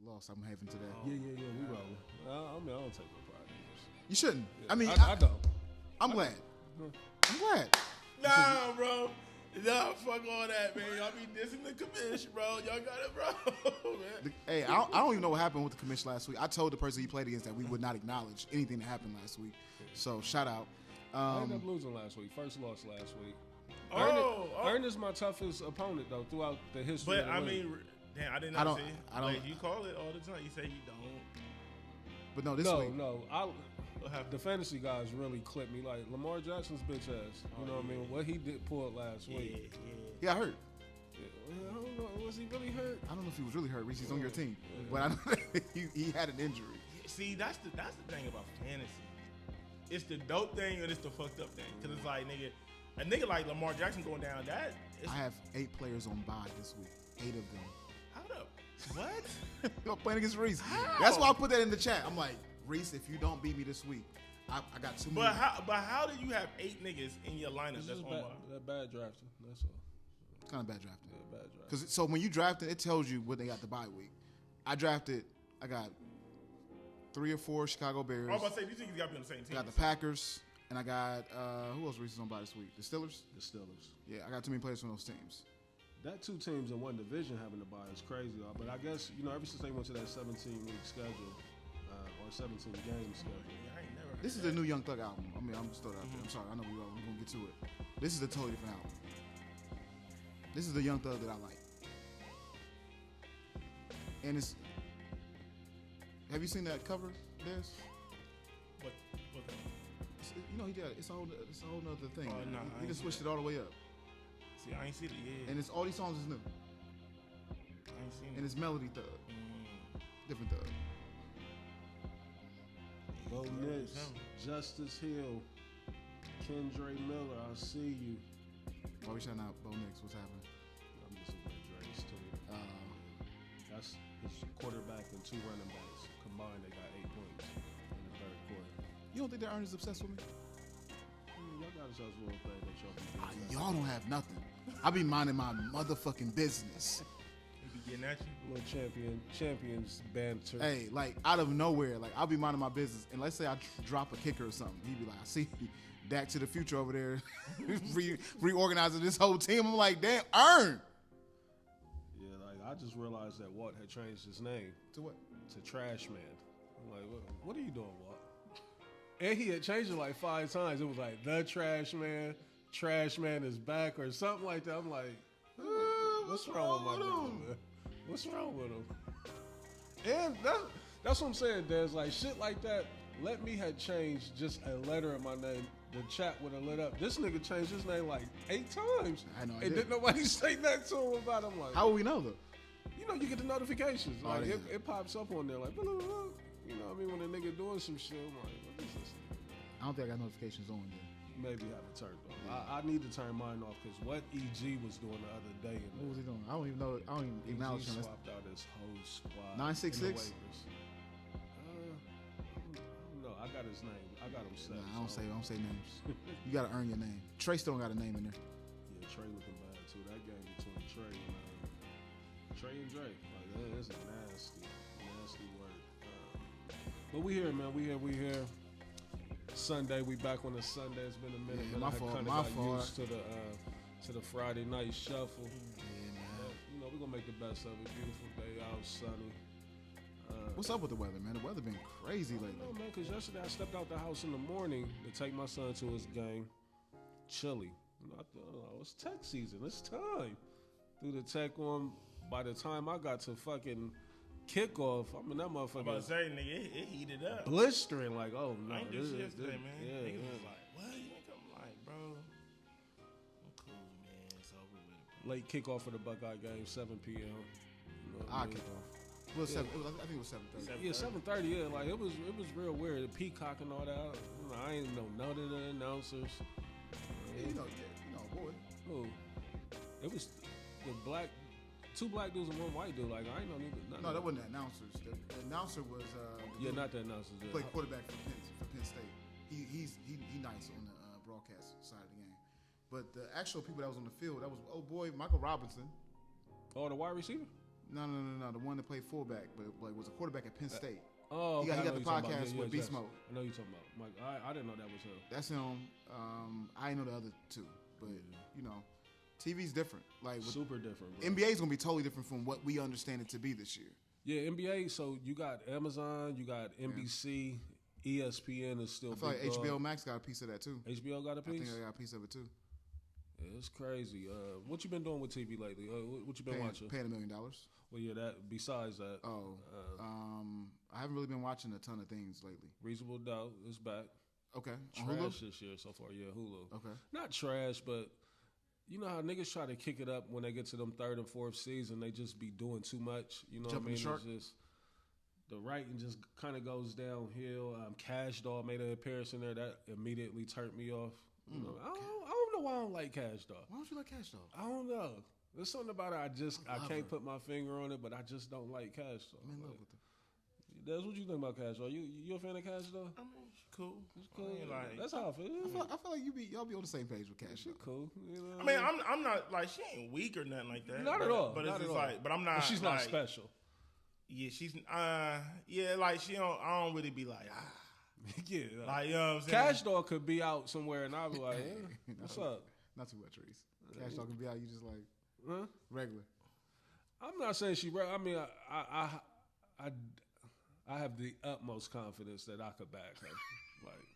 loss I'm having today. Yeah. We rolling. I mean, I don't take no pride in this. You shouldn't. Yeah. I mean, I don't. I'm glad. I'm glad. Nah, bro. Nah, fuck all that, man. Y'all be dissing the commission, bro. Y'all got it, bro. Man. Hey, I don't even know what happened with the commission last week. I told the person he played against that we would not acknowledge anything that happened last week. So, shout out. I ended up losing last week. First loss last week. Ernest is my toughest opponent, though, throughout the history of the league. Damn, I didn't I know. don't- See, I don't- like, you call it all the time. You say you don't. But no, this week. No. What happened? The fantasy guys really clipped me. Like, Lamar Jackson's bitch ass. You know what I mean? What he did pull last week. He got hurt. I don't know. Was he really hurt? I don't know if he was really hurt. Reese's on your team. But I know that he had an injury. See, that's the thing about fantasy. It's the dope thing or it's the fucked up thing. Because it's like, nigga, a nigga like Lamar Jackson going down, I have 8 players on bye this week. 8 of them. How the, what? I'm playing against Reese. How? That's why I put that in the chat. I'm like, Reese, if you don't beat me this week, I got too many. But how do you have 8 niggas in your lineup It's that's just on bad drafting. That's all. Kind of bad drafting. Yeah, bad drafting. Because so when you draft it tells you what they got the bye week. I got 3 or 4 Chicago Bears. I was about to say, these niggas got to be on the same team. I got the Packers, and I got who else Reese is on bye this week? The Steelers. The Steelers. Yeah, I got too many players from those teams. That 2 teams in one division having to buy is crazy, though. But I guess, ever since they went to that 17-week schedule, or 17-game schedule. I ain't never heard This is the new Young Thug album. I mean, I'm just throwing it out there. I'm sorry. I know we're going to get to it. This is a totally different album. This is the Young Thug that I like. And it's... Have you seen that cover, Des? What He did. It's a whole nother thing. Oh, nah, he just switched it all the way up. See, I ain't seen it yet. And all these songs is new. I ain't seen it. And it's Melody Thug. Different Thug. Bo Nix, Justice Hill, Kendra Miller, I see you. Why we shouting out Bo Nix? What's happening? I'm just looking at Dre's too. That's his quarterback and 2 running backs. Combined, they got 8 points in the third quarter. You don't think that Ernest is obsessed with me? Y'all got yourselves a little thing that y'all be doing. Y'all don't have nothing. I be minding my motherfucking business. He be getting at you. A little champions banter. Hey, like out of nowhere, like I'll be minding my business, and let's say I drop a kicker or something. He'd be like, I see Dak to the future over there reorganizing this whole team. I'm like, damn, Earn. Yeah, like I just realized that Walt had changed his name To what? to Trash Man. I'm like, what are you doing, Walt? And he had changed it like 5 times. It was like the Trash Man is back, or something like that. I'm like, what's wrong with my brother, man? What's wrong with him? And that's what I'm saying, Des. Like shit like that. Let me have changed just a letter in my name. The chat would have lit up. This nigga changed his name like 8 times. I know. And didn't nobody say that to him about him. Like, How will we know though? you get the notifications. Oh, Like yeah. it pops up on there like, blah, blah, blah. You know what I mean? When a nigga doing some shit, I'm like, what is this? I don't think I got notifications on there. Maybe have it turned off. I need to turn mine off because what EG was doing the other day. What was he doing? I don't even know. I don't even acknowledge him. EG swapped out his whole squad. 966? No, I got his name. I got him set. Nah, I don't say names. You gotta earn your name. Trey still don't got a name in there. Yeah, Trey looking bad too. That game between Trey and Drake. Like that is nasty work. But we here, man. We here. Sunday, we back on a Sunday. It's been a minute. Yeah, man. my I fault, kinda my got fault. used to the Friday night shuffle. Yeah, man. We're gonna make the best of it. Beautiful day out, sunny. What's up with the weather, man? The weather been crazy lately. No, man, because yesterday I stepped out the house in the morning to take my son to his game. Chilly. I thought, it's tech season. It's time. Threw the tech on. By the time I got to fucking kickoff, I mean, that motherfucker. I'm about to say, nigga, it heated up. Blistering, like, oh, no. I ain't do shit yesterday, man. Yeah, Niggas yeah. was like, what? You think I'm like, bro? I'm cool, man. It's over with. Late kickoff for the Buckeye game, 7 p.m. You know what I mean? Kickoff. It was I think it was 7:30. Yeah, 7:30. Yeah, like it was real weird. The peacock and all that. I ain't know none of the announcers. Yeah, you know, boy. Who? It was the 2 black dudes and 1 white dude. Like I ain't know neither. No, that wasn't the announcers. The announcer was not the announcers. He played quarterback for Penn State. He's nice on the broadcast side of the game. But the actual people that was on the field, that was Michael Robinson. Oh, the wide receiver. No. The one that played fullback, but like was a quarterback at Penn State. Oh, he got the podcast with Beast Mode. I know you're talking about. Mike, I didn't know that was him. That's him. I know the other two, but you know, TV's different. Like super different. Bro. NBA's gonna be totally different from what we understand it to be this year. Yeah, NBA. So you got Amazon, you got NBC, ESPN is still. I feel like HBO Max got a piece of that too. HBO got a piece. I think I got a piece of it too. Yeah, it's crazy. What you been doing with TV lately? What you been watching? Paying $1 million. Well, yeah. That besides that. I haven't really been watching a ton of things lately. Reasonable Doubt is back. Okay. Trash this year so far. Yeah, Hulu. Okay. Not trash, but you know how niggas try to kick it up when they get to them third and fourth season. They just be doing too much. You know what I mean? It's just the writing just kind of goes downhill. Cash Doll made an appearance in there that immediately turned me off. You know, I don't know why I don't like Cash Doll. Why don't you like Cash Doll? I don't know. There's something about it. I can't put my finger on it, but I just don't like Cash Doll. I'm in love with her. That's what you think about Cash Doll. You a fan of Cash Doll? I mean, she's cool. It's cool. I mean, like, that's how I feel. I feel like y'all be on the same page with Cash Doll. Cool. You know I mean, I'm not like she ain't weak or nothing like that. Not at all. But not it's just all. like, but I'm not. But she's like, not special. Yeah, she's like she don't. I don't really be like Yeah, like you know what I'm saying. Cash Doll could be out somewhere, and I'll be like, "What's up?" Not too much, Reese. Cash Doll can be out. You just like regular. I'm not saying she. I mean, I have the utmost confidence that I could back her. Like,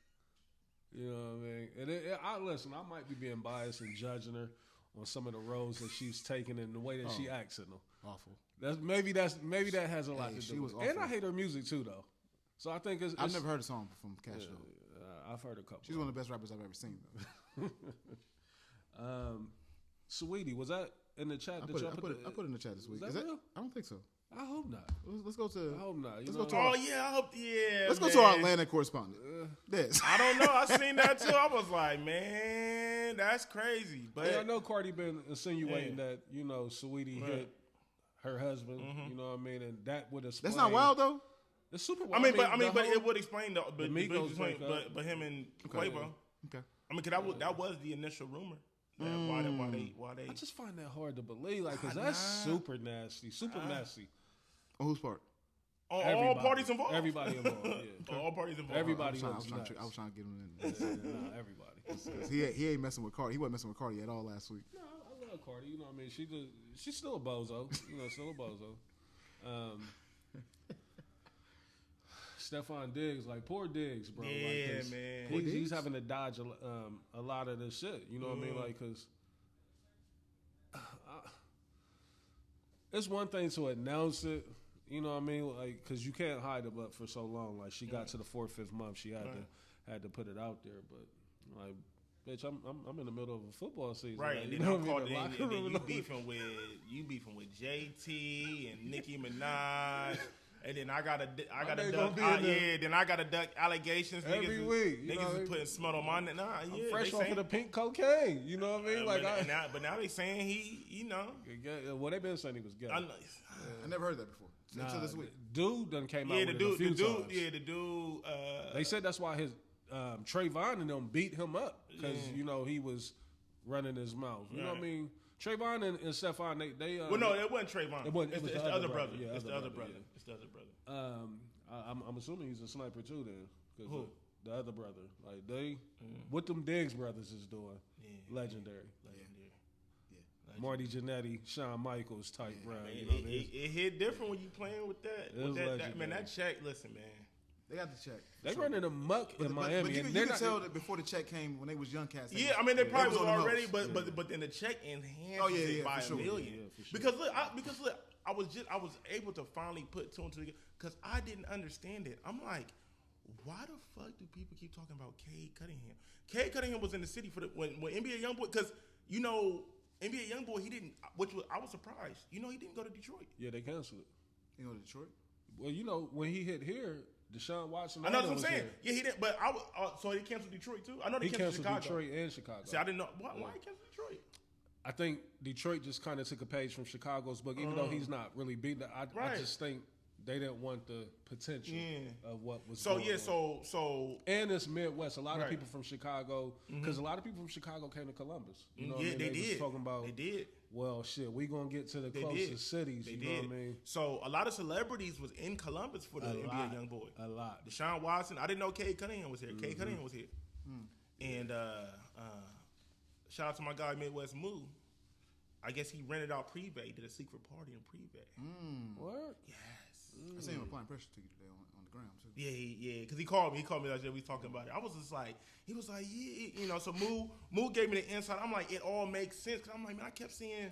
you know what I mean? And I listen. I might be being biased and judging her on some of the roles that she's taking and the way that she acts in them. Awful. Maybe that has a lot to do with it. And I awful. hate her music too, though. So I think I've never heard a song from Cash Doll. I've heard a couple. She's one of the best rappers I've ever seen, though. Sweetie, was that in the chat? I put it in the chat this week. Is that real? I don't think so. I hope not. Let's go to. I hope not. Let's go to. Oh yeah, I hope. Yeah. Let's go to our Atlanta correspondent. Yes. I don't know. I seen that too. I was like, man, that's crazy. But I know Cardi been insinuating that Sweetie hit her husband. You know what I mean, and that would explain. That's not wild though. It's super I wild. mean, but it would explain the Migos but him and Okay. Quavo. Okay. I mean, cause that was the initial rumor. That why they. I just find that hard to believe, like, cause that's super nasty, nasty. On whose part? All parties involved. Everybody involved. Yeah. All parties involved. Everybody I was was nuts. trying to get him in. Nah, everybody. 'Cause he ain't messing with Cardi. He wasn't messing with Cardi at all last week. No, I love Cardi. You know what I mean? She's still a bozo. Still a bozo. Stephon Diggs, like poor Diggs, bro. Yeah, like, man. He's having to dodge a lot of this shit. You know what I mean? Like, cause it's one thing to announce it. You know what I mean? Like, cause you can't hide it, but for so long, like she got to the 4th, 5th month, she had to put it out there. But like, bitch, I'm in the middle of a football season. Right, like, and you then know I'm what I mean? called, and then you beefing with JT and Nicki Minaj. And then I gotta duck. Then I gotta duck allegations. Every niggas week, niggas is putting smut on my neck. Nah, yeah, I'm fresh they off saying, of the pink cocaine. You know what I mean? Like, but now they saying he, well, they been saying he was gay. I never heard that before until this week. Dude done came out with it a few times. Yeah, the dude. They said that's why his Trayvon and them beat him up because he was running his mouth. You know what I mean? Trayvon and Stephon, they well, no, it wasn't Trayvon. It was the other brother. Yeah, it's the other brother. It's the other brother. I'm assuming he's a sniper too. Then, cause who? The other brother, like what them Diggs brothers is doing, legendary. Yeah. Marty Jannetty, Shawn Michaels type round. Man, it hit different when you playing with that. Man, that check. Listen, man. They got the check. They running amok in Miami. But you can tell that before the check came when they was young cats. Yeah, I mean they probably was already, but then the check enhanced it by for $1 million. Yeah, for sure. Because look, I was able to finally put two and two together because I didn't understand it. I'm like, why the fuck do people keep talking about Cade Cunningham? Cade Cunningham was in the city for when NBA YoungBoy, because NBA YoungBoy I was surprised. He didn't go to Detroit. Yeah, they canceled it. You know Detroit? Well, when he hit here, Deshaun Watson. I know what I'm saying. Yeah, he didn't. But so he canceled Detroit too. I know they canceled Chicago. Detroit and Chicago. See, I didn't know why he canceled Detroit. I think Detroit just kind of took a page from Chicago's book, even though he's not really beating it. I just think they didn't want the potential of what was So going on. so And it's Midwest. A lot of Right. people from Chicago, because a lot of people from Chicago came to Columbus. You know what I mean? they was did. talking about, They did. well, shit, we gonna get to the closest cities. They you did. know what I mean? So a lot of celebrities was in Columbus for the NBA Young Boy. A lot. Deshaun Watson. I didn't know Cade Cunningham was here. Cade Cunningham was here. And shout out to my guy Midwest Moo. I guess he rented out Pre-Bay, did a secret party in Pre-Bay. What? Yes. I seen him applying pressure to you today on the ground too. Yeah, because he called me last year. We was talking about it. I was just like, he was like, yeah, so Moo gave me the insight. I'm like, it all makes sense. Cause I'm like, man, I kept seeing,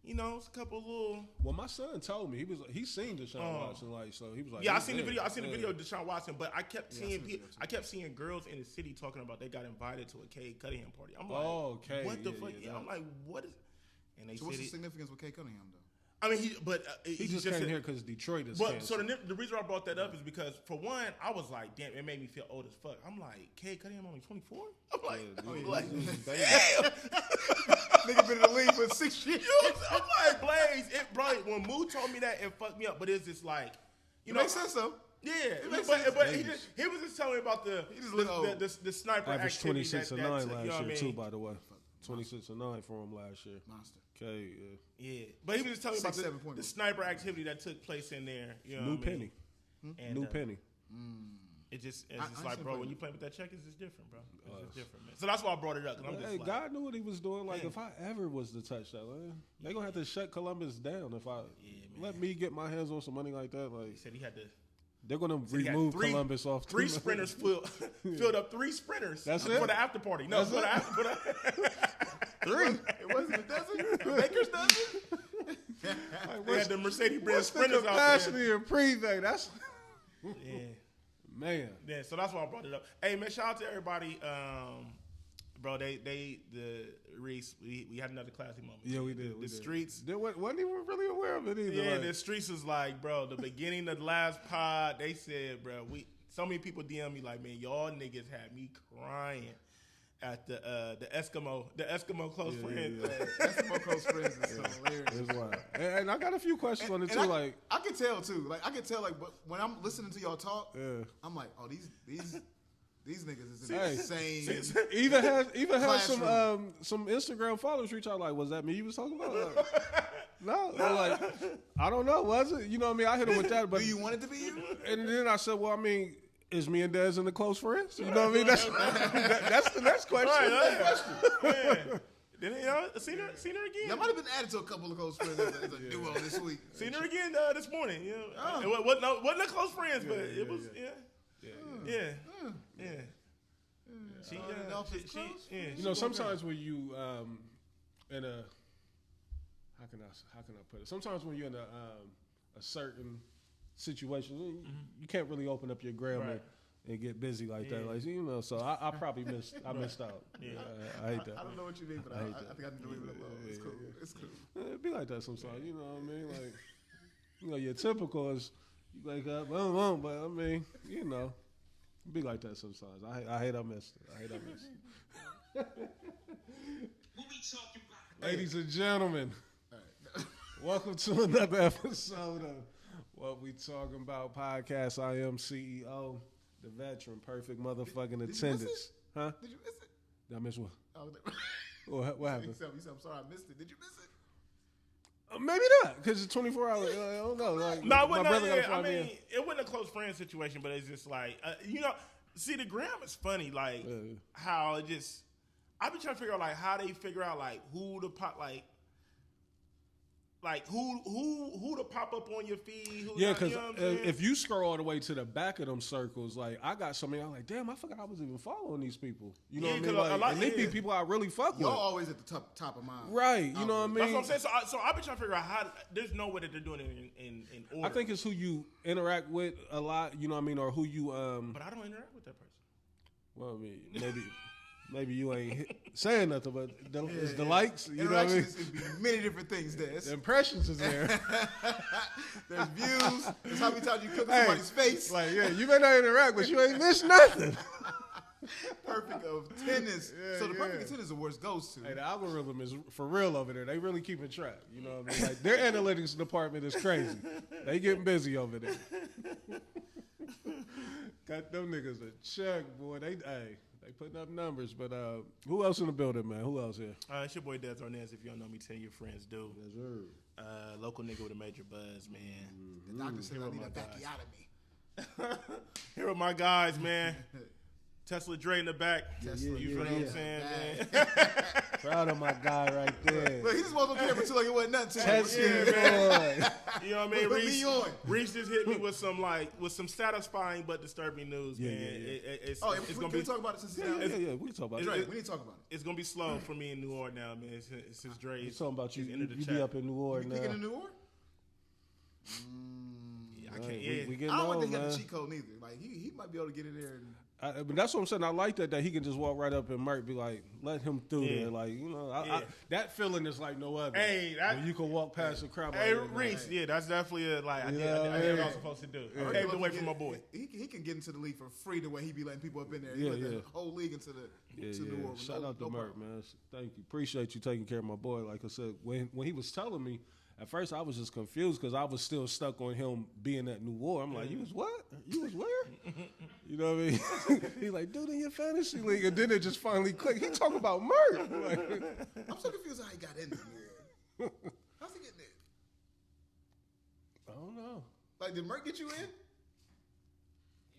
it's a couple of little. Well, my son told me he seen Deshaun Watson, like, so he was like, Yeah, I seen the video. I seen the video of Deshaun Watson, but I kept seeing girls in the city talking about they got invited to a Cade Cunningham party. I'm like, what the fuck? I'm like, what is? And they So what's the significance with Cade Cunningham though? I mean, he just came here because Detroit is But canceled. so the reason I brought that up is because for one, I was like, damn, it made me feel old as fuck. I'm like, Cade Cunningham only 24. I'm like, damn. Nigga been in the league for 6 years. I'm like, Blaze, when Moo told me that, it fucked me up. But it's just like, Makes sense though. Yeah, makes but sense. he was just telling me about the sniper Average activity 26 and that 9 you know last what I year mean? too, by the way. 26 and 9 for him last year. Monster. Okay, Yeah, but he was just telling me 6, 7 about point. the sniper activity that took place in there. You know New what I mean? penny. And, New penny. It's just I like, seen bro, play when it. you play with that check, it's just different, bro. It's just different, man. So that's why I brought it up. 'Cause I'm just Hey, like, God knew what he was doing. Like, Yeah. if I ever was to touch that, they're going to have to shut Columbus down if I man. let me get my hands on some money like that. Like, he said he had to. they're going to He had remove Columbus off. Three sprinters filled up 3 sprinters. That's for it? the after party. No, for the after party. 3. It wasn't a dozen. A baker's dozen. They had the Mercedes-Benz What's the sprinters out there. capacity of Pre-Bay? That's, Yeah. man. Yeah, so that's why I brought it up. Hey man, shout out to everybody. Bro, Reese, we had another classy moment. Yeah, we did. The streets. They wasn't even really aware of it either. Yeah, like, the streets was like, bro, the beginning of the last pod, they said, bro, so many people DM me like, man, y'all niggas had me crying at the Eskimo close friends. Eskimo close friends is so hilarious. it's wild. And I got a few questions on it too. I can tell too. Like I can tell. Like when I'm listening to y'all talk, Yeah. I'm like, oh, these niggas is Hey. insane. even has Classroom. some Instagram followers reach out like, was that me you was talking about? Like, no, I'm like, I don't know, was it? You know what I mean? I hit him with that, but Do you want it to be you? and then I said, well, I mean, is me and Dez in the close friends? You know what I mean? That's the next question. Right, that's the question. Yeah. Then seen her again. Y'all might have been added to a couple of close friends as a duo this week. Seen her again this morning. You know, it wasn't a close friends, but it was yeah. She, You know, sometimes when you in a how can I put it? Sometimes when you're in a certain situation, you can't really open up your gram and get busy like that. Like, you know, so I probably missed out. Yeah, I hate that. I don't know what you mean, but I think I need to leave it alone. It's cool. It's cool. It'd be like that sometimes. You know what I mean? Like, you know, your typical is you wake up, boom, but I mean, you know. Be like that sometimes. I hate I missed it. What we talking about? Ladies and gentlemen, welcome to another episode of What We Talking About podcast. I am CEO, the veteran, perfect motherfucking attendance. Huh? Did you miss it? Did I miss what? Oh, What happened? You said, I'm sorry I missed it. Did you miss it? Maybe not, because it's 24 hours. I don't know. Like, No, my brother got to fly I me in. mean, it wasn't a close friend situation, but it's just like, see, the gram is funny, like, how it just, I've been trying to figure out, like, how they figure out, like, who to pop, like who to pop up on your feed. Who Yeah, not, because you know what I'm saying? if you scroll all the way to the back of them circles, like, I got so many, I'm like, damn, I forgot I was even following these people. You know Yeah, what I mean? 'cause a Like, lot- and they be people I really fuck with. Y'all always at the top of mind. Right, you know what I mean? That's what I'm saying. So I've been trying to figure out how, there's no way that they're doing it in order. I think it's who you interact with a lot, you know what I mean, or who you But I don't interact with that person. well, I mean, maybe you ain't saying nothing, but it's the likes, you know what I mean? Interactions can be many different things, Des. The impressions is there. There's views. There's how many times you cook in somebody's face. Like, yeah, you may not interact, but you ain't missed nothing. perfect of tennis. So the perfect of tennis is where it goes to. Hey, the algorithm is for real over there. They really keeping track. You know what I mean? Like their analytics department is crazy. They getting busy over there. Got them niggas a check, boy. They putting up numbers. But who else in the building, man? Who else here? It's your boy Des Arnaz. If you don't know me, tell your friends do. Yes, sir. Local nigga with a major buzz, man. The doctor said Here I are need my a guys. backiotomy. Here are my guys, man. Tesla Dre in the back. Tesla, you feel what I'm saying, man? Proud of my guy right there. Look, he just walked on camera too like it wasn't nothing to him. Tesla, man. You know what I mean? Put me on. Reese just hit me with some satisfying but disturbing news, man. It's can we talk about it since he's down? Yeah, we can talk about it. Dre, we need to talk about it. It's gonna be slow for me in New Orleans now, man. It's since Dre. He's talking about you. entered the You chat. be up in New Orleans You now. picking a New Orleans? I can't. Yeah. We getting I don't on, think he got man. the cheat code neither. Like he might be able to get in there. And, But that's what I'm saying. I like that he can just walk right up and Merc be like, let him through Yeah. there. Like, you know, Yeah. that feeling is like no other. Hey, when you can walk past the crowd. Hey, like that, Reese, yeah, that's definitely I did what I was supposed to do. I I heard paved the he way can for my get- boy. He can get into the league for free the way he be letting people up in there. He Yeah, let yeah. the whole league into the to New Orleans. Shout out to no Merc, problem. man. Thank you. Appreciate you taking care of my boy. Like I said, when he was telling me, at first I was just confused because I was still stuck on him being at New Orleans. I'm like, you was what? You was where? You know what I mean? He like, dude, in your fantasy league. And then it just finally clicked. He talking about Merc. Like, I'm so confused how he got in there. How's he getting in? I don't know. Like, did Merc get you in? He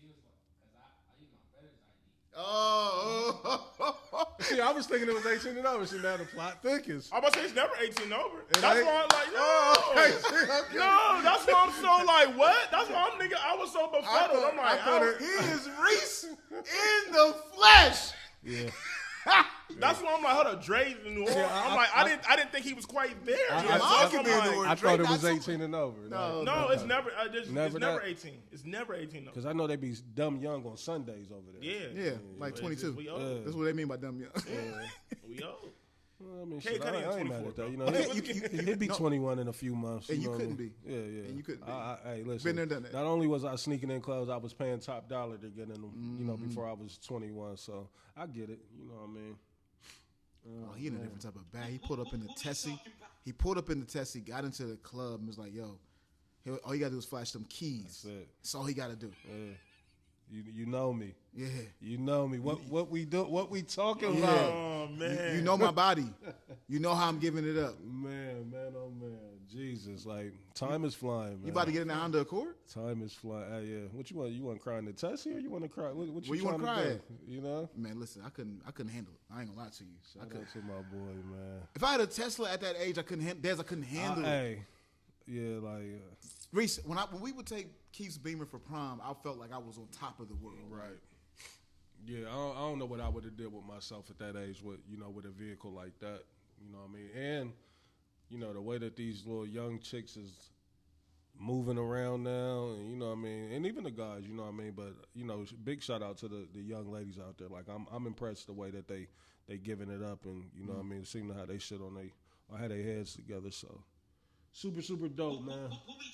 was like, because I use my brother's ID. Oh. See, I was thinking it was 18 and over. See, now the plot thickens. I'm about to say it's never 18 over. It That's ain't? why I'm like, no. Okay. No, that's why I'm so like, what? That's why I was so befuddled. I'm like, He is Reese in the flesh. Yeah. that's why I'm like, hold up, Dre's in New Orleans. Yeah, I'm like, I didn't think he was quite there. I- yet. I- So I I'm can be in New like, Orleans. I thought it Drake was not 18 and over. no, it's never. It's Never never that. 18. It's never 18 over. Because I know they be dumb young on Sundays over there. Yeah, Yeah, like But it's 22. just we old. That's what they mean by dumb young. We old. Well, I mean, K shit, Cuddy I ain't is mad 24, at that. You bro. know, he'll be no. 21 in a few months. And you know what I couldn't mean? be. Yeah, yeah. And you couldn't be. Hey, listen. Been there, done that. Not only was I sneaking in clubs, I was paying top dollar to get in them. You know, before I was 21. So I get it. You know what I mean? Oh, he in a different type of bag. He pulled up in the Tessie. He pulled up in the Tessie, got into the club, and was like, yo, all you got to do is flash them keys. That's it. That's all he got to do. Yeah. You know me. Yeah. You know me. What we do? What we talking Yeah. about? Oh man, You know my body. You know how I'm giving it up. Man, oh man, Jesus! Like time is flying, man. You about to get in the Honda Accord? Time is flying. Yeah. What you want? You want to cry in the Tessie or you want to cry? What Where you trying wanna to cry do? at? You know? Man, listen, I couldn't handle it. I ain't gonna lie to you. Shout out to my boy, man. If I had a Tesla at that age, I couldn't handle it. Hey, yeah, like Reese, when we would take Keith's Beamer for prom, I felt like I was on top of the world. right. Yeah, I don't know what I would have did with myself at that age with with a vehicle like that. You know what I mean? And the way that these little young chicks is moving around now, and you know what I mean, and even the guys, you know what I mean. But big shout out to the young ladies out there. Like I'm impressed the way that they giving it up, and you know what I mean, seeing how they shit on or had their heads together. So super dope, man.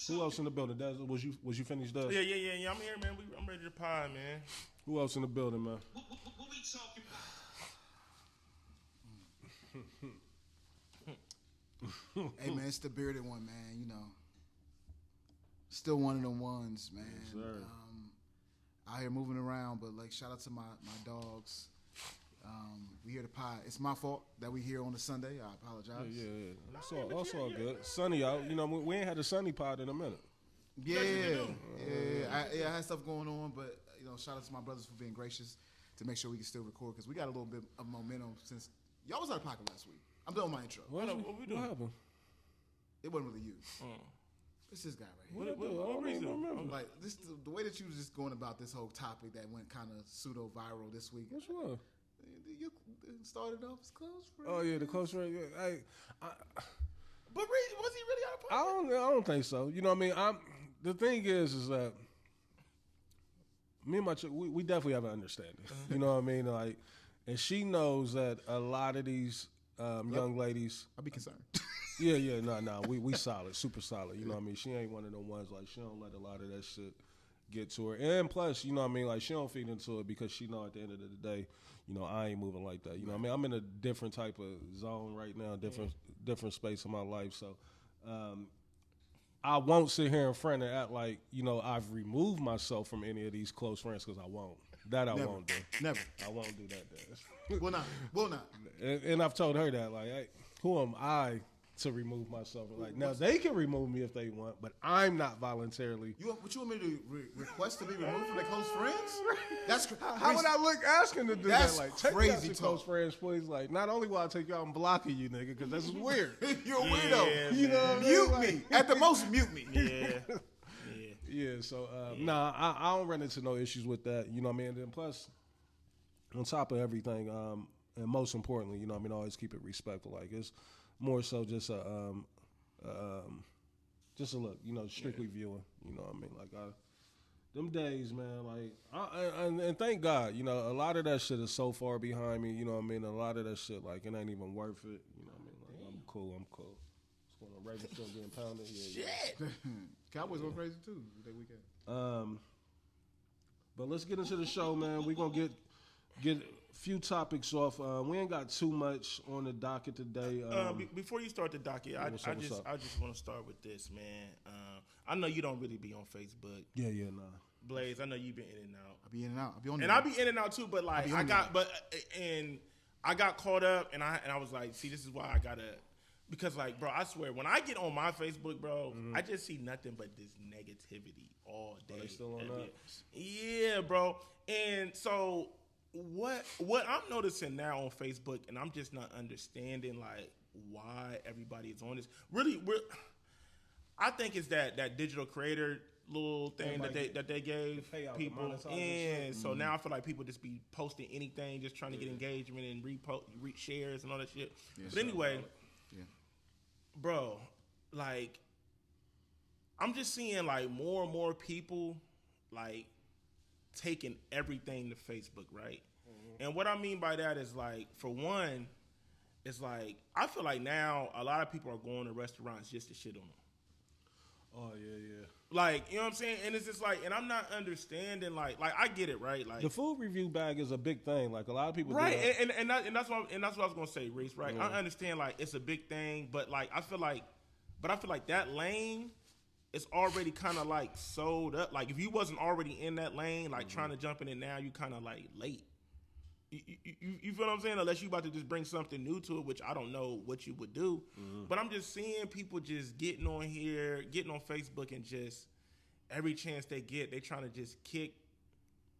Who else in the building? Was you finished, Daz? Yeah. I'm here, man. I'm ready to pie, man. Who else in the building, man? What we talking about? Hey man, it's the bearded one, man. You know, still one of them ones, man. Yes, sir. Out here moving around, but like shout out to my dogs. We here to pie. It's my fault that we here on a Sunday. I apologize. Yeah. That's all good. Sunny out. We ain't had a sunny pod in a minute. Yeah. I had stuff going on, but shout out to my brothers for being gracious to make sure we can still record because we got a little bit of momentum since y'all was out of pocket last week. I'm doing my intro. What doing? happened? It wasn't really you. It's this guy right here. What reason? Like this, the way that you was just going about this whole topic that went kind of pseudo viral this week. Which one? You started off as close friends. Oh yeah, the close friend. Yeah. But was he really out of pocket? I don't think so. You know what I mean? The thing is that me and my chick, we definitely have an understanding. You know what I mean? Like, and she knows that a lot of these young ladies. I'll be concerned. Yeah, no, we solid, super solid. You know what I mean? She ain't one of them ones like she don't let a lot of that shit get to her. And plus, you know what I mean, like she don't feed into it because she know at the end of the day, you know, I ain't moving like that. You know what I mean? I'm in a different type of zone right now, different space in my life. So I won't sit here in front and act like, you know, I've removed myself from any of these close friends because I won't. That I won't do. Never. I won't do that. Will not. Will not. And I've told her that, like, hey, who am I to remove myself? Like, now they can remove me if they want, but I'm not voluntarily. What you want me to request to be removed from their close friends? That's How would I look asking to do That's that? Like, take crazy me out to close friends, please. Like, not only will I take you out and blocking you, nigga, because this is weird. You're a weirdo. You know what I mean? Mute Like, me. At the most, mute me. Yeah. Yeah, so nah, I don't run into no issues with that. You know what I mean? And then plus, on top of everything, and most importantly, you know what I mean, always keep it respectful. Like it's more so just a look, you know, strictly viewing. You know what I mean? Like them days, man. Like and thank God, you know, a lot of that shit is so far behind me. You know what I mean? A lot of that shit, like it ain't even worth it. You know what I mean? Like I'm cool. What's going on? Ravens still getting pounded. Yeah, Shit. Cowboys go crazy too that weekend. But let's get into the show, man. We're gonna get a few topics off. We ain't got too much on the docket today. Before you start the docket, I just want to start with this, man. I know you don't really be on Facebook. Yeah, nah. Blaze, I know you've been in and out. I'll be in and out. I'll be on. And I'll be in and out too, but like I got caught up, and I was like, see, this is why I gotta. Because, like, bro, I swear, when I get on my Facebook, bro, I just see nothing but this negativity all day. They still on that? Yeah, bro. And so what I'm noticing now on Facebook, and I'm just not understanding, like, why everybody is on this. Really, I think it's that digital creator little thing that they gave people. And so now I feel like people just be posting anything, just trying to get engagement and shares and all that shit. Yes, but anyway... Bro, like, I'm just seeing, like, more and more people, like, taking everything to Facebook, right? Mm-hmm. And what I mean by that is, like, for one, it's like, I feel like now a lot of people are going to restaurants just to shit on them. Oh, yeah. Like, you know what I'm saying? And it's just like, and I'm not understanding, like I get it, right? Like the food review bag is a big thing. Like a lot of people, right? Do that. And that's what I was gonna say, Reese. Right? Yeah. I understand, like it's a big thing, but like I feel like that lane is already kind of like sold up. Like if you wasn't already in that lane, like trying to jump in it now, you kind of like late. You feel what I'm saying? Unless you about to just bring something new to it, which I don't know what you would do. Mm-hmm. But I'm just seeing people just getting on here, getting on Facebook, and just every chance they get, they trying to just kick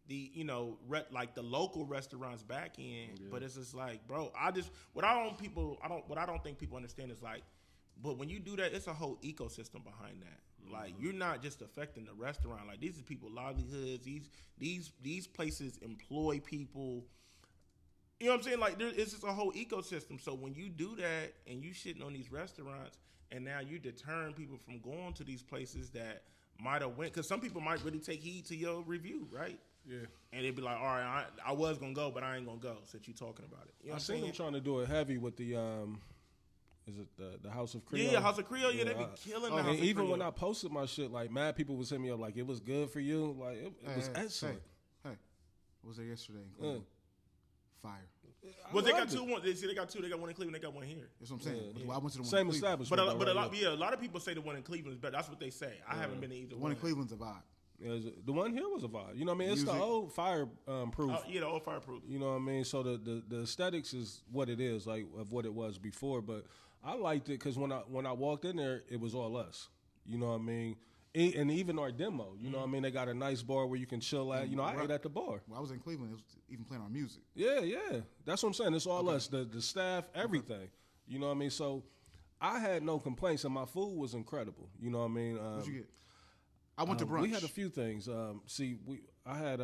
the, you know, like the local restaurants back in. Yeah. But it's just like, bro, what I don't think people understand is like, but when you do that, it's a whole ecosystem behind that. Mm-hmm. Like you're not just affecting the restaurant. Like these are people's livelihoods. These places employ people. You know what I'm saying? Like, it's just a whole ecosystem. So when you do that and you shitting on these restaurants, and now you deterring people from going to these places that might have went, because some people might really take heed to your review, right? Yeah. And they'd be like, all right, I was going to go, but I ain't going to go since you talking about it. You know what I'm saying? I seen them trying to do it heavy with the, is it the House of Creole? Yeah, House of Creole. Yeah, they be killing the House of Creole. Even when I posted my shit, like, mad people was hitting me up like, it was good for you. Like, it was excellent. Hey, what was there yesterday? Fire. Well, they got two. They got two. They got one in Cleveland. They got one here. That's what I'm saying. Yeah. I went to the one same in establishment. But a lot of people say the one in Cleveland is better. That's what they say. I haven't been to either. The one in Cleveland's a vibe. Yeah, the one here was a vibe. You know what I mean? It's the old fireproof. Yeah, the old fireproof. You know what I mean? So the aesthetics is what it is, like of what it was before. But I liked it because when I walked in there, it was all us. You know what I mean? And even our demo, you know what I mean? They got a nice bar where you can chill at. You know, I ate at the bar. When I was in Cleveland, it was even playing our music. Yeah. That's what I'm saying. It's all us, the staff, everything. You know what I mean? So I had no complaints, and my food was incredible. You know what I mean? What'd you get? I went to brunch. We had a few things. I had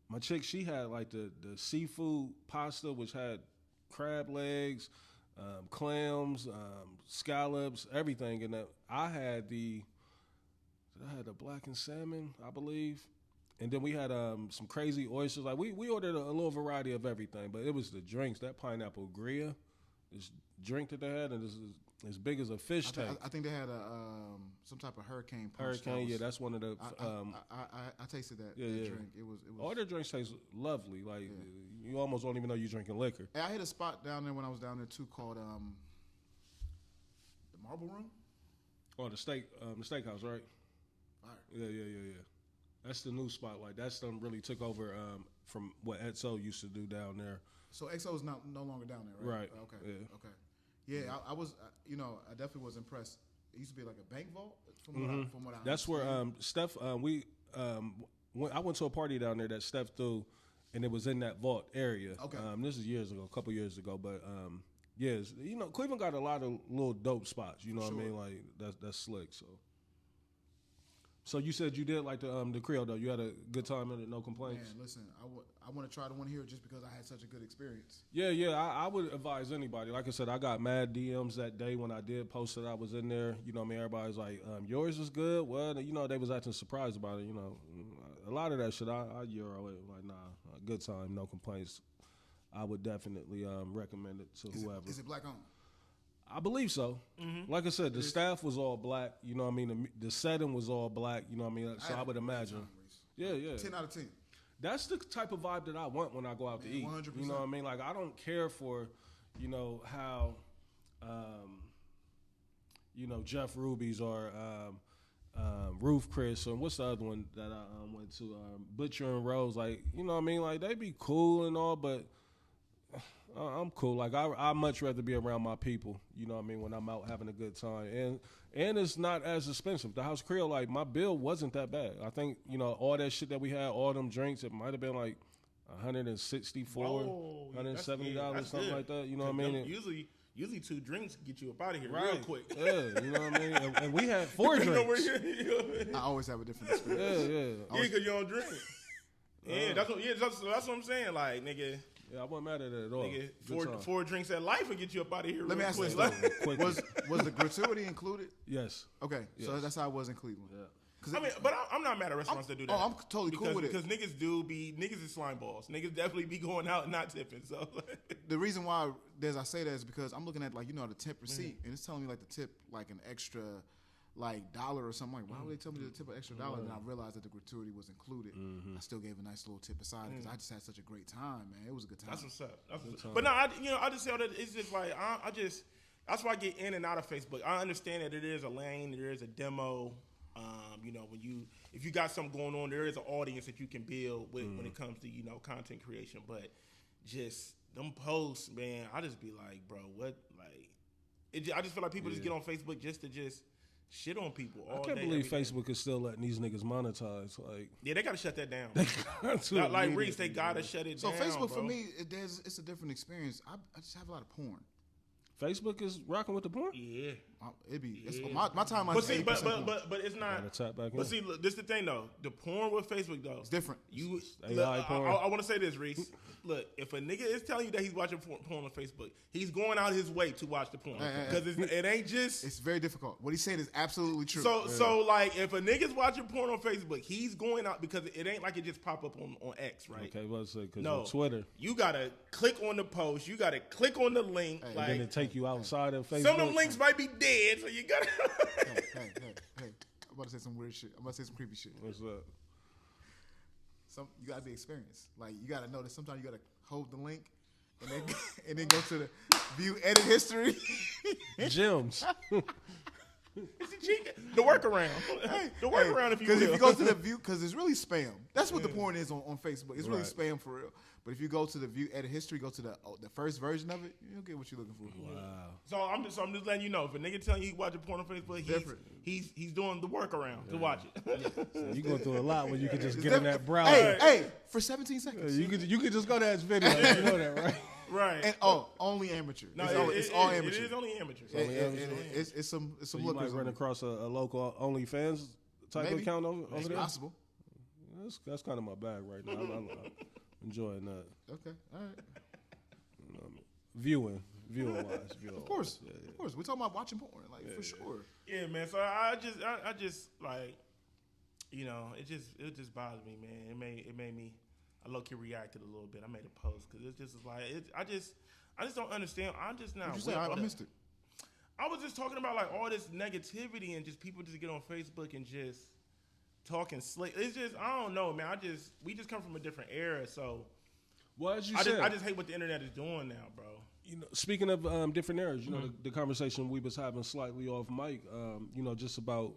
my chick, she had like the seafood pasta, which had crab legs, clams, scallops, everything. And I had the blackened salmon, I believe. And then we had some crazy oysters. Like we ordered a little variety of everything, but it was the drinks. That pineapple grilla, this drink that they had, and it's as big as a fish tank. I think they had some type of hurricane punch. Hurricane, that's one of the. I tasted that Yeah. drink. It was. All their drinks taste lovely. Like you almost don't even know you're drinking liquor. Hey, I hit a spot down there when I was down there too called the Marble Room. Oh, the steakhouse, right? Fire. Yeah. That's the new spot. Like that's done really took over from what Etso used to do down there. So XO is no longer down there, right? Right. Okay. Yeah. Okay. Yeah, I was. I definitely was impressed. It used to be like a bank vault, from what I. That's where understand. Steph. I went to a party down there that Steph threw, and it was in that vault area. Okay. This is a couple years ago, but yes, Cleveland got a lot of little dope spots. You know what I mean? Like that's slick. So you said you did like the Creole though. You had a good time in it, no complaints. Man, listen, I want to try the one here just because I had such a good experience. Yeah. I would advise anybody. Like I said, I got mad DMs that day when I did post that I was in there. You know what I mean? Everybody's like, yours was good. Well, they was acting surprised about it. A lot of that shit, I Euro it. Like, nah, a good time, no complaints. I would definitely recommend it to whoever. Is it black owned? I believe so. Mm-hmm. Like I said, the staff was all black. You know what I mean? The setting was all black. You know what I mean? So I would imagine. Yeah. 10 out of 10. That's the type of vibe that I want when I go out to eat. 100%. You know what I mean? Like I don't care for, how, Jeff Ruby's or Roof Chris or what's the other one that I went to? Butcher and Rose. Like, you know what I mean? Like they be cool and all, but I'm cool. Like I much rather be around my people. You know what I mean? When I'm out having a good time, and it's not as expensive. The House Creole, like my bill wasn't that bad. I think all that shit that we had, all them drinks, it might have been like $164, $170, something like that. You know what I mean? Usually 2 drinks get you up out of here Right. real quick. Yeah, you know what I mean? And we had 4 drinks. I always have a different experience. Yeah. Yeah, because you don't drink. Yeah, that's what I'm saying. Like, nigga. Yeah, I wasn't mad at it at all. Nigga, four drinks at life will get you up out of here. Let me ask you quick. this: was the gratuity included? Yes. Okay, so that's how it was in Cleveland. Yeah. But I'm not mad at restaurants that do that. Oh, I'm totally cool with it. Because niggas is slime balls. Niggas definitely be going out and not tipping. So the reason why I say that is because I'm looking at the tip receipt and it's telling me like the tip like an extra like $1 or something. Like, why would they tell me to tip an extra $1? And I realized that the gratuity was included. I still gave a nice little tip aside because I just had such a great time, man. It was a good time. that's what's up. But no, I just say all that. It's just like that's why I get in and out of Facebook. I understand that it is a lane, there is a demo. If you got something going on, there is an audience that you can build with when it comes to content creation. But just them posts, man, I just be like, bro, what? Like, I just feel like people just get on Facebook just to shit on people all day. I can't believe Facebook is still letting these niggas monetize. Like, yeah, they gotta shut that down. Like Reese, they gotta shut it down. So Facebook bro. for me, it's a different experience. I just have a lot of porn. Facebook is rocking with the porn? Yeah. It's my time. But see, but it's not. Gotta tap back in. But see, look, this is the thing though. The porn with Facebook though, It's different. AI porn. I want to say this, Reese. Look, if a nigga is telling you that he's watching porn on Facebook, he's going out his way to watch the porn because it ain't just. It's very difficult. What he's saying is absolutely true. So like, if a nigga's watching porn on Facebook, he's going out because it ain't like it just pop up on X, right? Okay, well, because No, on Twitter. You gotta click on the post. You gotta click on the link. Hey, like, And then it take you outside of Facebook. some of them links might be dead, so you gotta. hey. I'm about to say some weird shit. I'm about to say some creepy shit. What's up? You gotta be experienced. Like you gotta know that sometimes you gotta hold the link and then go to the view edit history. Gems. The workaround. The workaround, if you will. Because if you go to the view, because it's really spam. That's what the porn is on Facebook. It's really Right. spam for real. But if you go to the view edit history, go to the first version of it, you'll get what you're looking for. Wow. So I'm just letting you know. If a nigga telling you he watching porn on Facebook, he's doing the workaround to watch it. So you go through a lot when you can just It's get in different. that browser. Hey, for 17 seconds. You could just go to his video. You know that, right? Right. And only amateur. No, it's all amateur. It is only amateur. So It's some So you might lookers. run across a local OnlyFans type Maybe. account over It's there. possible. That's kind of my bag right now. I'm enjoying that. Okay, all right. You know what I mean? Viewing wise. Of course, of course. We're talking about watching porn, like for sure. Yeah, man. So I just like, it just bothers me, man. It made me. I low-key reacted a little bit. I made a post because it's just like I just don't understand. I'm just not. What'd you say? I missed it. I was just talking about like all this negativity and just people just get on Facebook and just talking slick. It's just I don't know, man. We just come from a different era, so. Well, as you said, I just hate what the internet is doing now, bro. You know, speaking of different eras, you know, the conversation we was having slightly off mic, you know, just about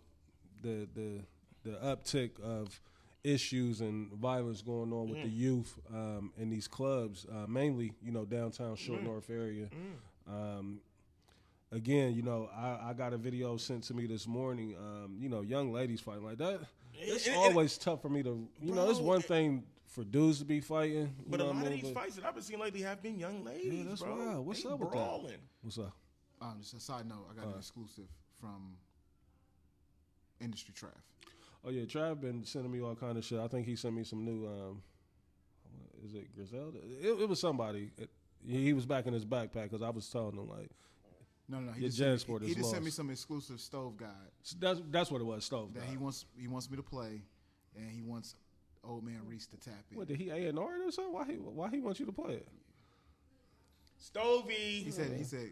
the uptick of issues and violence going on with the youth in these clubs, mainly, you know, downtown Short North area. Again, you know, I got a video sent to me this morning, you know, young ladies fighting like that. It's always tough for me to, you know, it's one thing for dudes to be fighting. But a lot of these fights that I've been seeing lately have been young ladies, yeah, that's bro. wild. What's up with brawling. that? What's up? Just a side note, I got an exclusive from Industry Trav. Oh yeah, Trav been sending me all kind of shit. I think he sent me some new. Is it Griselda? It was somebody. He was back in his backpack because I was telling him like, no, he just sent me some exclusive stove guide. So that's what it was, stove that guide. he wants me to play, and he wants old man Reese to tap in. What did he A&R it or something? Why he wants you to play it? Stovey. He said.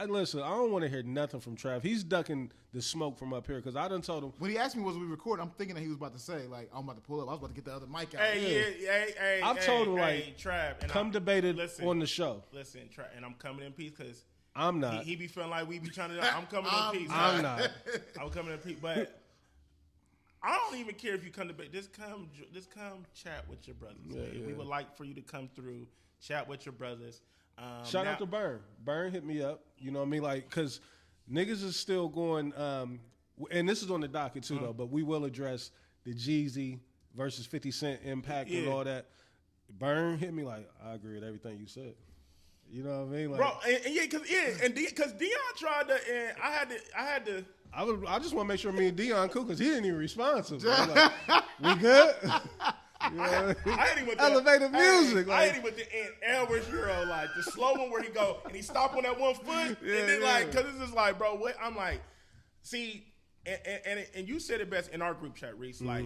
Listen, I don't want to hear nothing from Trav. He's ducking the smoke from up here because I done told him. When he asked me was we recording, I'm thinking that he was about to say like I'm about to pull up. I was about to get the other mic out. Hey, I've told him like, Trav, and come debate it on the show. Listen, Trav, and I'm coming in peace because I'm not. He be feeling like we be trying to. I'm coming in peace. I'm not. I'm coming in peace, but. I don't even care if you come to bed. Just come chat with your brothers. Yeah. We would like for you to come through, chat with your brothers. Shout out to Burn. Burn hit me up. You know what I mean? Like, because niggas is still going, and this is on the docket too, though, but we will address the Jeezy versus 50 Cent impact and all that. Burn hit me like, I agree with everything you said. You know what I mean? Like, bro, because Deion tried to, and I had to. I just want to make sure me and Dion cool because he didn't even respond to me. Like, we good? You know I hit him with elevated music. I hit him with the Elvis Euro, like the slow one where he go and he stop on that one foot, and then like, cause it's just like, bro, what? I'm like, see, and you said it best in our group chat, Reese, like.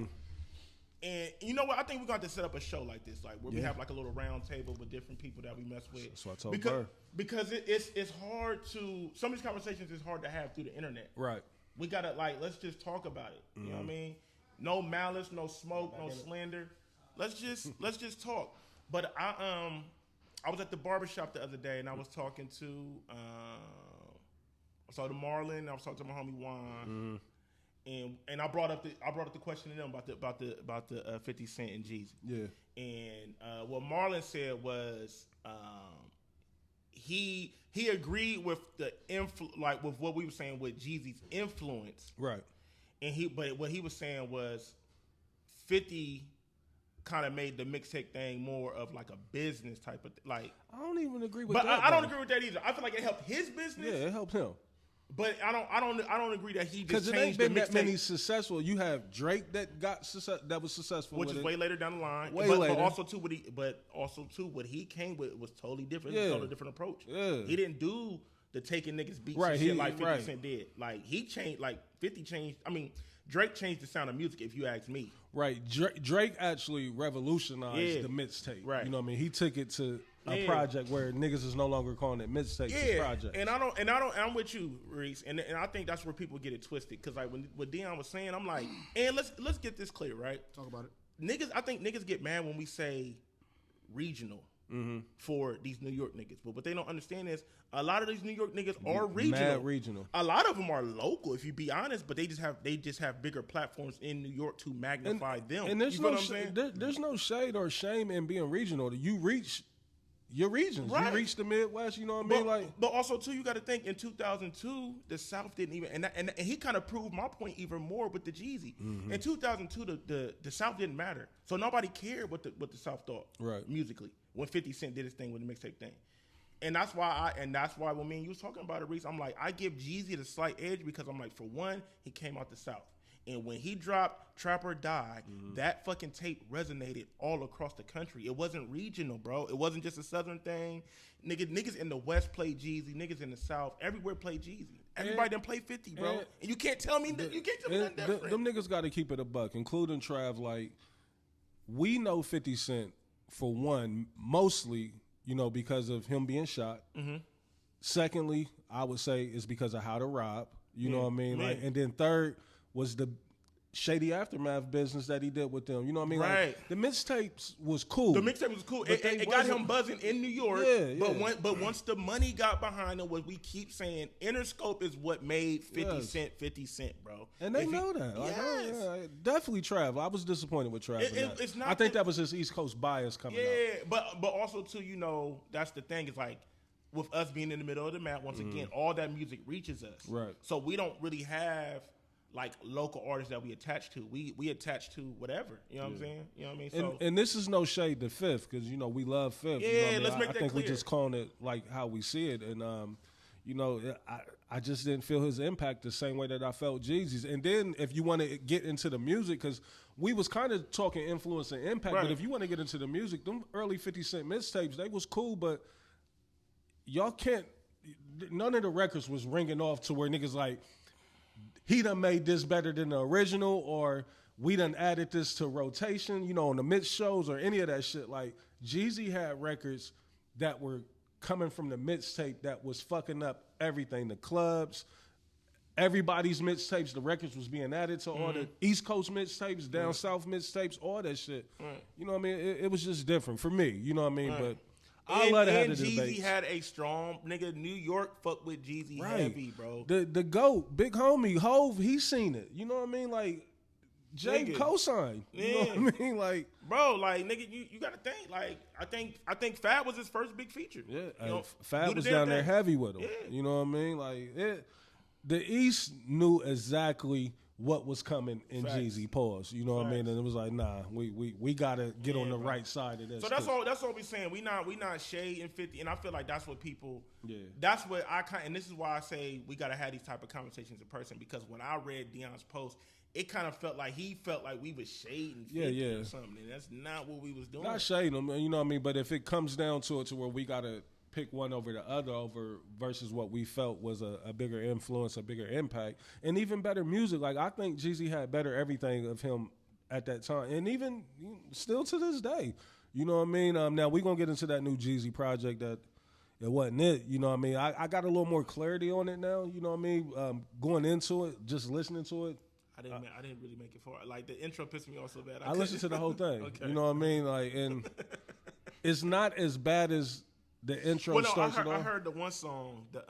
And you know what? I think we're going to set up a show like this, like where we have like a little round table with different people that we mess with. That's what I told her. Because it's hard to, some of these conversations is hard to have through the internet. Right. We got to like, let's just talk about it. You know what I mean? No malice, no smoke, no slander. Let's just talk. But I was at the barbershop the other day and I was talking to, I saw the Marlon, I was talking to my homie Juan. And I brought up the question to them about the 50 Cent and Jeezy. Yeah. And what Marlon said was he agreed with the with what we were saying with Jeezy's influence. Right. But what he was saying was 50 kind of made the mixtape thing more of like a business type of like. I don't even agree with that. But I don't agree with that either. I feel like it helped his business. Yeah, it helped him. But I don't agree that he just changed the mixtape. Because it ain't been that many successful. You have Drake that that was successful, which is way later down the line. Later. But also what he came with was totally different. It was a totally different approach. Yeah. He didn't do the taking niggas beats and shit like 50 Cent did. Like he changed, like 50 changed. I mean, Drake changed the sound of music. If you ask me, right? Drake actually revolutionized the mixtape. Right. You know what I mean? He took it to a project where niggas is no longer calling it mixtape. It's project. And I'm with you, Reese. And I think that's where people get it twisted. Because like when what Dion was saying, I'm like, and let's get this clear, right? Talk about it. I think niggas get mad when we say regional for these New York niggas. But what they don't understand is a lot of these New York niggas are regional. Mad regional. A lot of them are local, if you be honest, but they just have bigger platforms in New York to magnify them. And there's there's no shade or shame in being regional. You reach your regions. Right. You reach the Midwest, you know what I mean? But also, too, you got to think, in 2002, the South didn't even, and he kind of proved my point even more with the Jeezy. In 2002, the South didn't matter. So nobody cared what the South thought musically when 50 Cent did his thing with the mixtape thing. And that's why when me and you was talking about it, Reese, I'm like, I give Jeezy the slight edge because I'm like, for one, he came out the South. And when he dropped Trap or Die, that fucking tape resonated all across the country. It wasn't regional, bro. It wasn't just a Southern thing. Niggas in the West play Jeezy. Niggas in the South, everywhere play Jeezy. Everybody done play 50, bro. And you can't tell me nothing different. Them niggas got to keep it a buck, including Trav. Like, we know 50 Cent, for one, mostly because of him being shot. Mm-hmm. Secondly, I would say it's because of How to Rob. You know what I mean? Man. Like, and then third was the shady aftermath business that he did with them. You know what I mean? Right. Like, the mixtapes was cool. The mixtape was cool. But It got him buzzing in New York. Yeah, But once the money got behind him, what we keep saying, Interscope is what made 50 Cent, bro. And they know that. Like, Yes. definitely Trav. I was disappointed with Trav. It's not I think that was his East Coast bias coming out. Yeah, but also too, that's the thing. It's like with us being in the middle of the map, once again, all that music reaches us. Right. So we don't really have like local artists that we attach to. We attach to whatever. You know what I'm saying? You know what I mean? So And this is no shade to Fifth, because we love Fifth. Yeah, you know what I mean? let's make I that think clear. we just calling it like how we see it, and I just didn't feel his impact the same way that I felt Jeezy's. And then if you want to get into the music, because we was kind of talking influence and impact, Right. but if you want to get into the music, them early 50 Cent mixtapes, they was cool, but y'all can't. None of the records was ringing off to where niggas like, he done made this better than the original, or we done added this to rotation, on the mix shows or any of that shit. Like, Jeezy had records that were coming from the mixtape that was fucking up everything. The clubs, everybody's mixtapes, the records was being added to all the East Coast mixtapes, down South mixtapes, all that shit. Right. You know what I mean? It was just different for me. You know what I mean? Right. But I love to have the Jeezy debates. had a strong nigga. New York fuck with Jeezy heavy, bro. The GOAT, big homie, Hove, he seen it. You know what I mean? Like, Jay Nigga. co-signed. You know what I mean? Like, Bro, like nigga, you gotta think. Like, I think Fab was his first big feature. yeah, You know, Fab do the was damn down there thing. heavy with him. Yeah. You know what I mean? Like, the East knew exactly what was coming in Facts. Jeezy. Pause. You know what I mean? And it was like, nah, we gotta get on the bro. right side of this. So that's all we saying. We not shading 50, and I feel like that's what people. Yeah. That's what and this is why I say we gotta have these type of conversations in person, because when I read Dion's post, it kind of felt like he felt like we was shading 50 or something, and that's not what we was doing. Not shading them, you know what I mean? But if it comes down to it, to where we gotta pick one over the other versus what we felt was a bigger influence, a bigger impact, and even better music. Like, I think Jeezy had better everything of him at that time, and even still to this day. You know what I mean? Now we're gonna get into that new Jeezy project that it wasn't it. You know what I mean? I got a little more clarity on it now. You know what I mean? Going into it, just listening to it. I didn't really make it far. Like, the intro pissed me off so bad. I listened to the whole thing. Okay. You know what I mean? Like, and it's not as bad as the intro starts it I off. heard the one song, the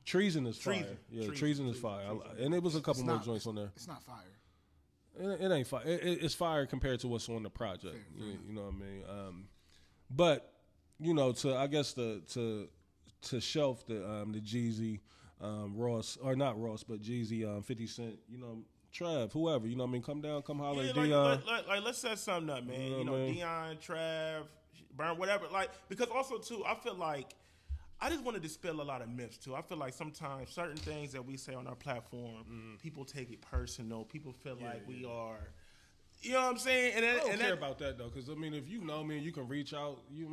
Treason is fire. Treason. Yeah, Treason. Treason is fire. And it was a couple more joints on there. It's not fire. It ain't fire. It's fire compared to what's on the project. You know what I mean? But to shelf the Jeezy, Ross, or not Ross, but Jeezy, 50 Cent. Trav, whoever. You know what I mean? Come down, come holler Yeah, at Dion. like, let's set something up, man. You know what I mean? Dion, Trav, Burn, whatever. Like, because also too, I feel like I just want to dispel a lot of myths too. I feel like sometimes certain things that we say on our platform, people take it personal. People feel like we are. You know what I'm saying? And I don't care about that though, because I mean, if you know me and you can reach out, you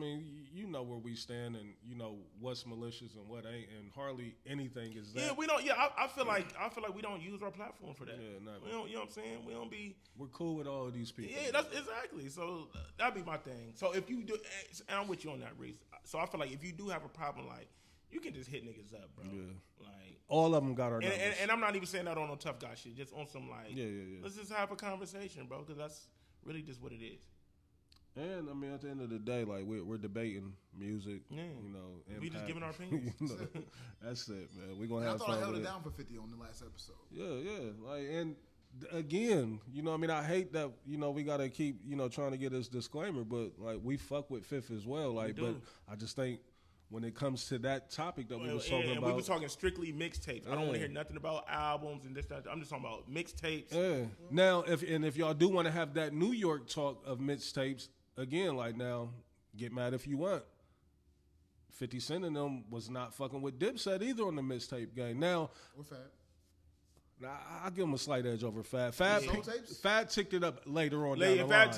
know where we stand, and you know what's malicious and what ain't, and hardly anything is that. Yeah, we don't. Yeah, I feel like we don't use our platform for that. Yeah, we don't. You know what I'm saying? We don't be. We're cool with all of these people. Yeah, that's exactly. So that'd be my thing. So if you do, and I'm with you on that, Reese. So I feel like if you do have a problem, like, you can just hit niggas up, bro. Yeah. Like, all of them got our numbers. And I'm not even saying that on no tough guy shit. Just on some like, yeah. Let's just have a conversation, bro, because that's really just what it is. And I mean, at the end of the day, like, we're debating music. Yeah. Impact. We just giving our opinions. That's it, man. We're gonna have fun. I thought I held with it down for 50 on the last episode. Yeah. Like, and again, I mean, I hate that, we gotta keep, trying to get this disclaimer, but like, we fuck with Fifth as well. Like, but I just think when it comes to that topic that we were talking about, we were talking strictly mixtapes. I don't want to hear nothing about albums and this, that. I'm just talking about mixtapes. Yeah. Now, if y'all do want to have that New York talk of mixtapes again, like, now, get mad if you want. 50 Cent and them was not fucking with Dipset either on the mixtape game. Now, We're Fab. I'll give him a slight edge over Fab. Fab ticked it up later on down the line.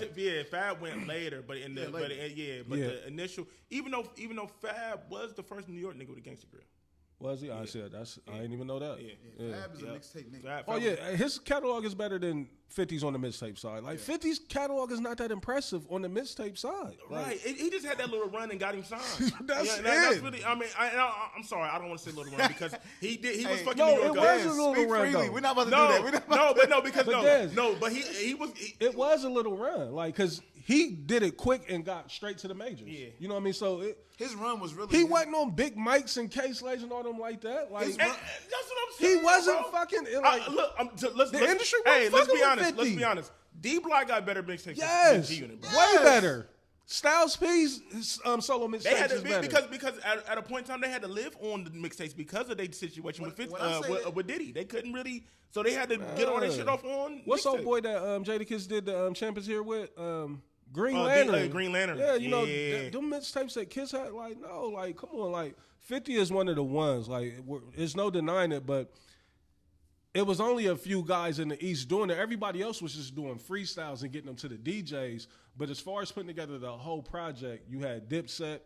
Fab went later, but the initial, even though Fab was the first New York nigga with a gangster grill. Was he? I said that's. I didn't even know that. Yeah. Fab is a mixtape nigga. Oh yeah, his catalog is better than 50's on the mixtape side. Like 50's catalog is not that impressive on the mixtape side. Like, Right, he just had that little run and got him signed. That's That's it. really. I mean, I'm sorry, I don't want to say little run because he did. He was fucking no, New York it up. was a little Speak run freely. though. We're not about to do No, that. We're not about but he was. It was a little run, like because he did it quick and got straight to the majors. Yeah. You know what I mean? So His run was really. he wasn't on big mics and K Slays and all them like that. Like And that's what I'm saying. he wasn't bro. fucking like. Let's industry Hey, wasn't let's fucking be with honest. 50. Let's be honest. D Block got better mixtapes than Yes, G Unit, bro. way better. Styles P's solo They mixtapes had to is be better. because at a point in time they had to live on the mixtapes because of their situation When I say that- with Diddy. They couldn't really, so they had to get all their shit off on. What's old mixtapes. boy that Jadakiss did the Champions here with? Green Oh, Lantern. Green Lantern. Yeah, you know, Yeah. them mixtapes that Kiss had, like, no, like, come on, like, 50 is one of the ones. Like, there's no denying it, but it was only a few guys in the East doing it. Everybody else was just doing freestyles and getting them to the DJs. But as far as putting together the whole project, you had Dipset,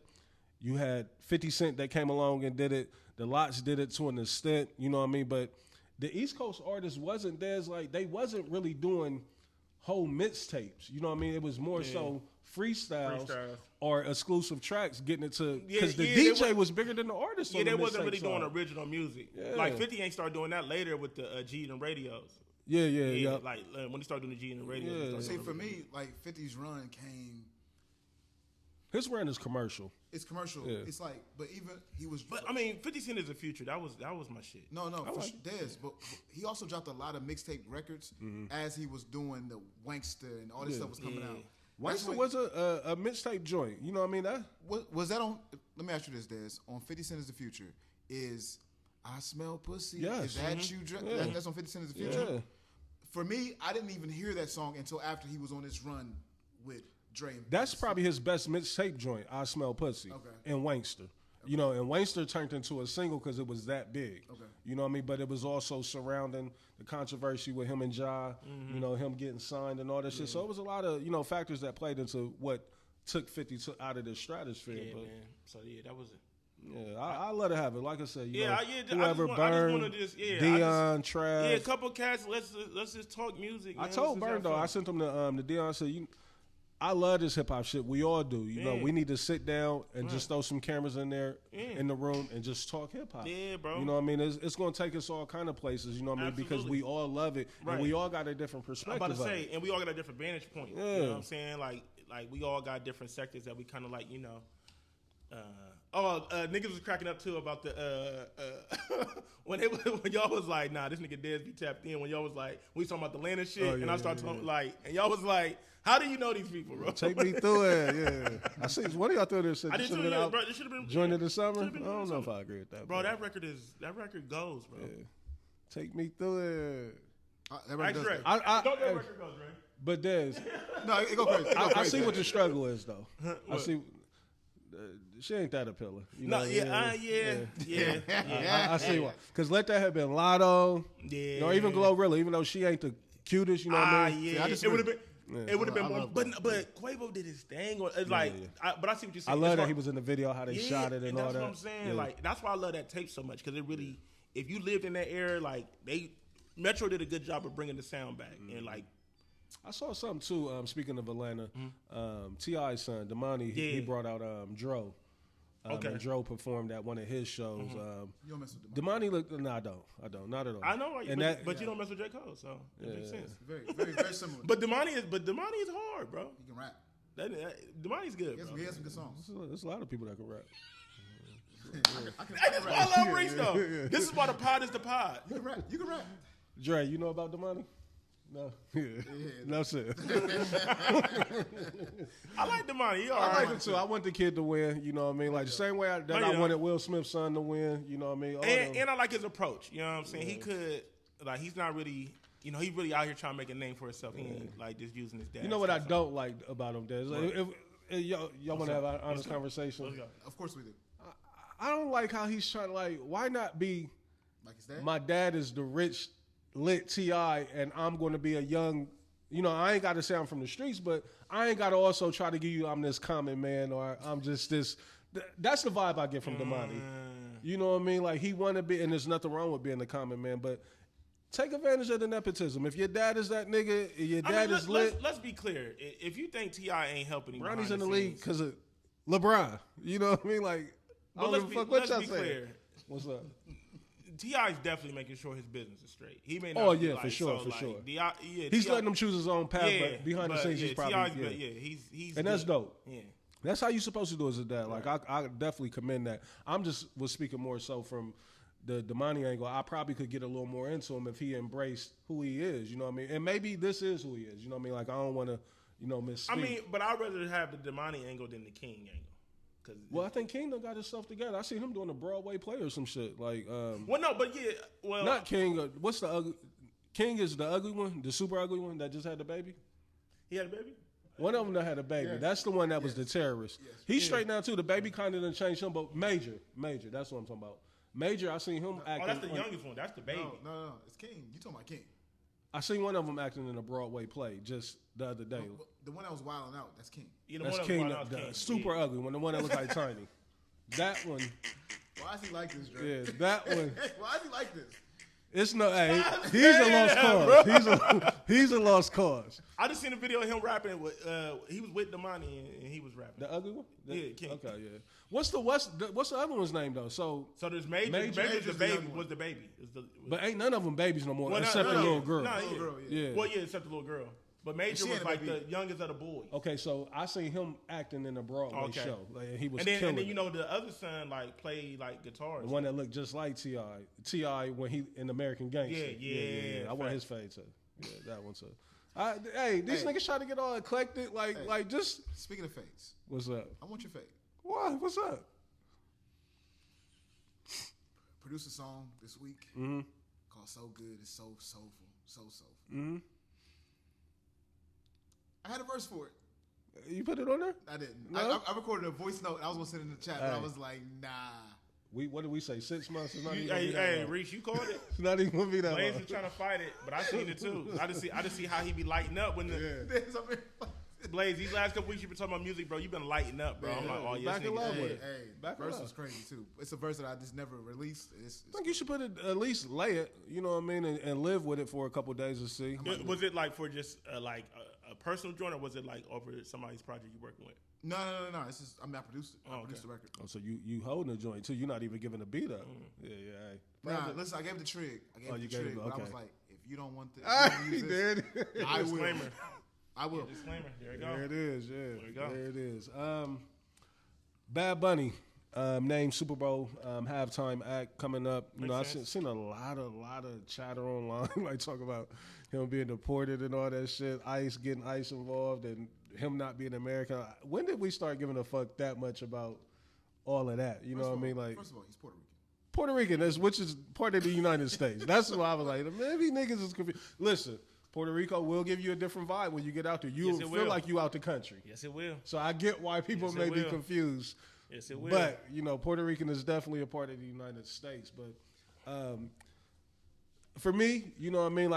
you had 50 Cent that came along and did it. The Lots did it to an extent, you know what I mean? But the East Coast artists wasn't theirs. Like, they wasn't really doing whole mixtapes. You know what I mean? It was more so freestyles or exclusive tracks getting it to, because the DJ was bigger than the artist. Yeah, on the they wasn't mixtape really doing side. original music. Yeah. Like 50 ain't started doing that later with the G and radios. Yeah. Like when he started doing the G and radios. Yeah. he started See, doing for original. me, like 50's run came. His run is commercial. It's commercial. Yeah. It's like, but even he was. But I mean, 50 Cent is the future. That was my shit. No, for sure, Dez. But he also dropped a lot of mixtape records as he was doing the Wankster and all this stuff was coming out. That's Wankster when- was a mixtape joint. You know what I mean? That Was that on? Let me ask you this, Dez. On 50 Cent is the Future. Is I Smell Pussy? Yes. Is that you? That's on 50 Cent is the Future. Yeah. For me, I didn't even hear that song until after he was on this run with Dre. And That's Biggie. probably his best mixtape joint. I Smell Pussy. Okay. And Wankster. You know, and Wankster turned into a single because it was that big. Okay. You know what I mean? But it was also surrounding the controversy with him and Ja, you know, him getting signed and all that shit. So it was a lot of, you know, factors that played into what took 50 out of the stratosphere. Yeah, but man. So yeah, that was it. yeah, I let it have it. Like I said, you know, I whoever just Burn, wanna just, Dion, Trav. Yeah, a couple cats. Let's just talk music. I man. told Let's just Burn have though. fun. I sent him the Dion. I said, I love this hip hop shit. We all do. You know, Yeah. we need to sit down and just throw some cameras in there in the room and just talk hip hop. Yeah, bro. You know what I mean? It's going to take us all kind of places. You know what I mean? Because Absolutely. we all love it and Right. we all got a different I'm perspective. about to of say, it. and we all got a different vantage point. Yeah. You know what I'm saying? Like we all got different sectors that we kind of like, you know. Niggas was cracking up too about the when y'all was like, nah, this nigga Dez be tapped in. When y'all was like, we talking about the land and shit, Oh, and yeah, I started yeah, talking like, and y'all was like, how do you know these people, bro? Take me through it. Yeah, I see. One of y'all through there said I this did should too, have been yeah, out. bro. This should have been Joined in the summer. I should've been don't in know the if summer. I agree with that, Bro, that record goes, bro. Yeah. Take me through it. That record does Dre. that. Don't that record goes, Dre. But Dez, No, it go crazy. It go I crazy. see what the struggle is though. I see. She ain't that appealing. You know, No, yeah. I see why. Because let that have been Lotto. Yeah. You know, even Glorilla, even though she ain't the cutest, you know what I mean? Yeah, I it disagree. would have been. It would have I been more, love but Quavo did his thing. It's like, but I see what you're I saying. love It's that hard- he was in the video, how they shot it and all that's that. what I'm saying. Yeah. Like that's why I love that tape so much because it really, if you lived in that era, like Metro did a good job of bringing the sound back and like. I saw something too. Speaking of Atlanta, T.I.'s son, Damani, he Yeah. brought out Dro. Okay. And Dro performed at one of his shows. You don't mess with them. Damani looked. No, I don't. Not at all. I know, right? And But you don't mess with J. Cole, so it makes sense. Very similar. But Damani is hard, bro. He can rap. Damani's good, He bro. has some good songs. There's a lot of people that can rap. That's why I love Reese though. This is why the pod is the pod. You can rap. You can rap. Dre, you know about Damani? No. Yeah. No, sir. I like Damani. He all I right. like him too. I want the kid to win. You know what I mean? Like the same way that No, you I don't. wanted Will Smith's son to win. You know what I mean? All them. And I like his approach. You know what I'm saying? He could, like, he's not really, you know, he's really out here trying to make a name for himself. He ain't like just using his dad. You know what I don't like about him, Des? If y'all want to have an honest conversation. Let's go. Of course we do. I don't like how he's trying to, like, why not be Like his dad. my dad is the rich, lit T.I. and I'm going to be a young, you know, I ain't got to say I'm from the streets, but I ain't got to also try to give you I'm this common man or I'm just this. That's the vibe I get from Damani. You know what I mean? Like he want to be, and there's nothing wrong with being a common man, but take advantage of the nepotism. If your dad is that nigga, your dad is lit. Let's be clear. If you think T.I. ain't helping him, Bronny's in the league because of LeBron. You know what I mean? Like, I don't give a fuck what y'all say. What's up? T.I. is definitely making sure his business is straight. He may not. Oh yeah, for sure. He's letting him choose his own path, but behind the scenes, he's probably he's and that's dope. Yeah. That's how you supposed to do as a dad. Like I definitely commend that. I'm just was speaking more so from the money angle. I probably could get a little more into him if he embraced who he is. You know what I mean? And maybe this is who he is. You know what I mean? Like I don't want to, misspeak. I mean, but I'd rather have the Damani angle than the King angle. Well, I think King done got himself together. I seen him doing a Broadway play or some shit. Like, not King. What's the ugly? King is the ugly one, the super ugly one that just had the baby. He had a baby. One of them that had a baby. Yes. That's the one that was the terrorist. Yes. He's straight now too. The baby kind of done changed him, but Major. That's what I'm talking about. Major, I seen him acting. Oh, that's the youngest one. That's the baby. No, it's King. You talking about King? I seen one of them acting in a Broadway play just the other day. The one that was wilding out, that's King. Yeah, that's King, the super ugly one, the one that looked like Tiny. That one. Why is he like this, Dre? Yeah, that one. Why is he like this? It's no, hey, he's a lost cause. He's a lost cause. I just seen a video of him rapping with. He was with Damani and he was rapping. The ugly one. Yeah, King. Okay, yeah. What's the other one's name though? So there's Major. Major's the baby. Was the baby? But ain't none of them babies no more, except the little girl. Little girl. Yeah. Well, yeah, except the little girl. But Major was like the youngest of the boys. Okay, so I seen him acting in a Broadway show. Like, he was killing. And then the other son played guitar. The one that looked just like T.I. T.I. when he in American Gangster. Yeah. I want his fade too. Yeah, that one too. These niggas try to get all eclectic. Just speaking of fades. What's up? I want your fade. Why? What's up? Produced a song this week called "So Good." It's so soulful, so soulful. Mm-hmm. I had a verse for it. You put it on there? I didn't. No? I recorded a voice note. I was gonna send it in the chat, but I was like, nah. What did we say? 6 months? Is not hey, Reese, you called it. It's not even gonna be that Blaze long. was trying to fight it, but I seen it too. I just see how he be lighting up when the Blaze. These last couple weeks you been talking about music, bro. You been lighting up, bro. I'm like, oh yeah, back in love with it. Hey, verse was crazy too. It's a verse that I just never released. I think you should put it at least lay it. You know what I mean, and live with it for a couple days to see. Was it for just a personal joint, or was it over somebody's project you working with? No. It's just I produced it. I produced the record. Oh, so you holding a joint too? You're not even giving a beat up. Yeah. Hey. Nah, listen, I gave it the trig. But I was like, if you don't want this, he did. I will. I will. Disclaimer. There you go. There it is. Yeah. There you go. There it is. Bad Bunny, named Super Bowl halftime act coming up. I've seen a lot of chatter online, talk about him being deported and all that shit. Getting ICE involved, and him not being American. When did we start giving a fuck that much about all of that? You know what I mean? First of all, he's Puerto Rican. Puerto Rican, which is part of the United States. That's why I was like, maybe niggas is confused. Listen. Puerto Rico will give you a different vibe when you get out there. You will feel like you out the country. Yes, it will. So I get why people may be confused. Yes, it will. But, Puerto Rican is definitely a part of the United States. But for me, you know what I mean?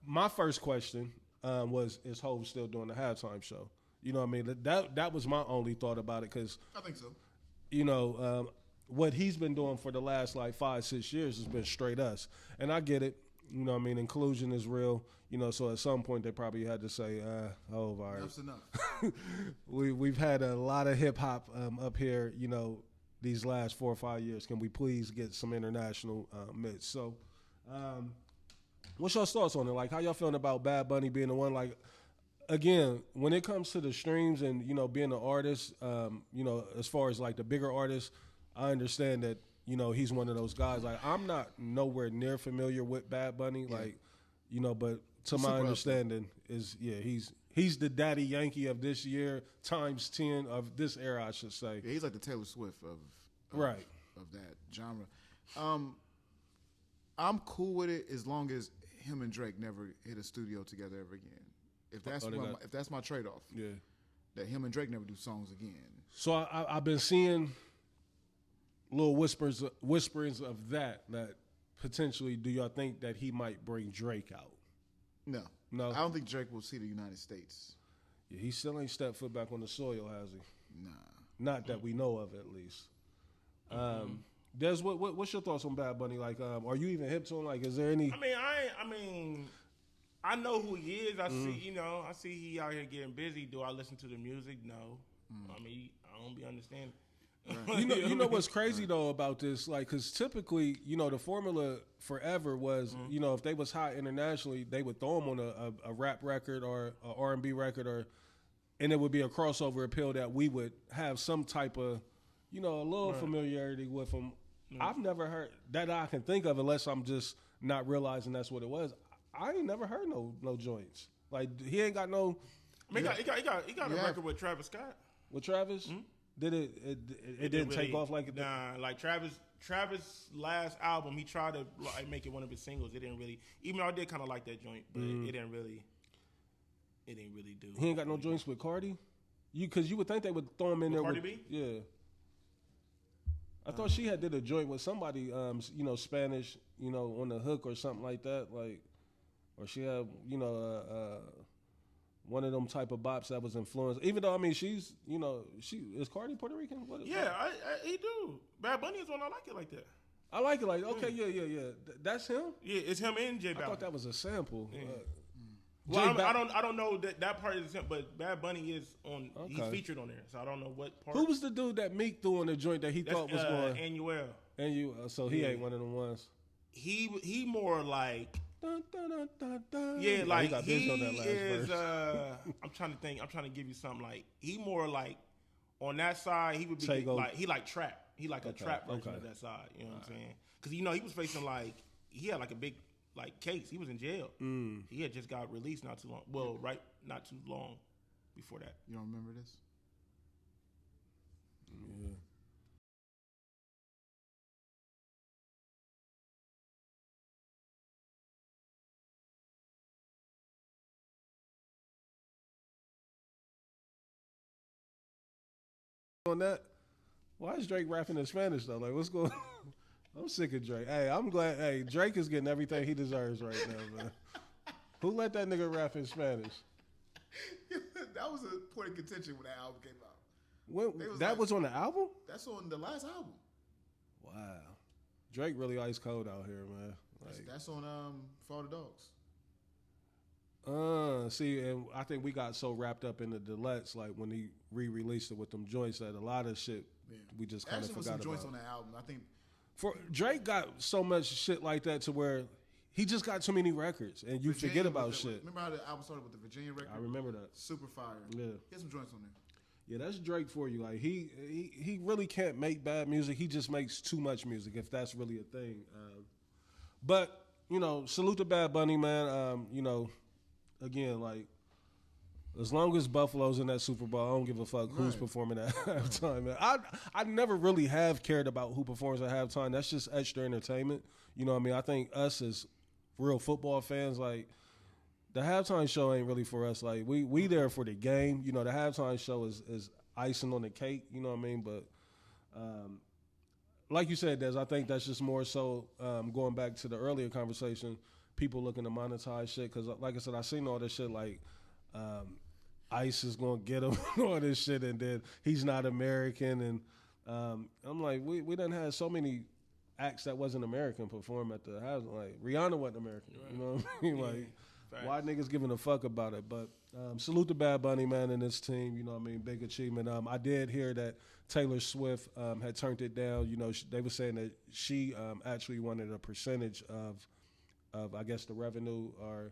My first question was, is Hov still doing the halftime show? You know what I mean? That was my only thought about it because I think so. What he's been doing for the last 5-6 years has been straight us. And I get it. You know what I mean? Inclusion is real. So at some point they probably had to say, all right. Enough's enough. We've had a lot of hip hop up here, these last 4 or 5 years. Can we please get some international mix? So, what's your thoughts on it? How y'all feeling about Bad Bunny being the one? Again, when it comes to the streams and being an artist, as far as the bigger artists, I understand that he's one of those guys. I'm not nowhere near familiar with Bad Bunny, but to my understanding he's the Daddy Yankee of this year times 10 of this era, I should say. Yeah, he's like the Taylor Swift of that genre. I'm cool with it as long as him and Drake never hit a studio together ever again. If that's my trade-off, that him and Drake never do songs again. So I've been seeing little whisperings of that potentially. Do y'all think that he might bring Drake out? No. I don't think Drake will see the United States. Yeah, he still ain't stepped foot back on the soil, has he? Nah. Not that we know of, at least. Des, what's your thoughts on Bad Bunny? Like, are you even hip to him? Like, is there any? I know who he is. I see he out here getting busy. Do I listen to the music? No. I mean, I don't be understanding. Right. You know what's crazy though about this? Like, because typically, the formula forever was, if they was hot internationally, they would throw them on a rap record or a R&B record, and it would be a crossover appeal that we would have some type of, a little familiarity with them. I've never heard that I can think of, unless I'm just not realizing that's what it was. I ain't never heard no joints. Like, he ain't got no. I mean, he got a record with Travis Scott. With Travis? Mm-hmm. Did it didn't take off like it did? Nah, like Travis' last album, he tried to make it one of his singles. It didn't really, even though I did kind of like that joint, but it didn't really do. He ain't got no joints with Cardi? Because you would think they would throw him in there Cardi with B? Yeah. I thought she had did a joint with somebody, Spanish, on the hook or something like that, like, or she had, one of them type of bops that was influenced. Even though, I mean, she's, she is Cardi Puerto Rican? Yeah, he do. Bad Bunny is one I like it like that. I like it like, okay, yeah. That's him? Yeah, it's him and J Balvin. I thought that was a sample. Yeah. Well, I don't know that part is him, but Bad Bunny is on. Okay. He's featured on there, so I don't know what part. Who was the dude that Meek threw on the joint that he thought was going? Anuel. So he ain't one of them ones. He more like. Dun, dun, dun, dun, dun. Yeah, like he on that last is. Verse. I'm trying to think. I'm trying to give you something like he more like on that side. He would be like he like trap. He like a trap version of that side. You know what I'm saying? Because he was facing like he had like a big case. He was in jail. He had just got released not too long. Well, not too long before that. You don't remember this? Yeah. On that, why is Drake rapping in Spanish though? Like, what's going on? I'm sick of Drake. Hey, I'm glad. Hey, Drake is getting everything he deserves right now, man. Who let that nigga rap in Spanish? That was a point of contention when that album came out. Was on the album? That's on the last album. Wow, Drake really ice cold out here, man. Like, that's on For All the Dogs. See, and I think we got so wrapped up in the deluxe, like when he re-released it with them joints, that a lot of shit we just kind of forgot about. Joints on the album, I think. For Drake got so much shit like that to where he just got too many records, and you forget about shit. Remember how the album started with the Virginia record? I remember that. Super fire. Yeah, he has some joints on there. Yeah, that's Drake for you. Like he really can't make bad music. He just makes too much music, if that's really a thing. But salute to Bad Bunny, man. Again, like, as long as Buffalo's in that Super Bowl, I don't give a fuck who's performing at halftime, man. I never really have cared about who performs at halftime. That's just extra entertainment. You know what I mean? I think us as real football fans, like, the halftime show ain't really for us. Like, we there for the game. The halftime show is icing on the cake. You know what I mean? But like you said, Des, I think that's just more so going back to the earlier conversation, people looking to monetize shit. Because, like I said, I seen all this shit like ICE is going to get him all this shit, and then he's not American. And I'm like, we done had so many acts that wasn't American perform at the house. Like, Rihanna wasn't American. Right. You know what I mean? Like, why niggas giving a fuck about it? But salute to Bad Bunny, man, and his team. You know what I mean? Big achievement. I did hear that Taylor Swift had turned it down. They were saying that she actually wanted a percentage of I guess the revenue or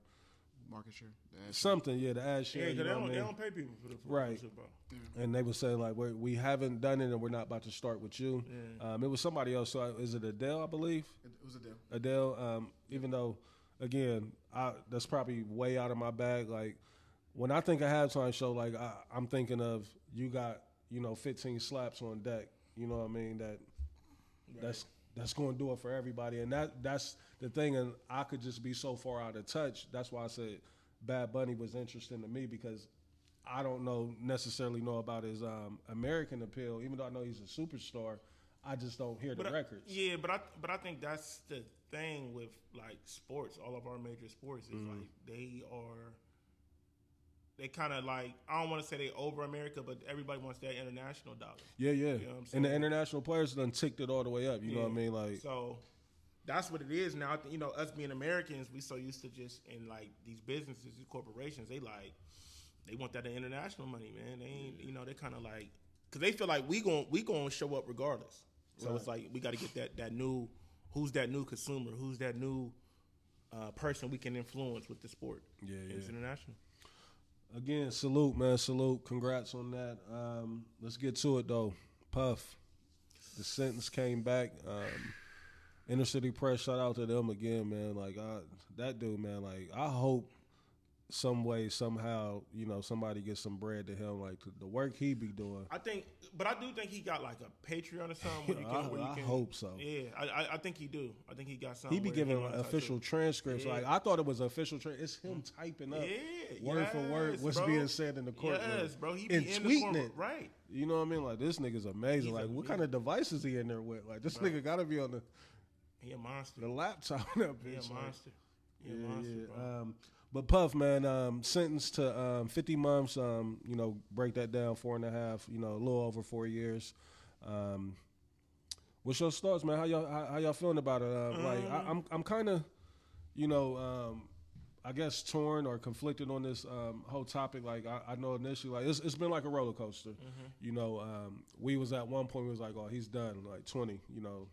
market share, something. Yeah, the ad share. Yeah, because they don't pay people for the right. Yeah. And they were saying like we haven't done it and we're not about to start with you. Yeah. It was somebody else. So is it Adele? I believe it was Adele. Adele. Even though, again, that's probably way out of my bag. Like, when I think of halftime show, like I'm thinking of you got 15 slaps on deck. You know what I mean? That's going to do it for everybody, and that's the thing. And I could just be so far out of touch. That's why I said Bad Bunny was interesting to me, because I don't necessarily know about his American appeal. Even though I know he's a superstar, I just don't hear the records. Yeah, but I think that's the thing with like sports. All of our major sports is like they are they kind of like, I don't want to say they over America, but everybody wants that international dollar. Yeah. You know what I'm And saying? the international players done ticked it all the way up. You know what I mean? Like, so that's what it is now. You know, us being Americans, we so used to just in like these businesses, these corporations, they want that international money, man. They ain't, you know, they kind of like, because they feel like we gon' show up regardless. So it's like we got to get that new, who's that new consumer, who's that new person we can influence with the sport. Yeah. It's international. Again, salute, man. Salute. Congrats on that. Let's get to it, though. Puff. The sentence came back. Inner City Press, shout out to them again, man. Like, that dude, man, like, I hope some way, somehow, you know, somebody gets some bread to him. Like, the work he be doing. I do think he got like a Patreon or something. I hope so. Yeah, I think he do. I think he got something. He be giving official transcripts. Like, I thought it was official It's him typing up word for word what's being said in the courtroom. Yes, bro. He be and in tweeting the it. Right. You know what I mean? Like, this nigga's amazing. Like, what kind of device is he in there with? Like, this nigga got to be on He a monster. the laptop. He a monster. He a monster, bro. But Puff, man, sentenced to 50 months. You know, break that down, 4.5. You know, a little over 4 years. What's your thoughts, man? How y'all feeling about it? Like, I'm kind of, you know, I guess torn or conflicted on this whole topic. Like, I know initially, like, it's been like a roller coaster. You know, we was at one point, we was like, oh, he's done, like 20. You know,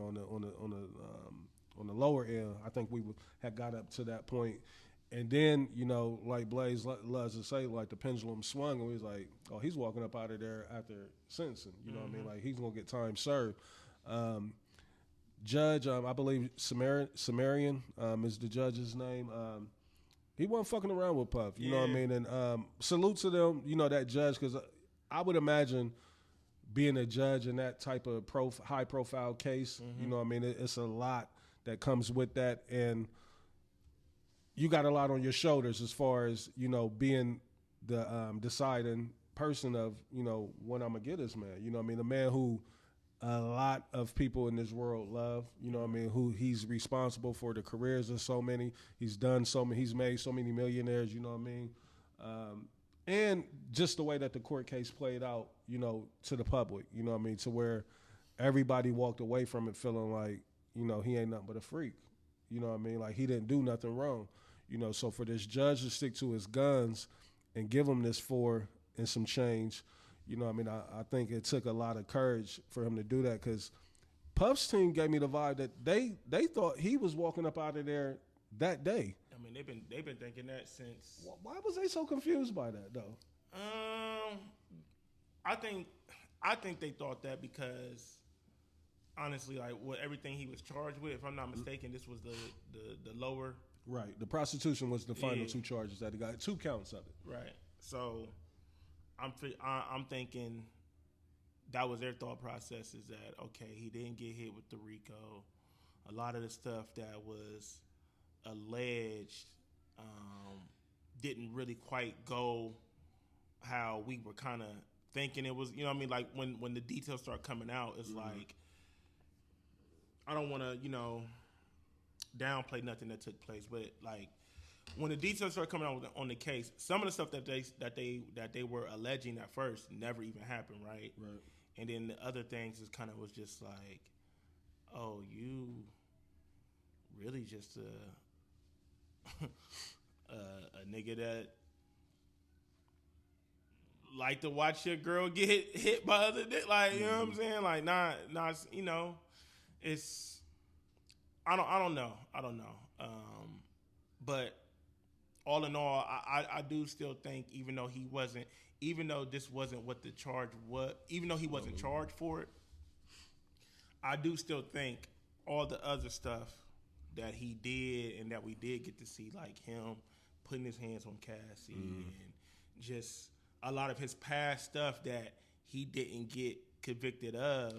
on the lower end, I think we had got up to that point. And then, you know, like Blaze loves to say, like the pendulum swung, and we was like, oh, he's walking up out of there after sentencing. You know what I mean? Like, he's going to get time served. Judge, I believe Sumerian is the judge's name. He wasn't fucking around with Puff. You know what I mean? And salute to them, you know, that judge, because I would imagine being a judge in that type of high-profile case, you know what I mean? It's a lot that comes with that, and you got a lot on your shoulders as far as, you know, being the deciding person of, you know, when I'm going to get this man. You know what I mean? The man who a lot of people in this world love, you know what I mean, who he's responsible for the careers of so many. He's done so many, he's made so many millionaires, you know what I mean? And just the way that the court case played out, you know, to the public, you know what I mean, to where everybody walked away from it feeling like, you know, he ain't nothing but a freak. You know what I mean? Like, he didn't do nothing wrong. You know, so for this judge to stick to his guns and give him this 4 and some change, you know what I mean? I think it took a lot of courage for him to do that, because Puff's team gave me the vibe that they thought he was walking up out of there that day. I mean, they've been thinking that since. Why was they so confused by that, though? I think they thought that because, honestly, like, what everything he was charged with, if I'm not mistaken, this was the lower. Right. The prostitution was the final 2 charges that he got. 2 counts of it. Right. So I'm thinking that was their thought process, is that, okay, he didn't get hit with the RICO. A lot of the stuff that was alleged didn't really quite go how we were kind of thinking it was. You know what I mean? Like, when the details start coming out, it's like, I don't want to, you know, downplay nothing that took place, but like, when the details start coming out on the case, some of the stuff that they were alleging at first never even happened, right? Right. And then the other things is kind of was just like, oh, you really just a nigga that like to watch your girl get hit by other dick, like, you know what I'm saying? Like, not, you know, it's. I don't know. But all in all, I do still think, even though this wasn't what the charge was, even though he wasn't charged for it, I do still think all the other stuff that he did and that we did get to see, like him putting his hands on Cassie and just a lot of his past stuff that he didn't get convicted of,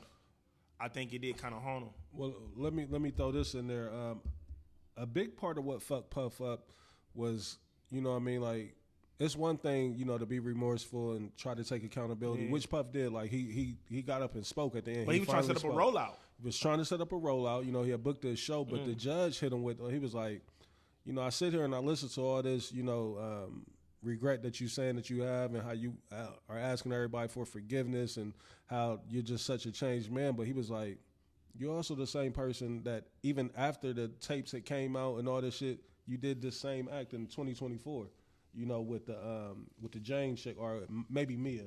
I think it did kind of haunt him. Well, let me throw this in there. A big part of what fucked Puff up was, you know what I mean, like, it's one thing, you know, to be remorseful and try to take accountability, which Puff did. Like, he got up and spoke at the end. But he was trying to set up a rollout. He was trying to set up a rollout. You know, he had booked this show, but the judge hit him with, he was like, you know, I sit here and I listen to all this, you know, regret that you saying that you have, and how you are asking everybody for forgiveness, and how you're just such a changed man. But he was like, you're also the same person that even after the tapes that came out and all this shit, you did this same act in 2024, you know, with the Jane chick, or maybe Mia,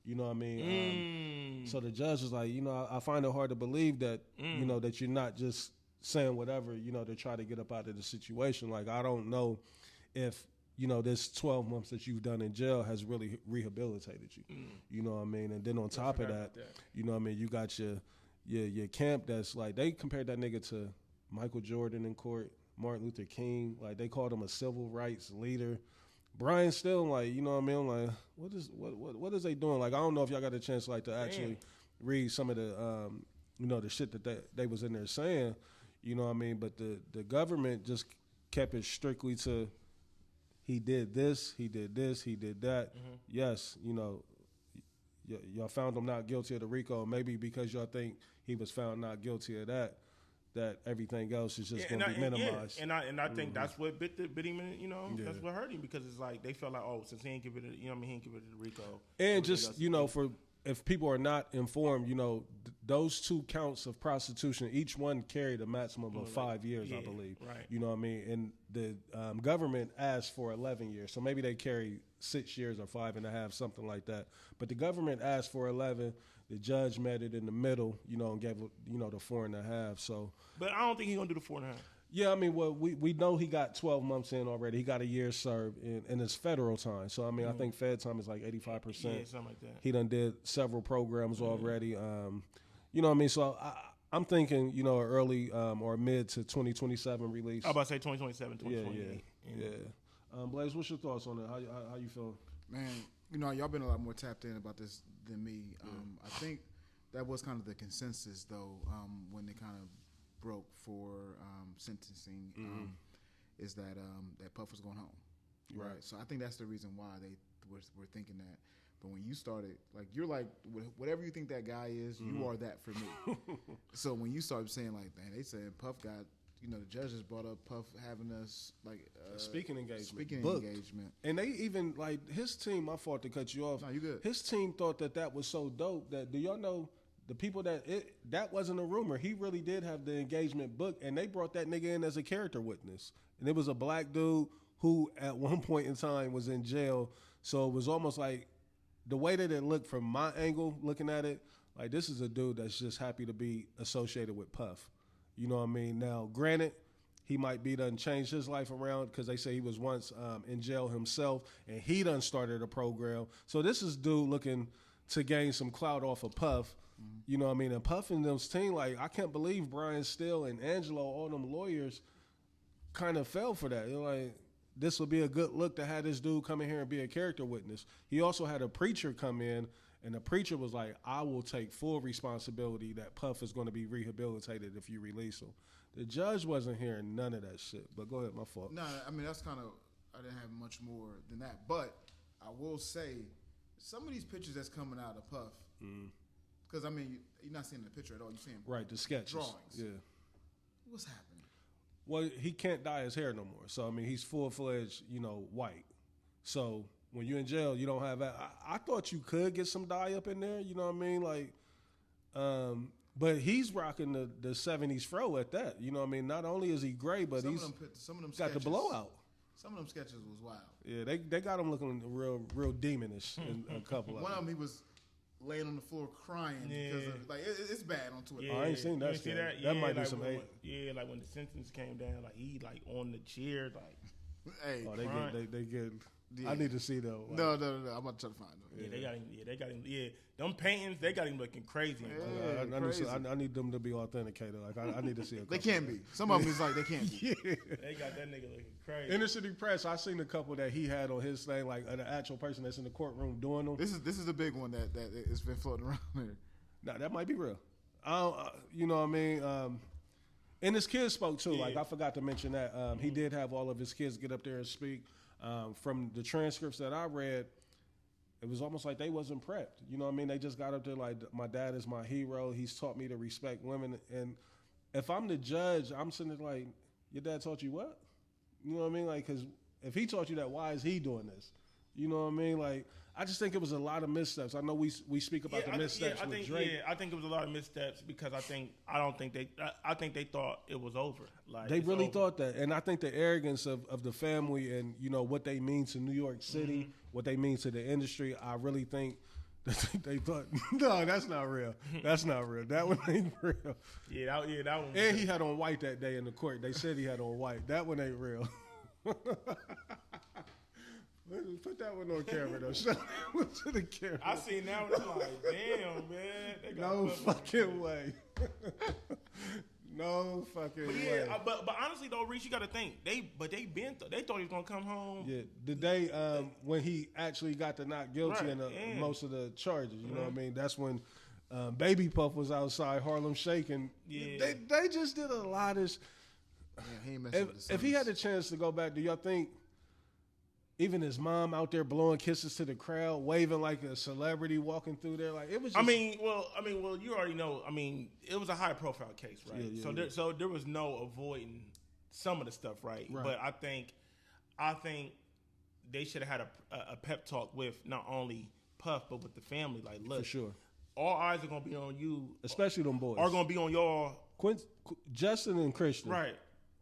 you know what I mean? So the judge was like, you know, I find it hard to believe that, you know, that you're not just saying whatever, you know, to try to get up out of the situation. Like, I don't know if, you know, this 12 months that you've done in jail has really rehabilitated you. You know what I mean? And then on top of that, you know what I mean, you got your camp that's like, they compared that nigga to Michael Jordan in court, Martin Luther King. Like, they called him a civil rights leader. Brian still, like, you know what I mean? I'm like, what is they doing? Like, I don't know if y'all got a chance, like, to actually read some of the, you know, the shit that they was in there saying, you know what I mean? But the government just kept it strictly to, he did this, he did this, he did that. Yes, you know, y'all found him not guilty of the RICO, maybe because y'all think he was found not guilty of that everything else is just going to be minimized. Yeah. And I think that's what bit him, you know, that's what hurt him, because it's like they felt like, oh, since he ain't give it, you know what I mean, he ain't give it to RICO. And just, you know, if people are not informed, you know, those 2 counts of prostitution, each one carried a maximum of 5 years, I believe. Right. You know what I mean? And the government asked for 11 years. So maybe they carry 6 years or 5.5, something like that. But the government asked for 11. The judge met it in the middle, you know, and gave, you know, the 4.5. So, but I don't think he's going to do the 4.5. Yeah, I mean, well, we know he got 12 months in already. He got a year served, and it's federal time. So, I mean, I think Fed time is like 85%. Yeah, something like that. He done did several programs already. You know what I mean? So, I'm thinking, you know, early or mid to 2027 release. I was about to say 2027, 2028. Yeah. Blaze, what's your thoughts on that? How you feel? Man, you know, y'all been a lot more tapped in about this than me. I think that was kind of the consensus, though, when they kind of broke for sentencing, is that that Puff was going home, right? So I think that's the reason why they were thinking that. But when you started, like, you're like, whatever you think that guy is, you are that for me. So when you started saying, like, man, they said Puff got, you know, the judges brought up Puff having us, like, speaking engagement. Engagement. And they even, like, his team, my fault to cut you off. No, you good. His team thought that was so dope that, do y'all know, the people that wasn't a rumor. He really did have the engagement book, and they brought that nigga in as a character witness. And it was a black dude who at one point in time was in jail. So it was almost like, the way that it looked from my angle, looking at it, like, this is a dude that's just happy to be associated with Puff. You know what I mean? Now, granted, he might be done changed his life around, because they say he was once in jail himself, and he done started a program. So this is dude looking to gain some clout off of Puff. You know what I mean? And Puff and those team, like, I can't believe Brian Steele and Angelo, all them lawyers, kind of fell for that. They're like, this would be a good look to have this dude come in here and be a character witness. He also had a preacher come in, and the preacher was like, I will take full responsibility that Puff is going to be rehabilitated if you release him. The judge wasn't hearing none of that shit. But go ahead, my fault. No, I mean, that's kind of, I didn't have much more than that. But I will say, some of these pictures that's coming out of Puff, because, I mean, you're not seeing the picture at all. You're seeing right, the sketches. Drawings. Yeah. What's happening? Well, he can't dye his hair no more. So, I mean, he's full-fledged, you know, white. So, when you're in jail, you don't have that. I thought you could get some dye up in there, you know what I mean? Like, but he's rocking the 70s fro at that. You know what I mean? Not only is he gray, but some he's of them got the blowout. Some of them sketches was wild. Yeah, they got him looking real demonish in a couple of them. One of them, he was laying on the floor crying because of, like, it's bad on Twitter. I ain't seen that. See that? That might like be some hate. Yeah, like when the sentence came down, like he like on the chair, like. Hey, they get. Yeah. I need to see though. Like, no. I'm about to try to find them. Yeah, they got him. Yeah, them paintings, they got him looking crazy. Yeah, crazy. I need them to be authenticated. Like I need to see a couple. They can't be. Some of them is like they can't be. Yeah. They got that nigga looking crazy. Inner City Press, I seen a couple that he had on his thing, like an actual person that's in the courtroom doing them. This is the big one that has been floating around there. Nah, that might be real. You know what I mean? And his kids spoke too. Yeah. Like, I forgot to mention that. He did have all of his kids get up there and speak. From the transcripts that I read, it was almost like they wasn't prepped. You know what I mean? They just got up there like, my dad is my hero. He's taught me to respect women. And if I'm the judge, I'm sitting there like, your dad taught you what? You know what I mean? Like, because if he taught you that, why is he doing this? You know what I mean? Like, I just think it was a lot of missteps. I know we speak about the missteps with Drake. I think it was a lot of missteps because I think they thought it was over. Like They really thought that, and I think the arrogance of the family and what they mean to New York City, what they mean to the industry. I really think that they thought, no, that's not real. That's not real. That one ain't real. Yeah, that one. And he had on white that day in the court. They said he had on white. That one ain't real. Put that one on camera though. Show that one to the camera. I seen that one. I'm like, damn, man. They got No fucking way. No fucking way. But honestly though, Reese, you got to think they thought he was gonna come home. Yeah, the day when he actually got to not guilty in most of the charges. You know what I mean? That's when Baby Puff was outside Harlem shaking. Yeah, they just did a lot of. Yeah, he ain't messing with the if he had a chance to go back, do y'all think? Even his mom out there blowing kisses to the crowd, waving like a celebrity walking through there, like it was. Just, well, you already know. I mean, it was a high profile case, right? So there was no avoiding some of the stuff, right? But I think they should have had a pep talk with not only Puff but with the family. Like, look, for sure, all eyes are gonna be on you, especially them boys. Are gonna be on y'all, Justin and Christian, right?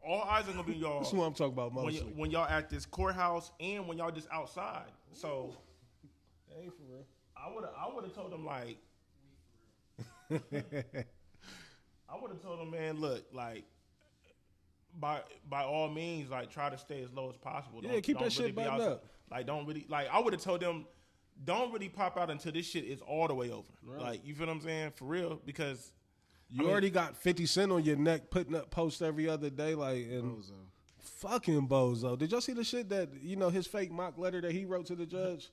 All eyes are gonna be y'all. That's what I'm talking about mostly. When y'all at this courthouse and when y'all just outside. So, that ain't for real. I would have told them like, I would have told them, man, look, like, by all means, like, try to stay as low as possible. Keep that shit buttoned up. Like, don't really, like, I would have told them, don't really pop out until this shit is all the way over. Right. Like, you feel what I'm saying? For real, because. You already got 50 Cent on your neck putting up posts every other day, like, and Bozo. Fucking Bozo. Did y'all see the shit that, his fake mock letter that he wrote to the judge?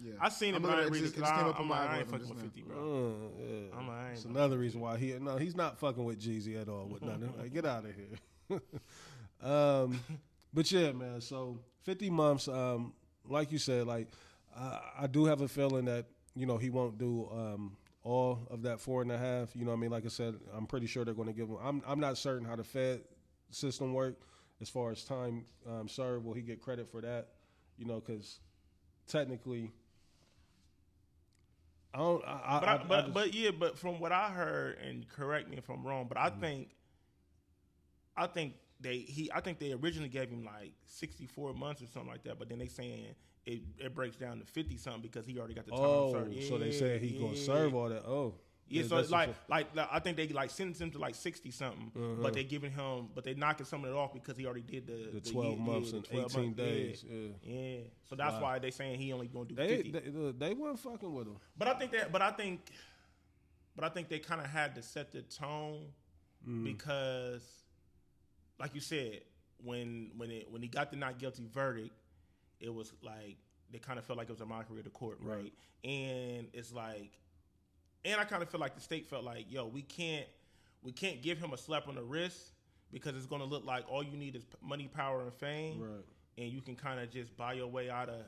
Yeah. I seen it, but I didn't read it because I ain't fucking with 50, bro. Yeah. It's another reason why he's not fucking with Jeezy at all with nothing. Like, get out of here. But yeah, man, so 50 months, like you said, like, I do have a feeling that, he won't do, all of that 4.5, you know what I mean? Like I said, I'm pretty sure they're going to give him. I'm not certain how the Fed system work as far as time served. Will he get credit for that? Because technically, I don't. But from what I heard, and correct me if I'm wrong, but I think they originally gave him like 64 months or something like that, but then they saying. It breaks down to 50 something because he already got the time served. Yeah, so they said he gonna serve all that. Oh, yeah. So it's like I think they like sentenced him to like 60 something, but they knocking some of it off because he already did the 12 months and 18 days. Yeah. So that's why they saying he only gonna do 50. They weren't fucking with him. But I think they kind of had to set the tone because, like you said, when he got the not guilty verdict. It was like they kind of felt like it was a mockery of the court, right? And it's like, and I kind of feel like the state felt like, yo, we can't give him a slap on the wrist because it's going to look like all you need is money, power, and fame, right? And you can kind of just buy your way out of.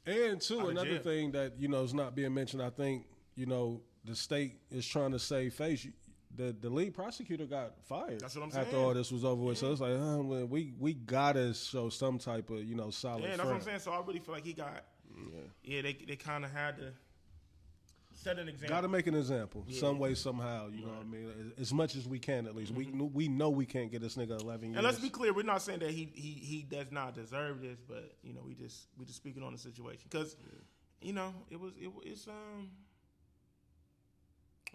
And too, another thing that is not being mentioned, I think the state is trying to save face. The lead prosecutor got fired. That's what I'm saying. After all this was over with, so it's like we gotta show some type of solid. Yeah, that's what I'm saying. So I really feel like he got. Yeah, they kind of had to set an example. Got to make an example, some way, somehow. You know what I mean? As much as we can, at least. We know we can't get this nigga 11 years. And let's be clear, we're not saying that he does not deserve this, but we just speaking on the situation because it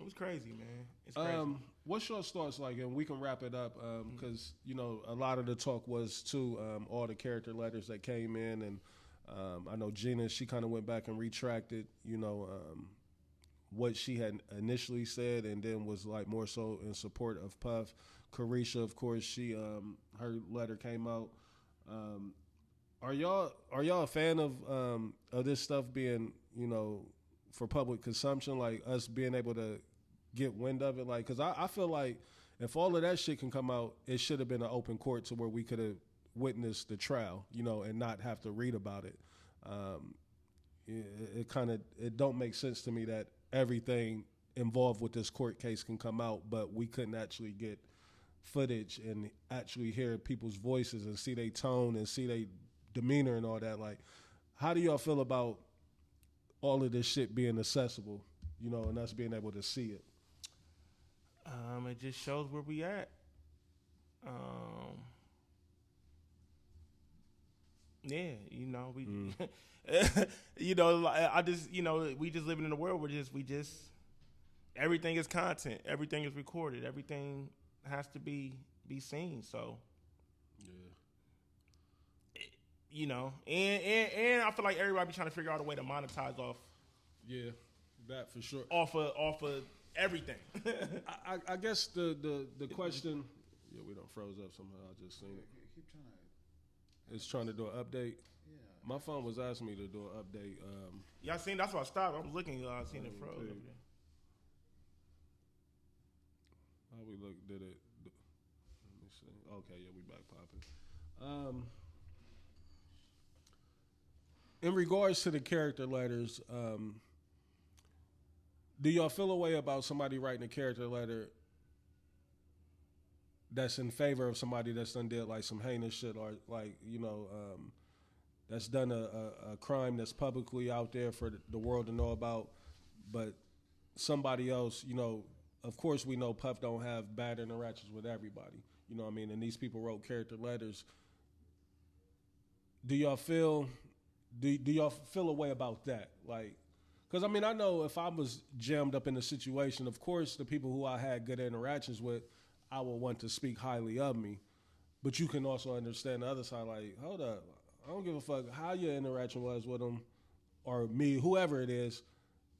was crazy, man. It's crazy. What's your thoughts like, and we can wrap it up because a lot of the talk was too all the character letters that came in, and I know Gina, she kind of went back and retracted, what she had initially said, and then was like more so in support of Puff. Carisha, of course, she her letter came out. Are y'all a fan of this stuff being for public consumption, like us being able to get wind of it? Like, because I feel like if all of that shit can come out, it should have been an open court to where we could have witnessed the trial, and not have to read about it. It don't make sense to me that everything involved with this court case can come out, but we couldn't actually get footage and actually hear people's voices and see their tone and see their demeanor and all that. Like, How do y'all feel about all of this shit being accessible, you know, and us being able to see it? It just shows where we at. Yeah, you know, we, you know, I just, you know, we just living in a world where we just, everything is content, everything is recorded, everything has to be seen. So, yeah, you know, and I feel like everybody be trying to figure out a way to monetize off. Yeah, that for sure. Off of everything. I guess the question. Yeah, we don't froze up somehow. I just seen it. Keep trying to. It's trying to do an update. Yeah. My phone was asking me to do an update. Y'all seen? That's why I stopped. I was looking. I seen it froze. Okay. How we look? Did it? Let me see. Okay, yeah, we back popping. In regards to the character letters, do y'all feel a way about somebody writing a character letter that's in favor of somebody that's done did like some heinous shit, or like, you know, that's done a crime that's publicly out there for the world to know about, but somebody else, you know, of course we know Puff don't have bad interactions with everybody, you know what I mean, and these people wrote character letters. Do y'all feel a way about that? Like, because I mean, I know if I was jammed up in a situation, of course the people who I had good interactions with, I would want to speak highly of me. But you can also understand the other side, like, hold up, I don't give a fuck how your interaction was with them or me, whoever it is.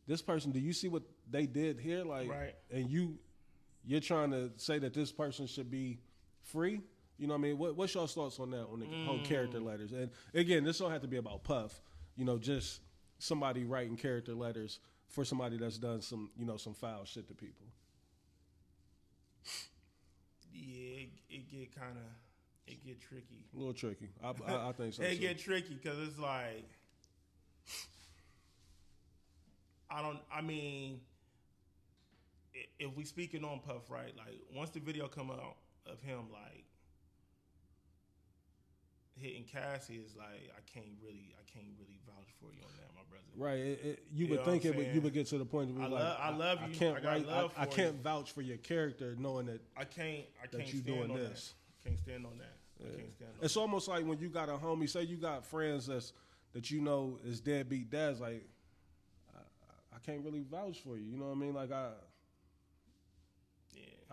This person, do you see what they did here? Like, right. And you're trying to say that this person should be free? You know what I mean? What's y'all's thoughts on that, on the whole character letters? And again, this don't have to be about Puff. You know, just somebody writing character letters for somebody that's done some, you know, some foul shit to people. Yeah, it get tricky. A little tricky. I think so. It get tricky because it's like, I mean, if we speaking on Puff, right? Like, once the video come out of him, like, hitting Cassie is like, I can't really vouch for you on that, my brother. Right. You would think you would get to the point where I love you. I can't vouch for your character knowing that I can't you doing this. Can't stand on that. Yeah. I can't stand on It's that. almost like when you got a homie, say you got friends that you know is deadbeat dads, like, I can't really vouch for you. You know what I mean? Like, I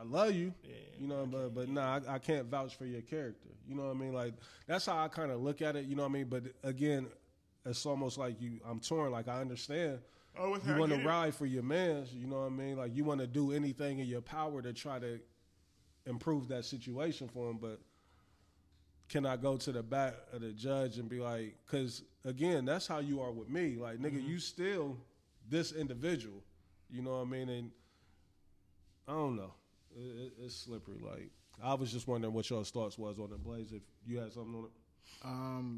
love you, you know, but nah, I can't vouch for your character. You know what I mean? Like, that's how I kind of look at it. You know what I mean? But again, it's almost like I'm torn. Like, I understand. You want to ride for your mans. You know what I mean? Like, you want to do anything in your power to try to improve that situation for him. But can I go to the back of the judge and be like, because again, that's how you are with me. Like, nigga, you still this individual. You know what I mean? And I don't know. It's slippery. Like, I was just wondering what y'all's thoughts was on it, Blaze, if you had something on it.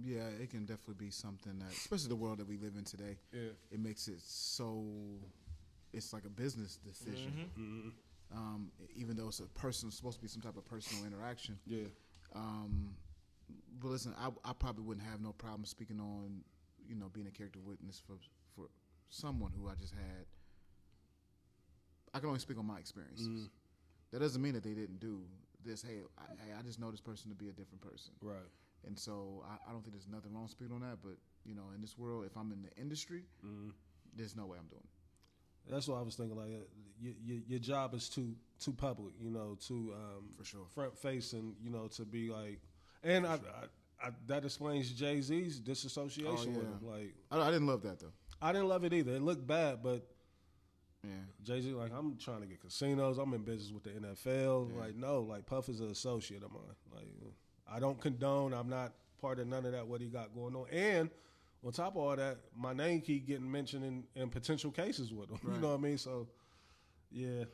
Yeah, it can definitely be something that, especially the world that we live in today. Yeah, it makes it so. It's like a business decision. Even though it's supposed to be some type of personal interaction. Yeah. But listen, I probably wouldn't have no problem speaking on, you know, being a character witness for someone who I just had. I can only speak on my experiences. That doesn't mean that they didn't do this. Hey, I just know this person to be a different person. Right. And so I don't think there's nothing wrong speaking on that. But, you know, in this world, if I'm in the industry, there's no way I'm doing it. That's what I was thinking. Like, your job is too public, you know, too for sure front facing, you know, to be like. And I that explains Jay-Z's disassociation with him. Like, I didn't love that though. I didn't love it either. It looked bad, but. Yeah. Jay-Z, like, I'm trying to get casinos. I'm in business with the NFL. Yeah. Like, no, like, Puff is an associate of mine. Like, I don't condone. I'm not part of none of that, what he got going on. And on top of all that, my name keep getting mentioned in potential cases with him. Right. You know what I mean? So, yeah,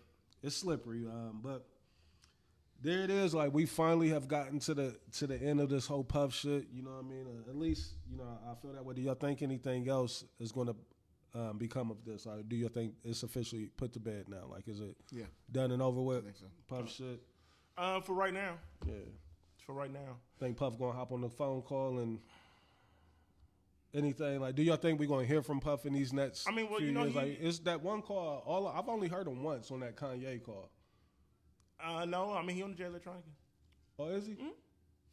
it's slippery. But there it is. Like, we finally have gotten to the end of this whole Puff shit. You know what I mean? At least, you know, I feel that way. Do y'all think anything else is going to become of this? Or do you think it's officially put to bed now? Like, is it done and over with? I think so. Puff shit? For right now. Yeah. For right now. Think Puff gonna hop on the phone call and anything? Like, do y'all think we're gonna hear from Puff in these next? I mean, well, few you know, years? he- Like, it's that one call. I've only heard him once on that Kanye call. No, I mean he on the Jay Electronica. Oh, is he?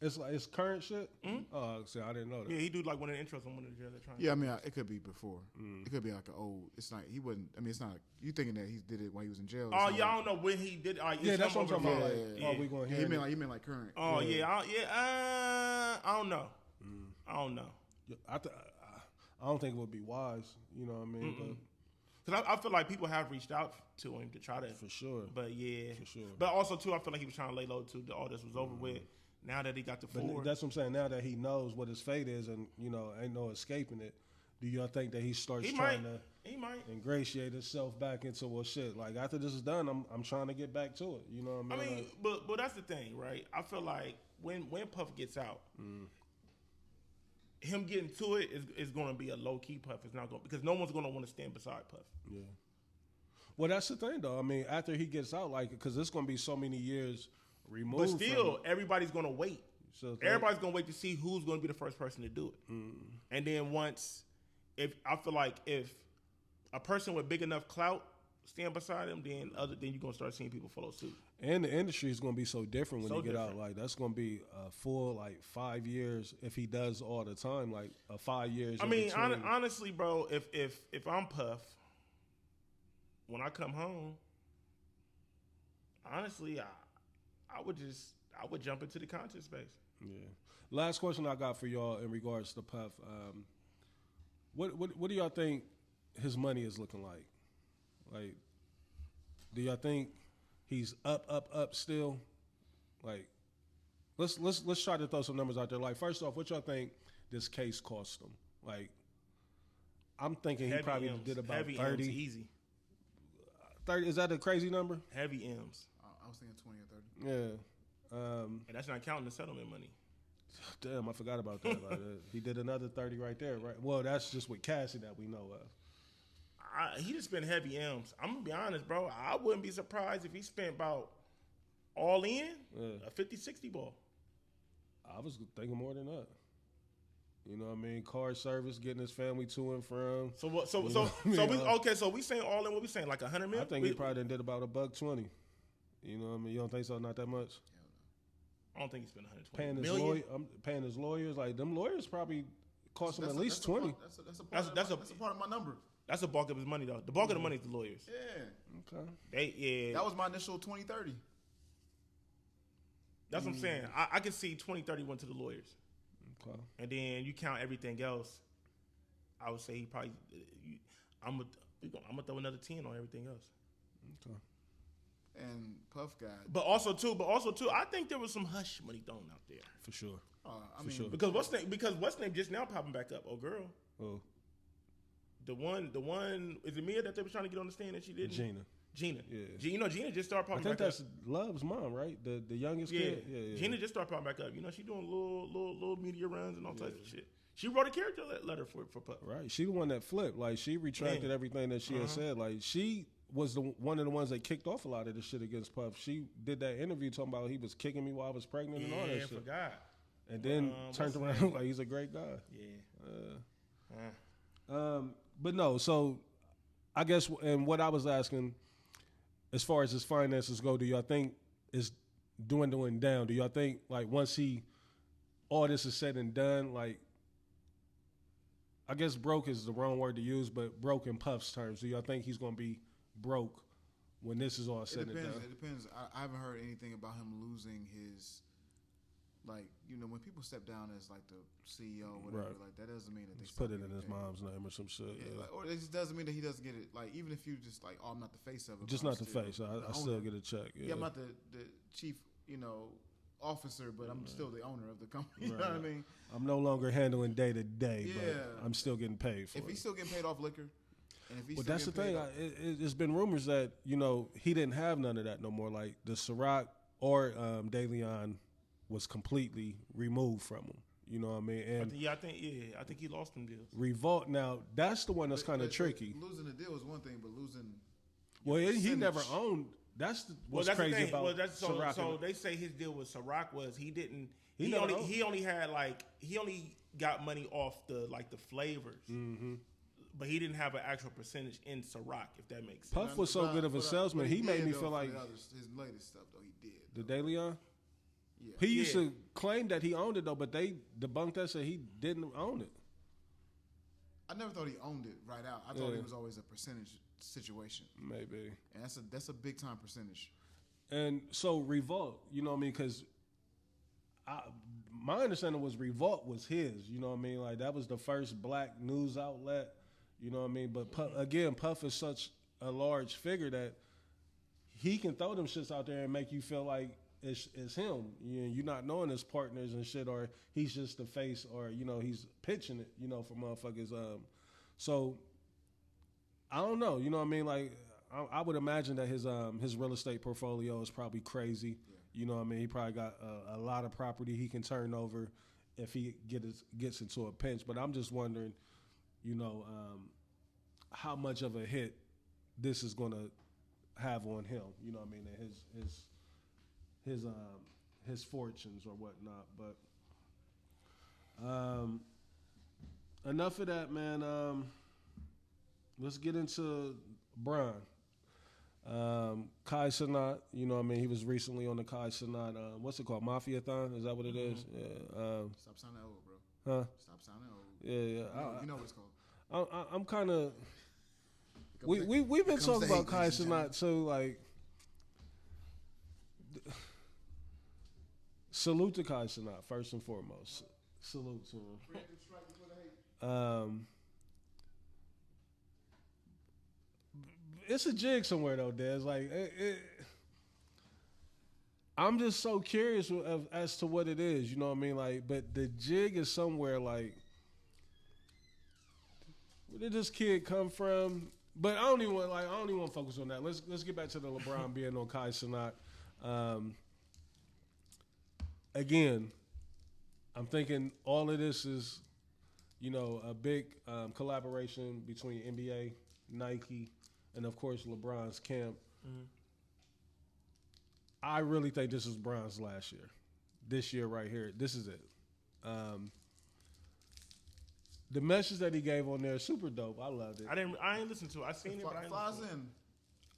It's like it's current shit. Oh, see, I didn't know that. Yeah, he do like one of the intros on one of the Jay Electronica. Yeah, I mean, it could be before. It could be like an old. It's not. He wouldn't. I mean, it's not. You thinking that he did it while he was in jail? Oh yeah, I don't know when he did. Yeah, that's what I'm talking about. Like, Yeah. are we going to hear? He meant like current. Oh yeah, I don't know. I don't know. I don't think it would be wise. You know what I mean? Because I feel like people have reached out to him to try to. For sure. But yeah. For sure. But also, too, I feel like he was trying to lay low, too. All this was over with. Now that he got the But four. that's what I'm saying. Now that he knows what his fate is, and ain't no escaping it. Do y'all think that he starts He trying might. to He might. ingratiate himself back into shit? Like after this is done, I'm trying to get back to it. You know what I mean? I mean, but that's the thing, right? I feel like when Puff gets out, him getting to it is going to be a low key Puff. It's not going because no one's going to want to stand beside Puff. Yeah. Well, that's the thing, though. I mean, after he gets out, like, because it's going to be so many years removed. But still, everybody's going to wait. So Everybody's going to wait to see who's going to be the first person to do it. And then if I feel like if a person with big enough clout stand beside him, then you're going to start seeing people follow suit. And the industry is going to be so different when So you get different. out. Like, that's going to be a full, 5 years if he does all the time, like, 5 years. I in mean, between. honestly, bro, if I'm Puff, when I come home, honestly, I would jump into the content space. Yeah. Last question I got for y'all in regards to Puff. What do y'all think his money is looking like? Like, do y'all think he's up still? Like, let's try to throw some numbers out there. Like, first off, what y'all think this case cost him? Like, I'm thinking he probably did about heavy 30. M's, easy. 30, is that a crazy number? Heavy M's, I was thinking 20 or 30. Yeah. and that's not counting the settlement money. Damn, I forgot about that. Like, he did another 30 right there, right? Well, that's just with Cassie that we know of. He just spent heavy M's. I'm gonna be honest, bro. I wouldn't be surprised if he spent about all in a 50-60 ball. I was thinking more than that. You know what I mean? Car service, getting his family to and from. So what? So You know what I mean? So we saying all in. What we saying? Like 100 million? I think he probably done did about $120. You know what I mean? You don't think so? Not that much? I don't think he spent 120 Paying his million. paying his lawyers. Like, them lawyers probably cost him at least 20. That's a part of my number. That's the bulk of his money, though. The bulk of the money is the lawyers. Yeah. Okay. That was my initial 20-30. That's what I'm saying. I can see 20-30 went to the lawyers. Okay. And then you count everything else. I would say he probably. I'm gonna throw another 10 on everything else. Okay. And Puff got. But also too, I think there was some hush money thrown out there. For sure. I mean, sure. Because what's name just now popping back up? Oh girl, Oh, the one is it Mia that they were trying to get on the stand and she didn't. Gina. Yeah. Gina just started I popping think back up. that's Love's mom, right? The youngest Yeah. kid. Yeah. Gina just started popping back up. You know, she doing little media runs and all types of shit. She wrote a character letter for Puff. Right. She the one that flipped. Like, she retracted everything that she had said. Like, she was one of the ones that kicked off a lot of this shit against Puff. She did that interview talking about he was kicking me while I was pregnant and all that Yeah, I shit. forgot. And then turned what's his around like he's a great guy. Yeah. But no, so I guess, and what I was asking, as far as his finances go, do y'all think it's dwindling down? Do y'all think, like, once all this is said and done, like, I guess broke is the wrong word to use, but broke in Puff's terms, do y'all think he's going to be broke when this is all said and done? It depends. I haven't heard anything about him losing his, like, you know, when people step down as like the CEO or whatever, Right. like that doesn't mean that they Just put stop it in getting his paid. mom's name or some shit. Yeah, Yeah. like, or it just doesn't mean that he doesn't get it. Like, even if you just like, oh, I'm not the face of it. Just but I'm not the still face. the I still owner. get a check. Yeah, I'm not the chief, you know, officer, but I'm still the owner of the company. You know what I mean? I'm no longer handling day to day, Yeah. but I'm still getting paid for If it. he's still getting paid off liquor, and if he's Well, still that's the getting thing. paid off, It's been rumors that, you know, he didn't have none of that no more. Like, the Ciroc or De Leon was completely removed from him. You know what I mean? And I think he lost them deals. Revolt, now, that's the one that's kind of but tricky. Losing the deal is one thing, but losing. Well, he percentage. never owned. That's what's that's crazy the thing. about Well, that's Ciroc. so they say his deal with Ciroc was he didn't. He He never only owned. he only had like he only got money off the flavors. Mm-hmm. But he didn't have an actual percentage in Ciroc, if that makes sense. Puff was so good of a salesman. He made me feel like his latest stuff though. He did the De Leon. Yeah. He used to claim that he owned it though, but they debunked that, said he didn't own it. I never thought he owned it right out. I thought it was always a percentage situation. Maybe. And that's a big time percentage. And so Revolt, you know what I mean? Because my understanding was Revolt was his. You know what I mean? Like that was the first black news outlet. You know what I mean? But Puff is such a large figure that he can throw them shits out there and make you feel like it's him. You're not knowing his partners and shit, or he's just the face, or he's pitching it. For motherfuckers. So I don't know. You know what I mean? Like I would imagine that his real estate portfolio is probably crazy. Yeah. You know what I mean? He probably got a lot of property he can turn over if he gets into a pinch. But I'm just wondering, how much of a hit this is going to have on him. You know what I mean? And his fortunes or whatnot. But enough of that, man. Let's get into Brian. Kai Cenat, you know what I mean? He was recently on the Kai Cenat, what's it called? Mafia-thon? Is that what it is? Yeah. Stop sounding old, bro. Huh? Stop sounding old. Yeah. You know what it's called. I'm kind of... We've been talking about Kai Cenat too, like... Salute to Kai Cenat, first and foremost. Salute to him. It's a jig somewhere though, Des. Like, I'm just so curious as to what it is. You know what I mean? Like, but the jig is somewhere. Like, where did this kid come from? But I don't even want to focus on that. Let's get back to the LeBron being on Kai Cenat. Again, I'm thinking all of this is, a big collaboration between NBA, Nike, and of course LeBron's camp. Mm-hmm. I really think this is Bron's last year. This year right here, this is it. The message that he gave on there is super dope. I loved it. I ain't listened to it. I seen it, but I ain't listened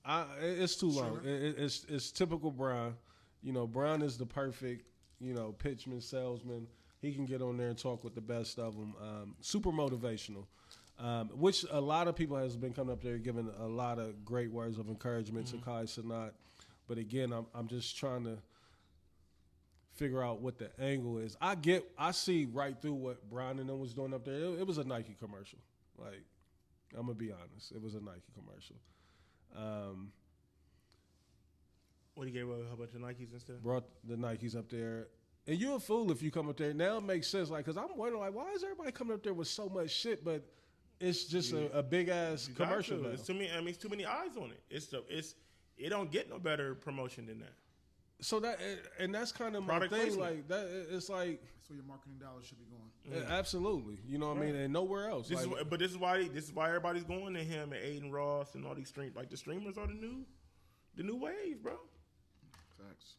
to it. It's too long. It's typical Bron. Bron is the perfect, pitchman, salesman. He can get on there and talk with the best of them. Super motivational, which a lot of people has been coming up there giving a lot of great words of encouragement to Kai Cenat. But again, I'm just trying to figure out what the angle is. I see right through what Brian and them was doing up there. It was a Nike commercial. Like, I'm gonna be honest, it was a Nike commercial. What, he gave away a whole bunch of Nikes and stuff? Brought the Nikes up there. And you're a fool if you come up there. Now it makes sense, like, because I'm wondering, like, why is everybody coming up there with so much shit, but it's just a big ass commercial now. It's too many. I mean, it's too many eyes on it. It don't get no better promotion than that. So that's kind of my thing. Placement. Like that, it's like that's where your marketing dollars should be going. Absolutely, you know what I mean, and nowhere else. This is why everybody's going to him and Aiden Ross and all these streamers. Like, the streamers are the new wave, bro. Facts.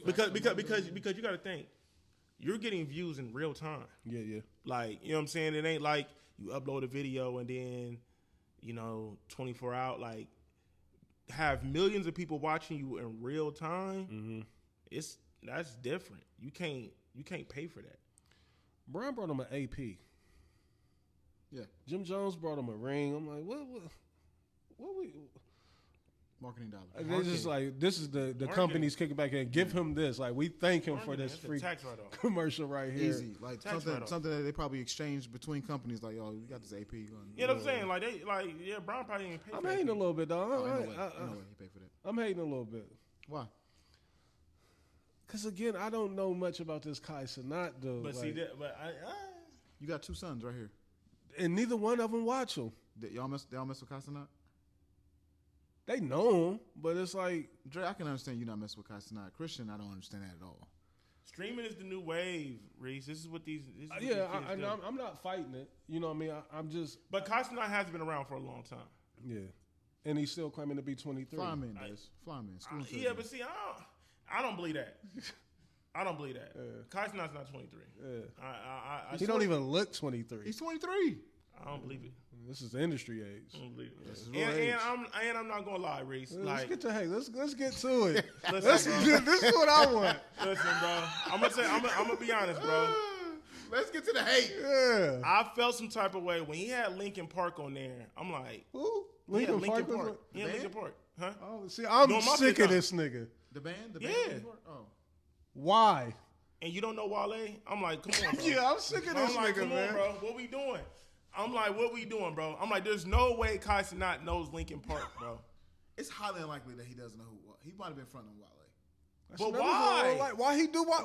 Because you got to think, you're getting views in real time. Yeah. Like, you know what I'm saying? It ain't like you upload a video and then, 24 hours, like, have millions of people watching you in real time. Mm-hmm. That's different. You can't pay for that. Brian brought him an AP. Yeah. Jim Jones brought him a ring. I'm like, what we marketing dollars. They're just like, this is the company's kicking back in. Give him this. Like, we thank him for this free commercial right here. Easy. Like, something that they probably exchanged between companies. Like, we got this AP going. You know what I'm saying? Brian probably didn't pay for that. I'm hating a little bit, dog. No way he paid for that. I'm hating a little bit. Why? Because, again, I don't know much about this Kai Cenat dude. But you got two sons right here. And neither one of them watch him. Y'all mess with Kai Cenat? They know him, but it's like... Dre, I can understand you not messing with Kai Cenat. Christian, I don't understand that at all. Streaming is the new wave, Reese. This is what these... I'm not fighting it. You know what I mean? I'm just... But Kai Cenat has been around for a long time. Yeah. And he's still claiming to be 23. Fly man. Yeah, but see, I don't believe that. I don't believe that. Yeah. Kai Cenat's not 23. Yeah. He don't even look 23. He's 23. I don't believe it. This is the industry age. I don't believe it. This is real age. And I'm not gonna lie, Reese. Let's Like, get to let's get to it. listen, bro. This is what I want. Listen, bro. I'm gonna be honest, bro. Let's get to the hate. Yeah. I felt some type of way when he had Linkin Park on there. I'm like, Who? Linkin Park? Park. Yeah, band? Linkin Park. Huh? Oh, see, I'm Doing my sick shit of now. this nigga. The band? Yeah. Oh. Why? And you don't know Wale? I'm like, come on, bro. Yeah, I'm sick of this I'm like, nigga, come man. on, bro. What we doing? I'm like, what we doing, bro? I'm like, there's no way Kai Cenat knows Linkin Park, bro. It's highly unlikely that he doesn't know who. He might have been fronting Wale. But why? Why he do? Why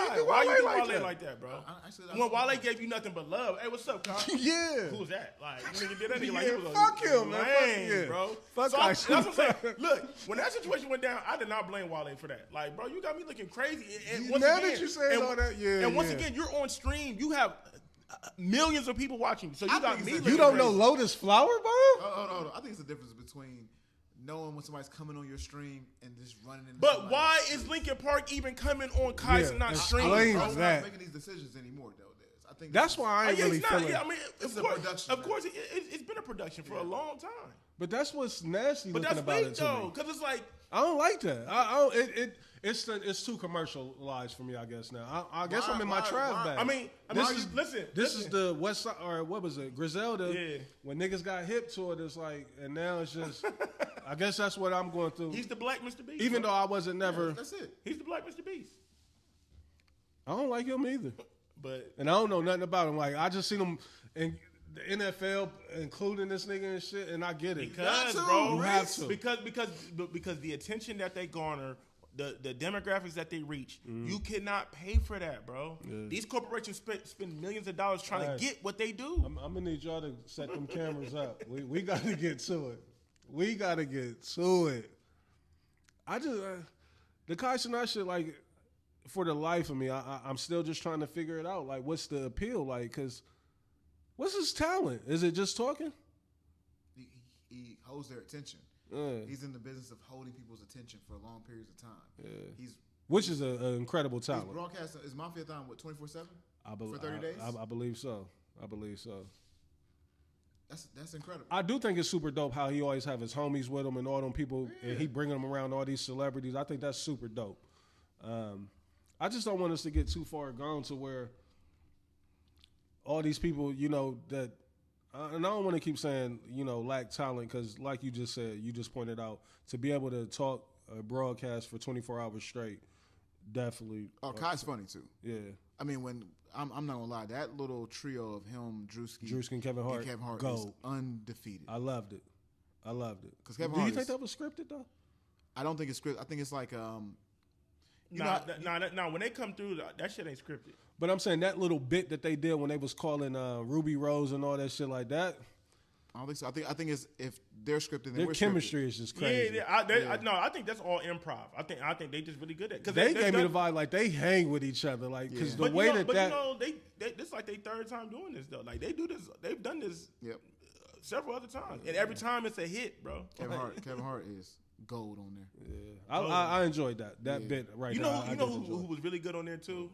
you do Why you do Wale Wale like that, bro? I When Wale gave you nothing but love. Hey, what's up, Kai? Yeah. Who was that? Like, nigga did that nigga like he was fuck him, man. Fuck lame, yeah. bro. Fuck so Kai that's what I'm saying. Cenat. Look, when that situation went down, I did not blame Wale for that. Like, bro, you got me looking crazy. And once Now again, that you saying all that, yeah. And once yeah. again, you're on stream. You have millions of people watching you. So you got think me it's- looking You don't know crazy. Lotus Flower, bro? Oh, no. I think it's the difference between knowing when somebody's coming on your stream and just running into But somebody why else's is stream. Linkin Park even coming on Kai Yeah, Cenat's stream? explain bro? He's that. not making these decisions anymore, though. Dez. I think That's why I ain't Yeah, really he's not. feeling. Yeah, I mean, It's of a course, production, of course, it's been a production for a long time. But that's what's nasty But looking that's about fake it to though, me. because it's like, I don't like that. I don't. It's too commercialized for me, I guess. Now I guess Why- I'm in my why- trash why- bag. I mean, listen. This is the West Side, or what was it, Griselda? Yeah. When niggas got hip to it, it's like, and now it's just. I guess that's what I'm going through. He's the Black Mr. Beast. Even bro. though I wasn't never. That's it. He's the Black Mr. Beast. I don't like him either, But and I don't know nothing about him. Like I just seen him in the NFL, including this nigga and shit, and I get it. because, to, bro, You have to. because the attention that they garner, the demographics that they reach, you cannot pay for that, bro. Yeah. These corporations spend millions of dollars trying Right. to get what they do. I'm gonna need y'all to set them cameras up. We got to get to it. We got to get to it. I just the Kai Cenat shit, like, for the life of me, I'm still just trying to figure it out. Like, what's the appeal? Like, cause what's his talent? Is it just talking? He holds their attention. He's in the business of holding people's attention for long periods of time. He's Which is an incredible talent. broadcasting. Is Mafia Time what 24/7? I believe for 30 days? I believe so. I believe so. That's incredible. I do think it's super dope how he always have his homies with him and all them people, and he bringing them around all these celebrities. I think that's super dope. I just don't want us to get too far gone to where all these people, you know, that, and I don't want to keep saying, you know, lack talent, because like you just said, you just pointed out, to be able to talk a broadcast for 24 hours straight, definitely. Oh, Kai's funny too. Yeah. I mean, when I'm not gonna lie, that little trio of him, Drewski and Kevin Hart, is gold. undefeated. I loved it. Because Kevin do you Hart think is- that was scripted though? I don't think it's scripted. I think it's like Nah, when they come through, that shit ain't scripted. But I'm saying that little bit that they did when they was calling Ruby Rose and all that shit like that, I don't think so. I think it's if they're scripted, then their we're chemistry is just crazy. I think that's all improv. I think they just really good at it. 'Cause They gave me the done- vibe like they hang with each other, like because the But way you know, that but that you know, they this like their third time doing this though. Like they do this, they've done this Yep. several other times, and every time it's a hit, bro. Kevin Hart is gold on there. I enjoyed that bit right You there. know, I you know did who enjoy. was really good on there too?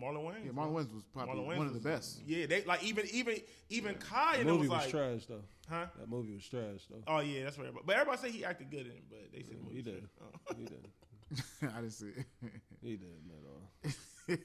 Marlon Wayans. Yeah, Marlon Wayans was probably Marlon Wayans one of the was- best. Yeah, they like even Kai The and it movie was was like, trash though. huh? That movie was trash though. Oh yeah, that's what everybody. But everybody say he acted good in it, but they said the movie He was did. trash. He did. I didn't see it. He did at all.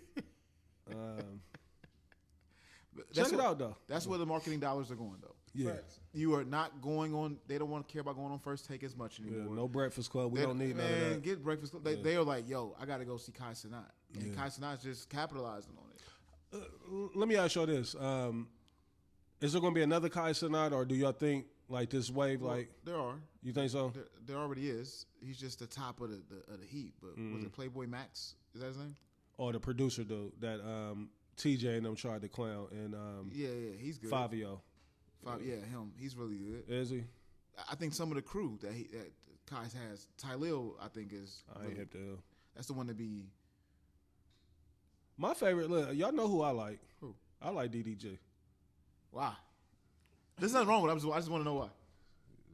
That's Check it what- out though. That's where the marketing dollars are going, though. Yeah. You are not going on. They don't want to care about going on First Take as much Yeah, anymore. no Breakfast Club. We They- don't need none man, of that. Get Breakfast Club. They are like, yo, I got to go see Kai Cenat, and Yeah. Kai Cenat's just capitalizing on it. Let me ask y'all this: is there going to be another Kai Cenat, or do y'all think like this wave? Like There are. you think so? There already is. He's just the top of the heat. But was it Playboy Max? Is that his name? Or the producer dude that TJ and them tried to clown and Yeah, he's good. Fabio. Yeah, him. He's really good. Is he? I think some of the crew that Kai has, Tylil, I think is. I ain't hip to him. That's the one to be. My favorite, look, y'all know who I like. Who? I like DDG. Why? There's nothing wrong with it. I just want to know why.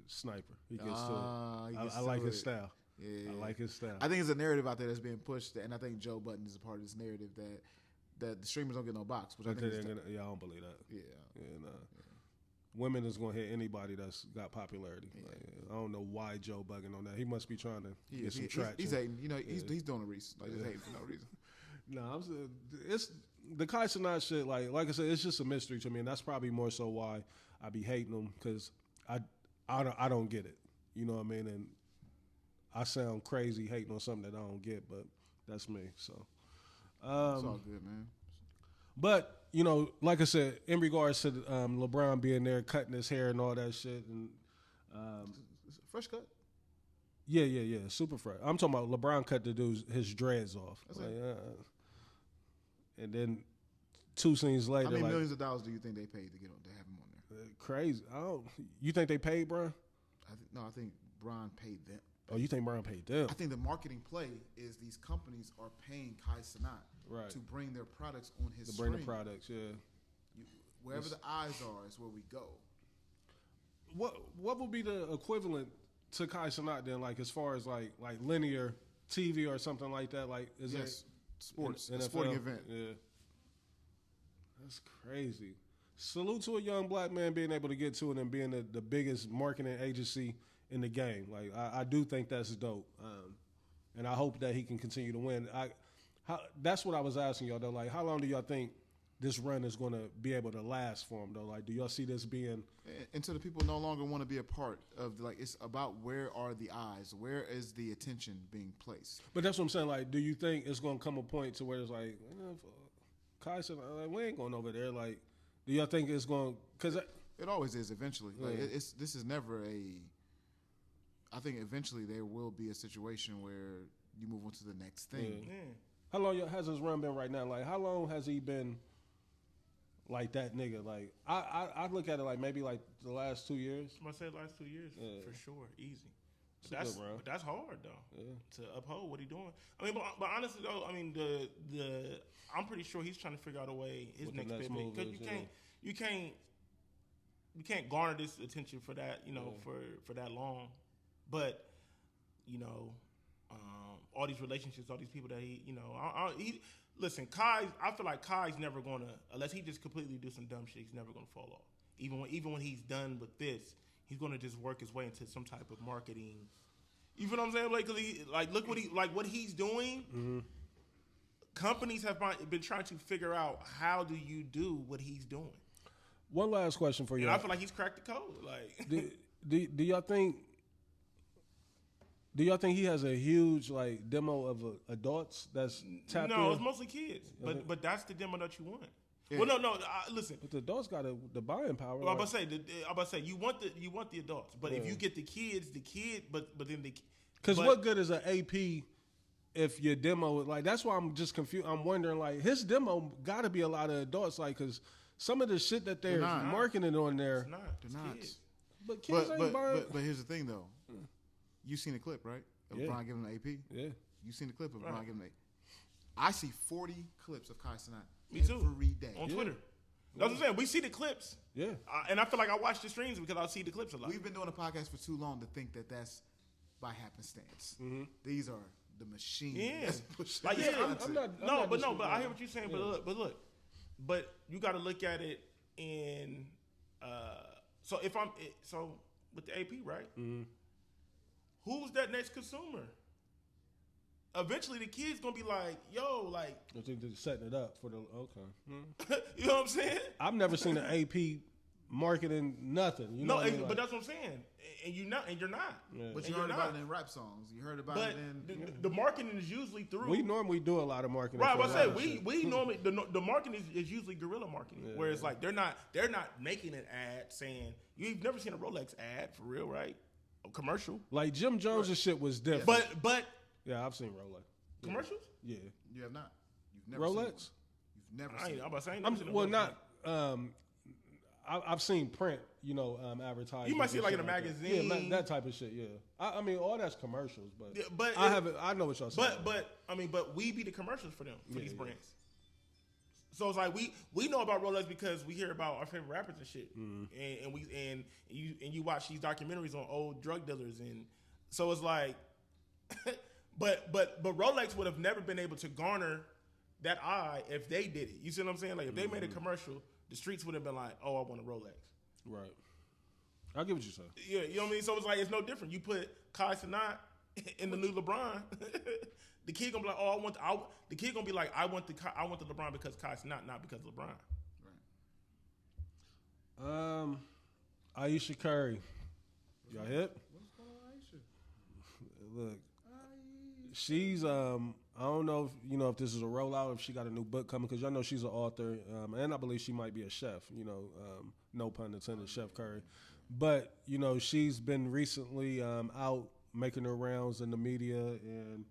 Sniper. He gets to it. He gets I to like it. his style. Yeah. I like his style. I think it's a narrative out there that's being pushed, and I think Joe Budden is a part of this narrative that the streamers don't get no box. Which I think I don't believe that. Yeah. And women is gonna hit anybody that's got popularity. Yeah. Like, I don't know why Joe bugging on that. He must be trying to get some traction. He's hating. You know, he's doing a reason. Like he's hating for no reason. No, it's the Kai Cenat shit. Like I said, it's just a mystery to me, and that's probably more so why I be hating him, because I don't get it. You know what I mean? And I sound crazy hating on something that I don't get, but that's me. So It's all good, man. But you know, like I said, in regards to LeBron being there, cutting his hair and all that shit, and Fresh cut. yeah, super fresh. I'm talking about LeBron cut the dude's his dreads off, and then 2 scenes later, How many like, millions of dollars do you think they paid to have him on there? Crazy. You think they paid Bron? I think Bron paid them. Oh, you think Bron paid them? I think the marketing play is these companies are paying Kai Cenat to bring their products on his bring the screen. products, yeah. Wherever the eyes are is where we go. What would be the equivalent to Kai Cenat then, like as far as like linear TV or something like that? Like is it sports, a sporting event? Yeah, that's crazy. Salute to a young black man being able to get to it and being the biggest marketing agency in the game. Like I do think that's dope, and I hope that he can continue to win. That's what I was asking y'all though. Like, how long do y'all think this run is going to be able to last for him though? Like, do y'all see this being until the people no longer want to be a part of it's about where are the eyes, where is the attention being placed? But that's what I'm saying. Like, do you think it's going to come a point to where it's like, Kai said, like, we ain't going over there. Like, do y'all think it's going? Because it always is eventually. Like, this is never I think eventually there will be a situation where you move on to the next thing. Yeah. How long has his run been right now? Like, how long has he been like that nigga? Like, I look at it like maybe like the last 2 years. I'm gonna say last 2 years for sure, easy. But That's hard though to uphold what he's doing. I mean, but honestly though, I mean I'm pretty sure he's trying to figure out a way his next pivot, because you can't garner this attention for that for that long. But all these relationships, all these people that listen, Kai. I feel like Kai's never gonna, unless he just completely do some dumb shit, he's never gonna fall off. Even when he's done with this, he's gonna just work his way into some type of marketing. You feel what I'm saying? Like, look what he's doing. Mm-hmm. Companies have been trying to figure out how do you do what he's doing. One last question for you. And I feel like he's cracked the code. Like, do y'all think? Do y'all think he has a huge like demo of adults that's tapped in? No, it's mostly kids. But that's the demo that you want. Yeah. Well, no. Listen. But the adults got the buying power. Well, I'm about to say you want the adults, but if you get the kids, but then because what good is an AP if your demo like? That's why I'm just confused. I'm wondering like his demo got to be a lot of adults, like because some of the shit that they're marketing on there, they're not. Kids. But kids ain't buying. But here's the thing though. You seen the clip, right? Of Bron giving an AP? Yeah. You seen the clip of Bron giving an AP? I see 40 clips of Kai Cenat every day. On Twitter. That's what I'm saying. We see the clips. Yeah. And I feel like I watch the streams because I see the clips a lot. We've been doing a podcast for too long to think that that's by happenstance. Mm-hmm. These are the machines. Yeah. Like, I'm not but I hear what you're saying. Yeah. But look. You got to look at it in. So with the AP, right? Mm-hmm. Who's that next consumer? Eventually, the kid's gonna be like, "Yo, like." I think they're setting it up for the You know what I'm saying? I've never seen an AP marketing nothing. You know what I mean? But that's what I'm saying. And you're not. Yeah. But you heard about it in rap songs. You heard about it in. The marketing is usually through. We normally do a lot of marketing. Right, but I say we normally the marketing is usually guerrilla marketing, where it's like they're not making an ad saying you've never seen a Rolex ad for real, right? A commercial like Jim Jones' shit was different. But yeah, I've seen Rolex commercials. Yeah, you have not. You've never Rolex. Seen You've never seen. I'm about saying. I've seen print, advertising. You might see it like in a like magazine, that type of shit. Yeah, I mean all that's commercials, but I haven't. I know what y'all saying. But we be the commercials for them for these brands. So it's like we know about Rolex because we hear about our favorite rappers and shit, and you watch these documentaries on old drug dealers, and so it's like but Rolex would have never been able to garner that eye if they did it. You see what I'm saying? Like if they made a commercial, the streets would have been like, "Oh, I want a Rolex." Right. I get what you're saying. Yeah, you know what I mean. So it's like it's no different. You put Kai Cenat in the new LeBron. The kid gonna be like, "Oh, the kid gonna be like, I want the LeBron because Kai Cenat, not because of LeBron." Right. Aisha Curry. Y'all hip? What's going on, Aisha? Look, she's I don't know if this is a rollout, if she got a new book coming, because y'all know she's an author, and I believe she might be a chef. No pun intended, Chef Curry. But she's been recently out making her rounds in the media, and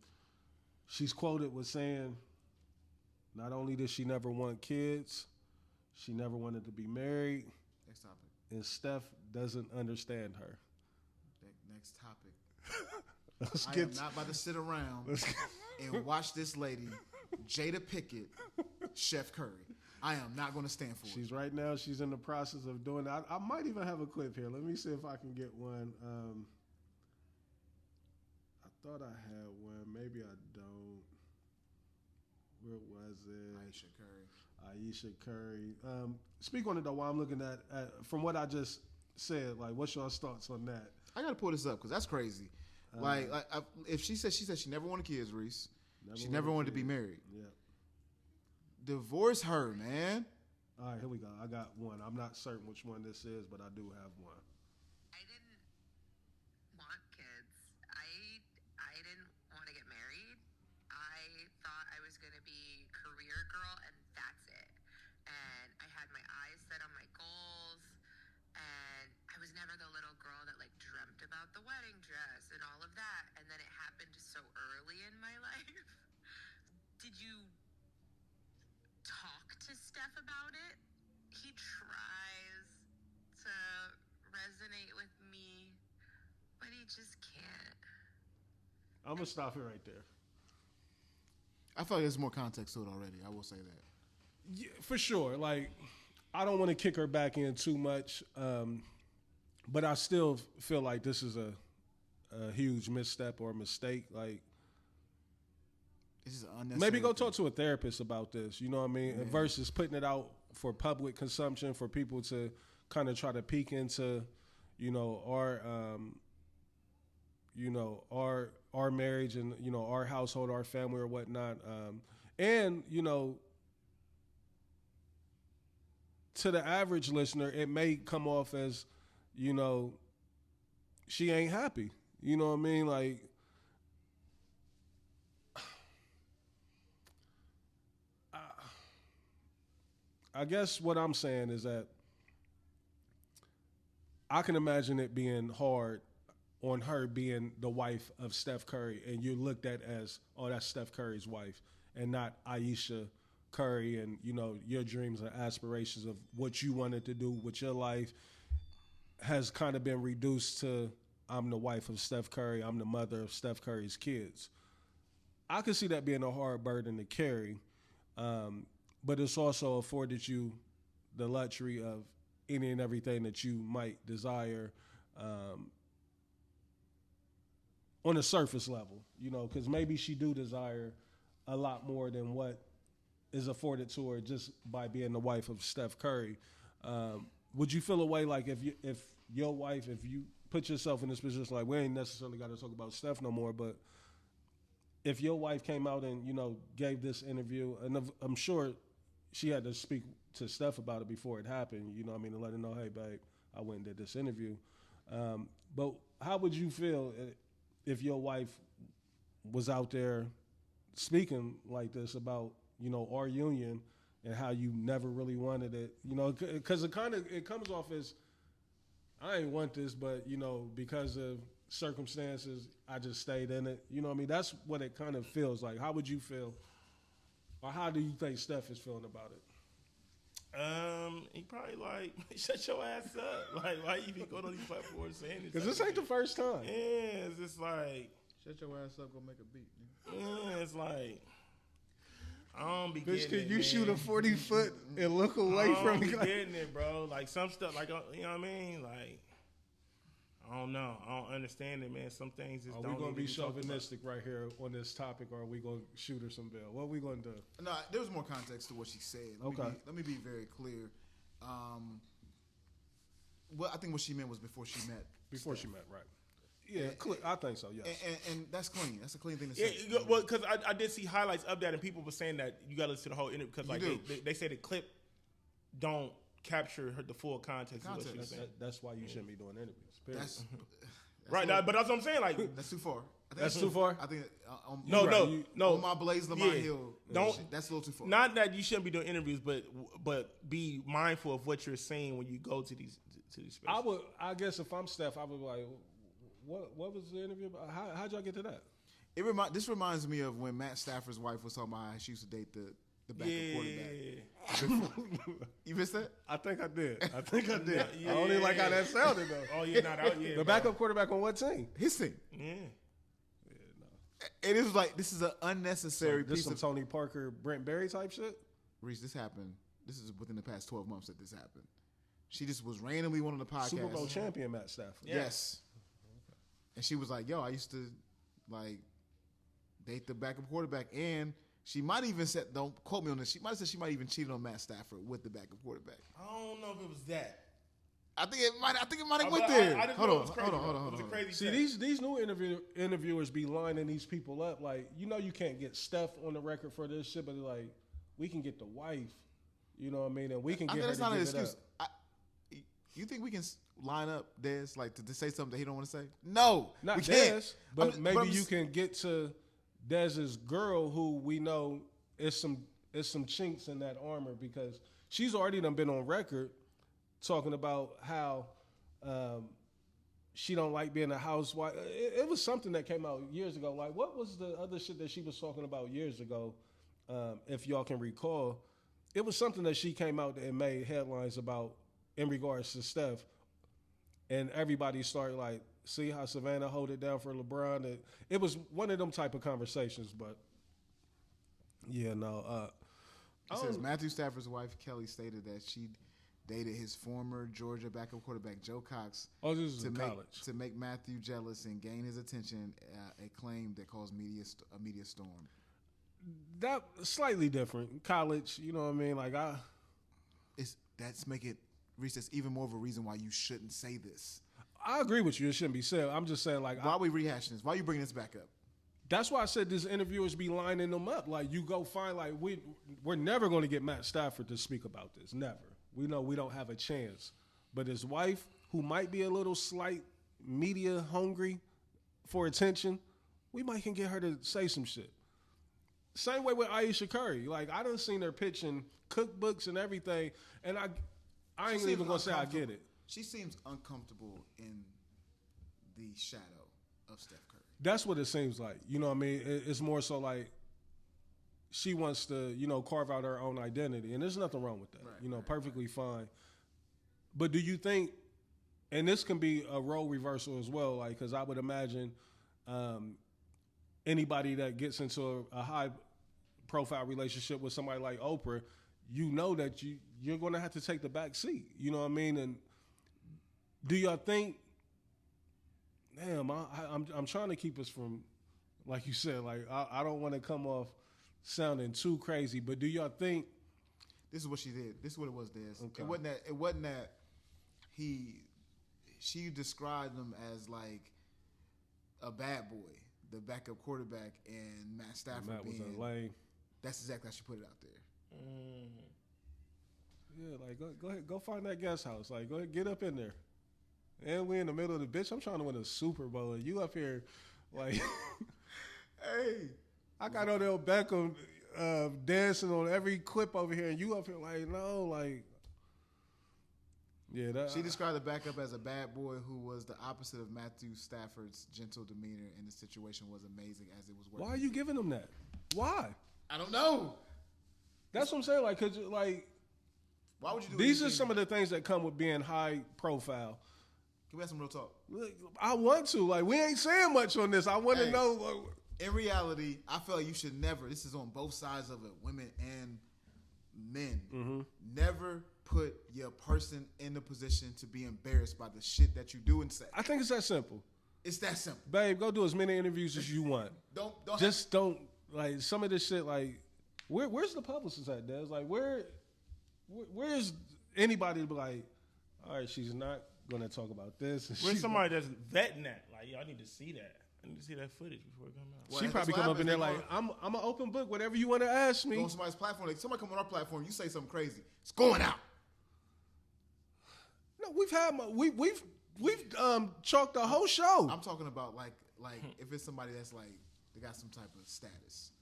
she's quoted with saying, not only did she never want kids, she never wanted to be married. Next topic. And Steph doesn't understand her. Next topic. I am not about to sit around and watch this lady, Jada Pickett, Chef Curry. I am not going to stand for it. She's in the process of doing that. I might even have a clip here. Let me see if I can get one. I thought I had one. Maybe I don't. Where was it? Aisha Curry. Speak on it though while I'm looking at from what I just said. Like, what's your thoughts on that? I got to pull this up because that's crazy. If she said she never wanted kids, Reese. She never wanted to be married. Yeah. Divorce her, man. All right, here we go. I got one. I'm not certain which one this is, but I do have one. I didn't want kids. I didn't want to get married. I thought I was going to be career girl, and that's it. And I had my eyes set on my goals, and I was never the little girl that like dreamt about the wedding dress and all of that. And then it happened so early in my life. Did you talk to Steph about it? He tries to resonate with me, but he just can't. I'm going to stop it right there. I feel like there's more context to it already. I will say that. Yeah, for sure. Like, I don't want to kick her back in too much, but I still feel like this is a huge misstep or mistake. Like, this is unnecessary. maybe go talk to a therapist about this, you know what I mean? Yeah. Versus putting it out for public consumption for people to kind of try to peek into, our marriage and, our household, our family or whatnot. And, to the average listener, it may come off as, she ain't happy. You know what I mean? Like, I guess what I'm saying is that I can imagine it being hard on her being the wife of Steph Curry, and you're looked at as, oh, that's Steph Curry's wife, and not Aisha Curry, and your dreams and aspirations of what you wanted to do with your life has kind of been reduced to, I'm the wife of Steph Curry, I'm the mother of Steph Curry's kids. I can see that being a hard burden to carry, but it's also afforded you the luxury of any and everything that you might desire on a surface level, because maybe she do desire a lot more than what is afforded to her just by being the wife of Steph Curry. Would you feel a way like if your wife, if you put yourself in this position, like we ain't necessarily got to talk about Steph no more, but if your wife came out and, gave this interview, and I'm sure she had to speak to Steph about it before it happened, to let her know, hey, babe, I went and did this interview. But how would you feel if your wife was out there speaking like this about, our union and how you never really wanted it, because it comes off as, I ain't want this, but, because of circumstances, I just stayed in it. That's what it kind of feels like. How would you feel, or how do you think Steph is feeling about it? He probably like, shut your ass up. Like, why you even go on these platforms saying this? Because this ain't the first time. Yeah, it's just like, shut your ass up, go make a beat. Yeah, it's like, I don't be getting it, you man. shoot a 40-foot and look away from me. I don't be getting it, bro. Like some stuff, like, you know what I mean? Like, I don't know. I don't understand it, man. Some things just Are don't. we gonna need be to talked about. chauvinistic right here on this topic, or are we gonna shoot her some bill? What are we gonna do? No, there was more context to what she said. Let me be very clear. Well, I think what she meant was before she met. Before Steph. she met, right? Yeah, I think so. Yes. And that's clean. That's a clean thing to say. Yeah, well, because I did see highlights of that, and people were saying that you got to listen to the whole interview because like they say the clip don't capture the full context of what she was saying. That's why you shouldn't be doing interviews. Period. That's Right, now, but that's what I'm saying. Like that's too far. That's too far. I think no. On my Blaze Lamont Hill, that's a little too far. Not that you shouldn't be doing interviews, but be mindful of what you're saying when you go to these spaces. I guess if I'm Steph, I would be like, what was the interview about? How'd y'all get to that? This reminds me of when Matt Stafford's wife was talking about how she used to date the backup quarterback. You missed that? I think I did. I don't even like how that sounded though. Oh yeah, not out yet. The backup quarterback on what team? His team. Yeah. And it was like, this is an unnecessary This piece some of Tony Parker, Brent Berry type shit. Reese, this happened. This is within the past 12 months that this happened. She just was randomly one of the podcasts. Super Bowl champion Matt Stafford. Yes. And she was like, yo, I used to like date the backup quarterback. And she might even said, don't quote me on this, she might have said she might even cheated on Matt Stafford with the backup quarterback. I don't know if it was that. I think it might have went there. Hold on. It was a crazy See, these new interviewers be lining these people up. Like, you can't get Steph on the record for this shit, but like, we can get the wife. You know what I mean? And we can get her that's to not an give it excuse. up. You think we can line up Dez like to say something that he don't want to say? No, Not we can't. Dez, but maybe you can get to Dez's girl, who we know is some chinks in that armor, because she's already done been on record talking about how she don't like being a housewife. It was something that came out years ago. Like, what was the other shit that she was talking about years ago? If y'all can recall, it was something that she came out and made headlines about in regards to Steph, and everybody started like, see how Savannah hold it down for LeBron. It was one of them type of conversations, but yeah, no. It says Matthew Stafford's wife Kelly stated that she dated his former Georgia backup quarterback Joe Cox to make Matthew jealous and gain his attention. A claim that caused a media storm. That slightly different. College, you know what I mean? Like That's make it, Reese, that's even more of a reason why you shouldn't say this. I agree with you. It shouldn't be said. I'm just saying, like, why are we rehashing this? Why are you bringing this back up? That's why I said these interviewers be lining them up. Like, you go find, like, we're never going to get Matt Stafford to speak about this. Never. We know we don't have a chance. But his wife, who might be a little slight media hungry for attention, we might can get her to say some shit. Same way with Aisha Curry. Like, I done seen her pitching cookbooks and everything, and I ain't even gonna say I get it. She seems uncomfortable in the shadow of Steph Curry. That's what it seems like. You know what I mean? It's more so like she wants to, carve out her own identity, and there's nothing wrong with that. Right, perfectly fine. But do you think, and this can be a role reversal as well, like, because I would imagine anybody that gets into a high-profile relationship with somebody like Oprah, that you're going to have to take the back seat. You know what I mean? And do y'all think? Damn, I'm trying to keep us from, like you said, like I don't want to come off sounding too crazy, but do y'all think? This is what she did. This is what it was, Dez. Okay. It wasn't that she described him as like a bad boy, the backup quarterback, and Matt Stafford Matt was being a lame. That's exactly how she put it out there. Yeah, like go ahead, go find that guest house. Like, go ahead, get up in there. And we in the middle of the bitch. I'm trying to win a Super Bowl, and you up here, like, hey, I got Odell Beckham dancing on every clip over here, and you up here like, no, like, yeah. She described the backup as a bad boy who was the opposite of Matthew Stafford's gentle demeanor, and the situation was amazing as it was working. Why are you giving him that? Why? I don't know. That's what I'm saying. Like, cause like, why would you do these anything? are some of the things that come with being high profile. Can we have some real talk? I want to. Like, we ain't saying much on this. I want to know. In reality, I feel like you should never. This is on both sides of it, women and men, never put your person in the position to be embarrassed by the shit that you do and say. I think it's that simple. It's that simple. Babe, go do as many interviews as you want. Don't like some of this shit. Like, where's the publicist at, Des? Like, where's anybody to be like, all right, she's not gonna talk about this. Where's somebody that's vetting that? Like, I need to see that. I need to see that footage before it comes out. She probably come up in there like, I'm an open book. Whatever you want to ask me. Go on somebody's platform. Like, somebody come on our platform. You say something crazy. It's going out. No, we've chalked the whole show. I'm talking about like if it's somebody that's like they got some type of status.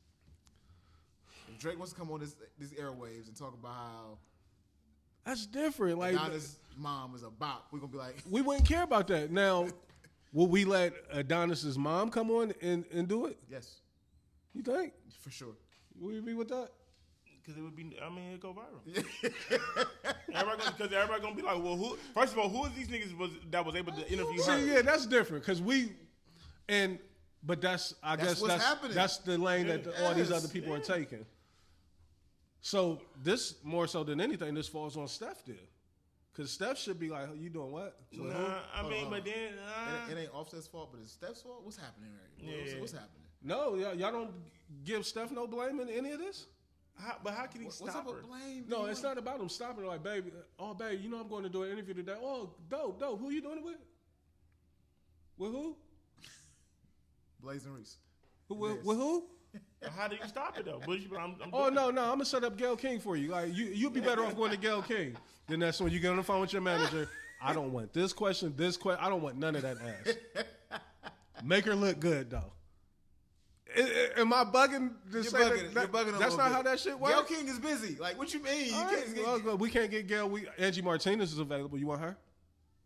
If Drake wants to come on these airwaves and talk about how that's different. Like Adonis' mom is a bop, we're gonna be like, we wouldn't care about that. Now, will we let Adonis' mom come on and do it? yes, You think? for sure. Will you be with that? Because it would be, I mean, it'd go viral. Because everybody gonna be like, well, who? First of all, who is these niggas that was able to interview her? See, yeah, that's different because but that's what's happening. That's the lane that all these Yes, other people are taking. So this more so than anything, this falls on Steph there, because Steph should be like, you doing what? So I mean, but then It ain't Offset's fault, but it's Steph's fault. What's happening right? What's happening? no, y'all don't give Steph no blame in any of this. but how can he What's stop up her? with blame? No, it's not about him stopping her. Like, baby, babe, you know I'm going to do an interview today. Oh, dope. Who you doing it with? With who? Blaze and Reese. With who? How do you stop it though? I'm No, I'm gonna set up Gail King for you. Like you'd be better off going to Gail King. Then that's when you get on the phone with your manager. I don't want this question. I don't want none of that ass. Make her look good though. Am I bugging to say bugging, that? you're bugging a That's little not bit. how that shit works. Gail King is busy. Like, what you mean? We can't get Gail. Angie Martinez is available. You want her?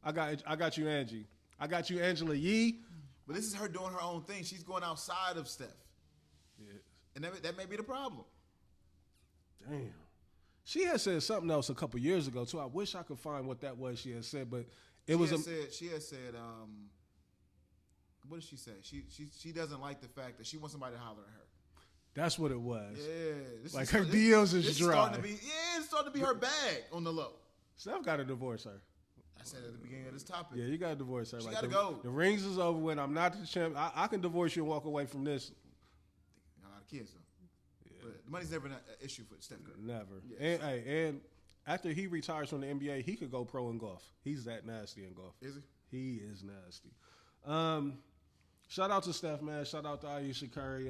I got you, Angie. I got you, Angela Yee. But this is her doing her own thing. She's going outside of Steph. Yeah. And that may be the problem. Damn. She had said something else a couple years ago too. I wish I could find what that was she had said, but She had said, what did she say? She doesn't like the fact that she wants somebody to holler at her. That's what it was. Yeah. Like her DMs is dry. It's starting to be her bag on the low. Steph got to divorce her. I said at the beginning of this topic. Yeah, you got to divorce her. She like got to go. The rings is over with. I'm not the champ. I can divorce you and walk away from this. Got a lot of kids though. Yeah. But the money's never an issue for Steph Curry. Never. Yeah. And after he retires from the NBA, he could go pro in golf. He's that nasty in golf. Is he? He is nasty. Shout out to Steph, man. Shout out to Ayesha Curry.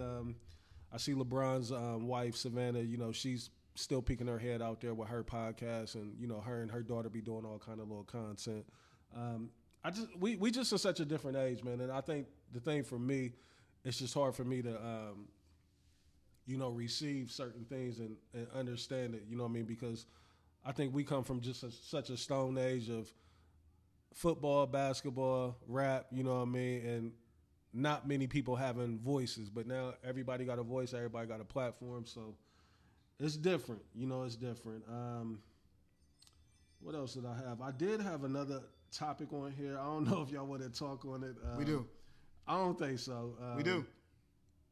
I see LeBron's wife, Savannah, you know, she's still peeking her head out there with her podcast, and, you know, her and her daughter be doing all kind of little content. We just in such a different age, man. And I think the thing for me, it's just hard for me to, you know, receive certain things and understand it, you know what I mean? Because I think we come from just such a stone age of football, basketball, rap, you know what I mean? And not many people having voices, but now everybody got a voice, everybody got a platform, so it's different. You know, it's different. What else did I have? I did have another topic on here. I don't know if y'all want to talk on it. We do. I don't think so. We do.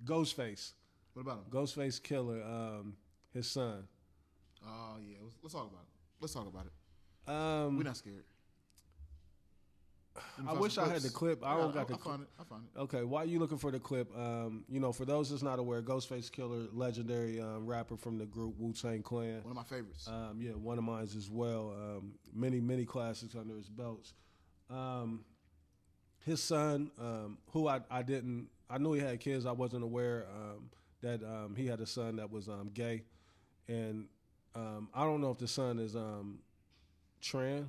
Ghostface. What about him? Ghostface Killer, his son. Oh, yeah. Let's talk about it. Let's talk about it. We're not scared. I wish I had the clip. I don't got the clip. I found it. Okay, while you looking for the clip, you know, for those that's not aware, Ghostface Killer, legendary rapper from the group Wu-Tang Clan. One of my favorites. Yeah, one of mine as well. Many classics under his belts. His son, who I knew he had kids. I wasn't aware that he had a son that was gay, and I don't know if the son is trans.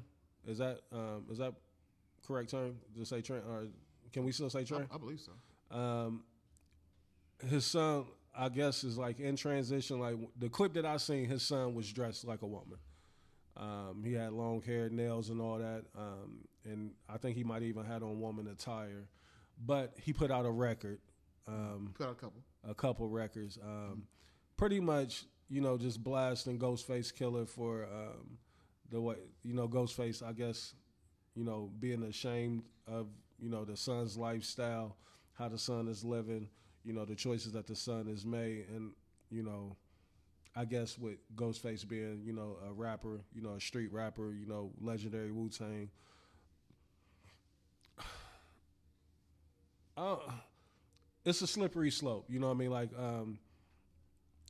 Is that correct term to say trans, or can we still say trans? I believe so. His son, I guess, is like in transition. Like the clip that I seen, his son was dressed like a woman. He had long hair, nails, and all that. And I think he might even had on woman attire. But he put out a record. Put out a couple records. Pretty much, you know, just blasting Ghostface Killer for the way, you know, Ghostface, I guess, you know, being ashamed of, you know, the son's lifestyle, how the son is living, you know, the choices that the son has made. And, you know, I guess with Ghostface being, a rapper, a street rapper, legendary Wu-Tang. It's a slippery slope. You know what I mean? Like,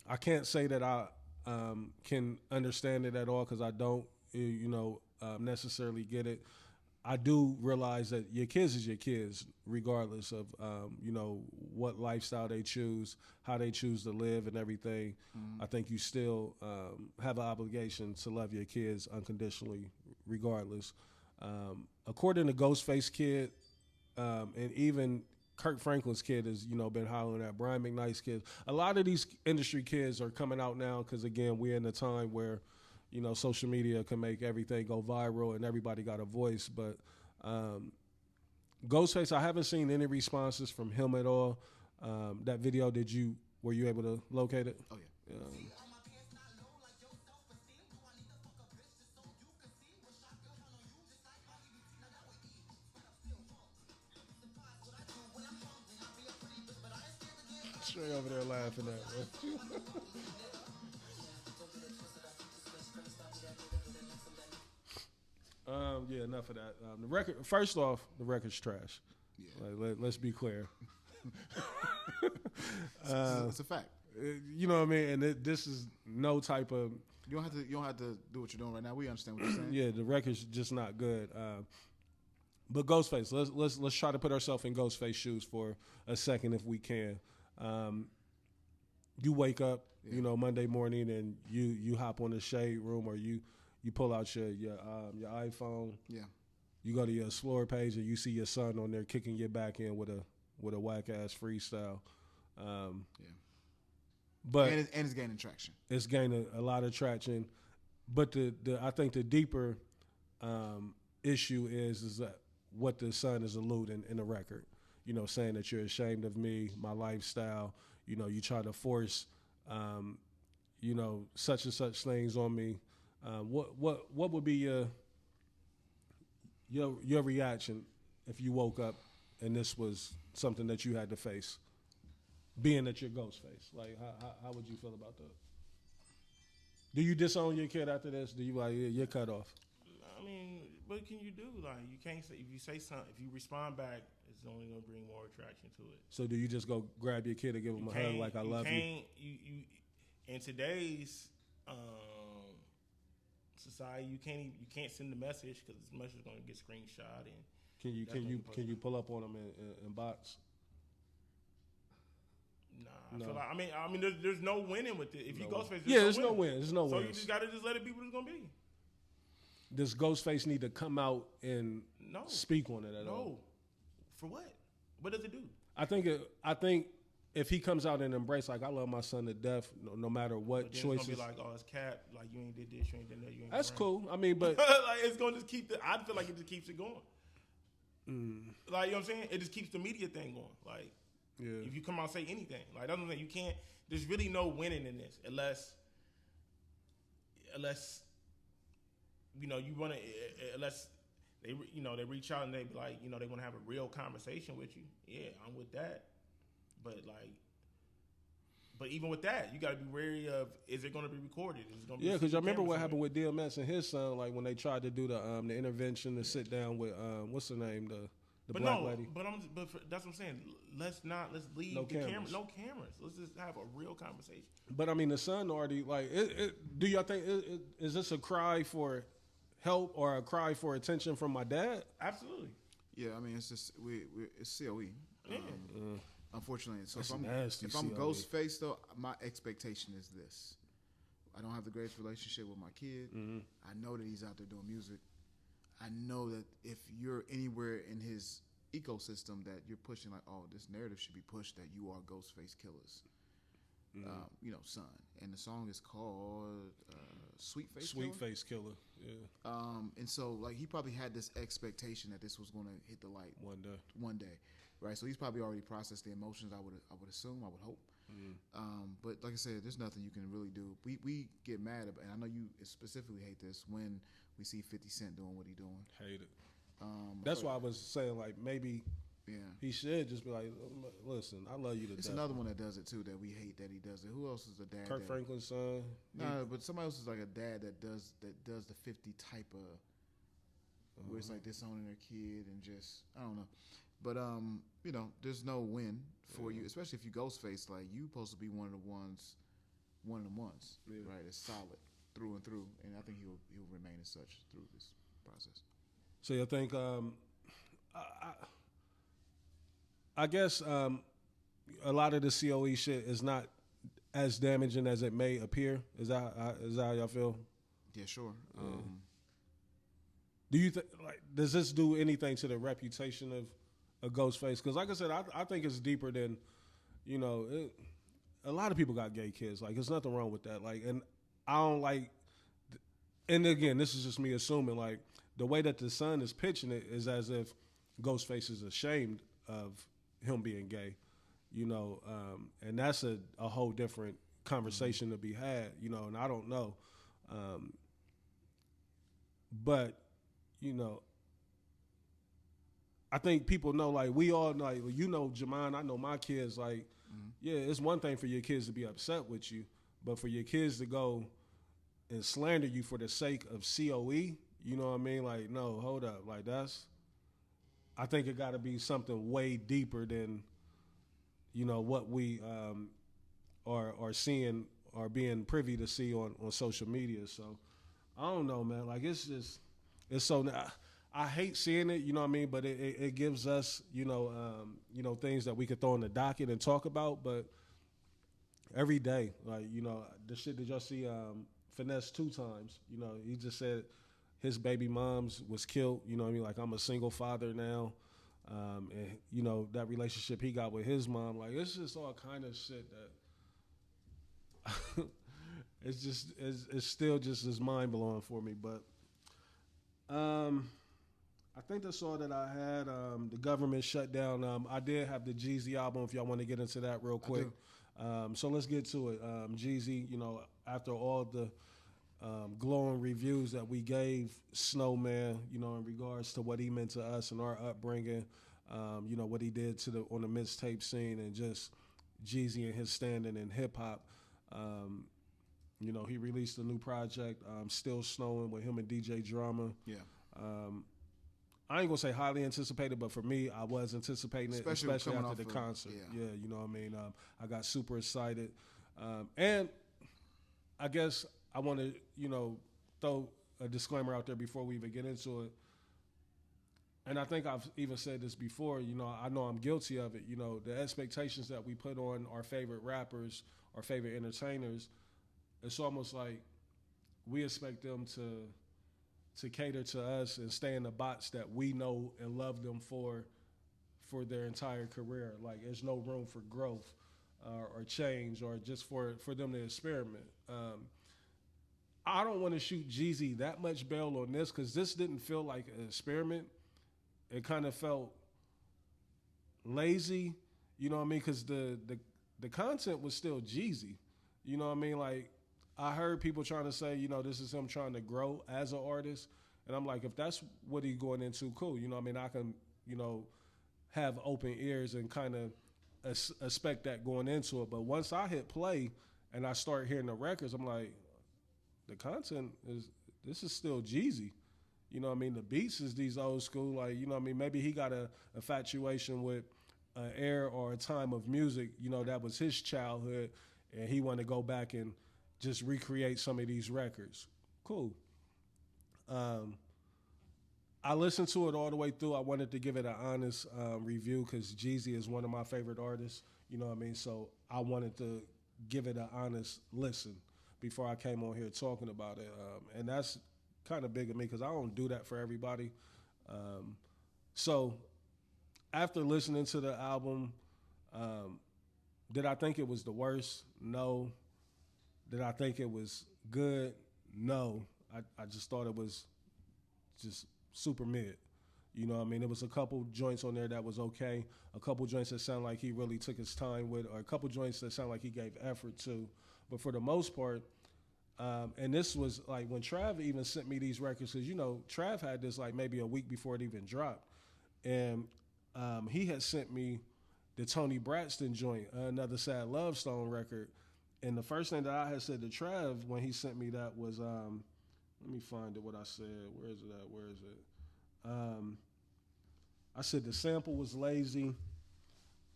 I can't say that I can understand it at all because I don't, necessarily get it. I do realize that your kids is your kids, regardless of, what lifestyle they choose, how they choose to live and everything. I think you still have an obligation to love your kids unconditionally, regardless. According to Ghostface Kid, and even Kirk Franklin's kid has, been hollering at Brian McKnight's kids. A lot of these industry kids are coming out now because, again, we're in a time where, social media can make everything go viral and everybody got a voice. But Ghostface, I haven't seen any responses from him at all. That video, were you able to locate it? Oh, yeah. Straight over there laughing at, bro. Yeah, enough of that. The record. First off, the record's trash. Yeah. Let's be clear. It's a fact. You know what I mean? And this is no type of. You don't have to do what you're doing right now. We understand what you're saying. Yeah, the record's just not good. But Ghostface, let's try to put ourselves in Ghostface shoes for a second if we can. You wake up, Monday morning, and you hop on the shade room, or you pull out your iPhone. Yeah. You go to your Explorer page and you see your son on there kicking your back in with a whack ass freestyle. Yeah. But and it's gaining traction. It's gaining a lot of traction. But I think the deeper issue is that what the son is alluding in the record. Saying that you're ashamed of me, my lifestyle. You try to force, such and such things on me. What would be your reaction if you woke up and this was something that you had to face, being that you're Ghostface? Like, how would you feel about that? Do you disown your kid after this? Do you like you're cut off? I mean, what can you do? Like, you can't say, if you say something, if you respond back, it's only gonna bring more attraction to it. So do you just go grab your kid and give him a hug like I love you? You in today's society, you can't send the message because the message is gonna get screenshot and. Can you pull up on them in box? Nah, no. I mean, there's no winning with it. If you Ghostface, there's no win. There's no win. So you just gotta let it be what it's gonna be. Does Ghostface need to come out and speak on it at all? No. For what? What does it do? I think if he comes out and embrace, like, I love my son to death, no matter what choices. It's gonna be like, oh, it's cap. Like, you ain't did this, you ain't did that, you ain't. That's cool. I mean, but like, it's gonna just keep I feel like it just keeps it going. Like, you know what I'm saying? It just keeps the media thing going. Like, if you come out and say anything, like, that's what I'm saying. You can't. There's really no winning in this unless you want to, unless they reach out and they be like, they want to have a real conversation with you. Yeah, I'm with that. But even with that, you got to be wary of, is it going to be recorded? Is it going to be because I remember what happened with DMX and his son, like when they tried to do the intervention to sit down with what's her name, the black lady. But that's what I'm saying. Let's leave the cameras. No cameras. Let's just have a real conversation. But I mean, the son already do y'all think is this a cry for help or a cry for attention from my dad? Absolutely. Yeah, I mean, it's just it's COE. Yeah. Unfortunately, so if I'm COE. Ghostface though, my expectation is this: I don't have the greatest relationship with my kid. I know that he's out there doing music. I know that if you're anywhere in his ecosystem, that you're pushing like, oh, this narrative should be pushed that you are Ghostface Killers. Son. And the song is called Sweet Face Killer. Yeah. And so like he probably had this expectation that this was going to hit the light one day, right? So he's probably already processed the emotions. I would assume, I would hope. But like I said, there's nothing you can really do. We get mad about, and I know you specifically hate this when we see 50 Cent doing what he doing. Hate it. That's why I was saying, like, maybe Yeah. He should just be like, listen, I love you to It's death. another one that does it too that we hate that he does it. Who else is a dad? Kirk Franklin's son. No, but somebody else is like a dad that does the 50 type of where it's like disowning their kid and just I don't know. But you know, there's no win for you, especially if you Ghostface. Like you supposed to be one of the ones, right? It's solid through and through, and I think he'll remain as such through this process. So you think I guess a lot of the COE shit is not as damaging as it may appear. Is that how y'all feel? Yeah, sure. Do you think does this do anything to the reputation of a Ghostface? Because like I said, I think it's deeper than a lot of people got gay kids. Like there's nothing wrong with that. Like, and I don't like. And again, this is just me assuming. Like the way that the son is pitching it is as if Ghostface is ashamed of him being gay, and that's a whole different conversation to be had, and I don't know. But, I think people know, like, we all know, like, Jamon, I know my kids, like, yeah, it's one thing for your kids to be upset with you, but for your kids to go and slander you for the sake of COE, you know what I mean? Like, no, hold up. Like, I think it got to be something way deeper than, what we are seeing or being privy to see on social media. So, I don't know, man. Like, it's so. I hate seeing it, you know what I mean? But it gives us, things that we could throw in the docket and talk about. But every day, like, the shit that y'all see Finesse 2 times, he just said his baby mom's was killed, you know what I mean? Like, I'm a single father now. And, that relationship he got with his mom, like, it's just all kind of shit that it's still just as mind blowing for me. But I think that's all that I had. The government shut down. I did have the Jeezy album if y'all want to get into that real quick. So let's get to it. Jeezy, after all the glowing reviews that we gave Snowman, in regards to what he meant to us and our upbringing, what he did on the mixtape scene and just Jeezy and his standing in hip hop. He released a new project, Still Snowing, with him and DJ Drama. Yeah. I ain't gonna say highly anticipated, but for me, I was anticipating it, especially after the concert. Yeah, you know what I mean? I got super excited. And I guess I want to, throw a disclaimer out there before we even get into it. And I think I've even said this before, I know I'm guilty of it. The expectations that we put on our favorite rappers, our favorite entertainers, it's almost like we expect them to cater to us and stay in the box that we know and love them for their entire career. Like, there's no room for growth or change or just for them to experiment. I don't want to shoot Jeezy that much bail on this because this didn't feel like an experiment. It kind of felt lazy, you know what I mean? Because the content was still Jeezy, you know what I mean? Like, I heard people trying to say, this is him trying to grow as an artist. And I'm like, if that's what he's going into, cool. You know what I mean? I can, have open ears and kind of expect that going into it. But once I hit play and I start hearing the records, I'm like, the content this is still Jeezy. You know what I mean? The beats is these old school, like, you know what I mean? Maybe he got a infatuation with an era or a time of music, that was his childhood, and he wanted to go back and just recreate some of these records. Cool. I listened to it all the way through. I wanted to give it an honest review because Jeezy is one of my favorite artists, you know what I mean? So I wanted to give it an honest listen before I came on here talking about it. And that's kind of big of me because I don't do that for everybody. So after listening to the album, did I think it was the worst? No. Did I think it was good? No. I just thought it was just super mid. You know what I mean? There was a couple joints on there that was okay. A couple joints that sound like he really took his time with, or a couple joints that sound like he gave effort to. But for the most part, and this was like when Trav even sent me these records, because, Trav had this like maybe a week before it even dropped. And he had sent me the Tony Braxton joint, Another Sad Love Stone record. And the first thing that I had said to Trav when he sent me that was, let me find it, what I said. Where is it at? Where is it? I said the sample was lazy.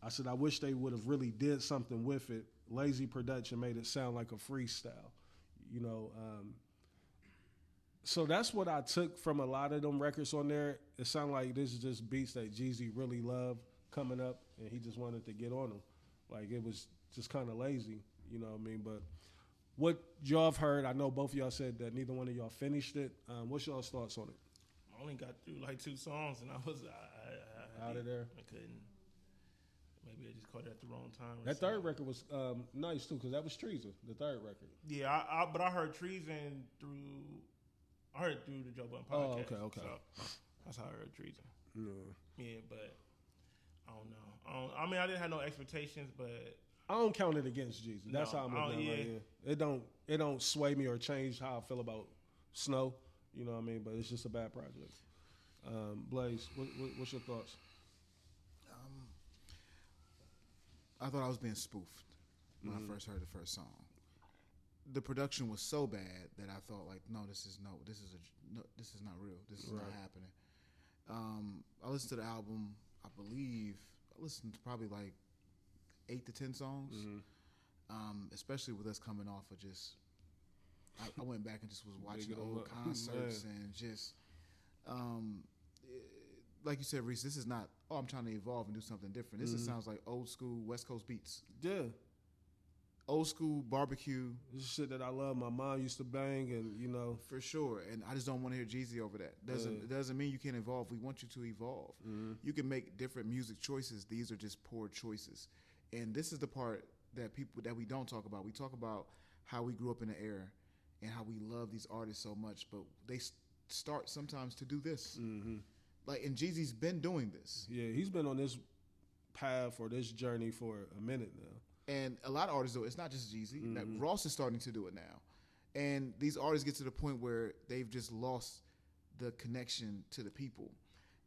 I said I wish they would have really did something with it. Lazy production made it sound like a freestyle, you know. So that's what I took from a lot of them records on there. It sounded like this is just beats that Jeezy really loved coming up, and he just wanted to get on them. Like, it was just kind of lazy, you know what I mean? But what y'all have heard, I know both of y'all said that neither one of y'all finished it. What's y'all's thoughts on it? I only got through like 2 songs, and I was Out of there? I couldn't. Maybe I just caught it at the wrong time. That third record was nice, too, because that was Treason, the third record. Yeah, but I heard Treason through... I heard it through the Joe Budden podcast. Oh, okay. So that's how I heard Treason. Yeah. But I don't know. I mean, I didn't have no expectations, but I don't count it against Jeezy. That's how I'm looking at it. Yeah. It don't sway me or change how I feel about Snow. You know what I mean? But it's just a bad project. Blaze, what's your thoughts? I thought I was being spoofed when I first heard the first song. The production was so bad that I thought, like, this is not real. This is not happening. I listened to the album. I believe I listened to probably like 8 to 10 songs. Especially with us coming off of just, I went back and just was watching old concerts and just, like you said, Reese, this is not, I'm trying to evolve and do something different. This just sounds like old school West Coast beats. Yeah. Old school barbecue. This is shit that I love. My mom used to bang, and you know, for sure. And I just don't want to hear Jeezy over that. It doesn't mean you can't evolve. We want you to evolve. You can make different music choices. These are just poor choices. And this is the part that we don't talk about. We talk about how we grew up in the era and how we love these artists so much, but they start sometimes to do this. Like, and Jeezy's been doing this. Yeah, he's been on this path or this journey for a minute now. And a lot of artists, though, it's not just Jeezy. Like, Ross is starting to do it now. And these artists get to the point where they've just lost the connection to the people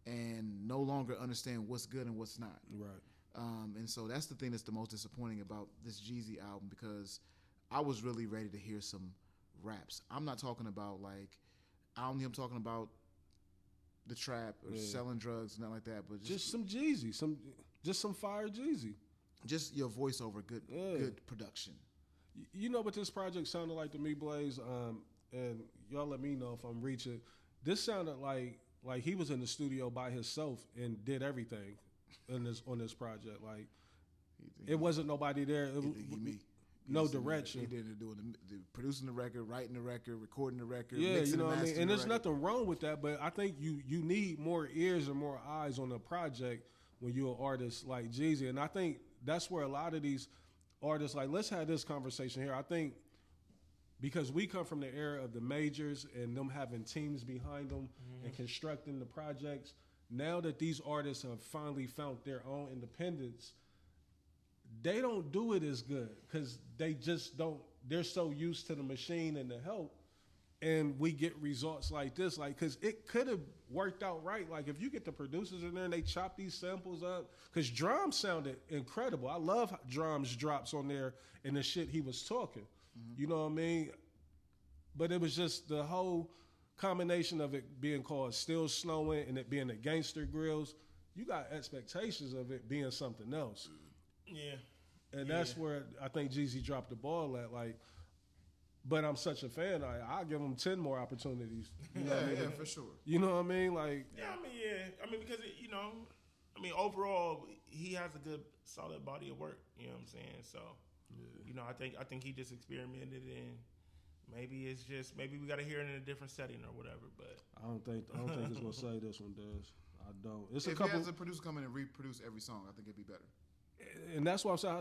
and no longer understand what's good and what's not. Right. And so that's the thing that's the most disappointing about this Jeezy album, because I was really ready to hear some raps. I'm not talking about, like, I'm talking about the trap or selling drugs, nothing like that. But just some Jeezy, some fire Jeezy. Just your voiceover, good production. You know what this project sounded like to me, Blaze? And y'all let me know if I'm reaching. This sounded like he was in the studio by himself and did everything on this project. Like, it wasn't nobody there. No direction. He did it doing producing the record, writing the record, recording the record. Yeah, mixing you know what I mean. And there's record. nothing wrong with that, but I think you need more ears and more eyes on the project when you're an artist like Jeezy. And I think that's where a lot of these artists, like, let's have this conversation here. I think because we come from the era of the majors and them having teams behind them and constructing the projects, now that these artists have finally found their own independence, they don't do it as good because they just don't. They're so used to the machine and the help, and we get results like this. Like, because it could have worked out right. Like, if you get the producers in there and they chop these samples up, because Drums sounded incredible. I love Drums drops on there and the shit he was talking. You know what I mean? But it was just the whole combination of it being called Still Snowing and it being the Gangster Grills. You got expectations of it being something else. Yeah. And that's where I think Jeezy dropped the ball at. Like, but I'm such a fan. I'll give him 10 more opportunities. You know what I mean? Yeah, for sure. You know what I mean? Like, I mean, because overall, he has a good, solid body of work. You know what I'm saying? So, I think he just experimented, and maybe we got to hear it in a different setting or whatever. But I don't think it's gonna say this one does. I don't. It's if a couple. he has a producer come in and reproduce every song, I think it'd be better. And that's why I'm saying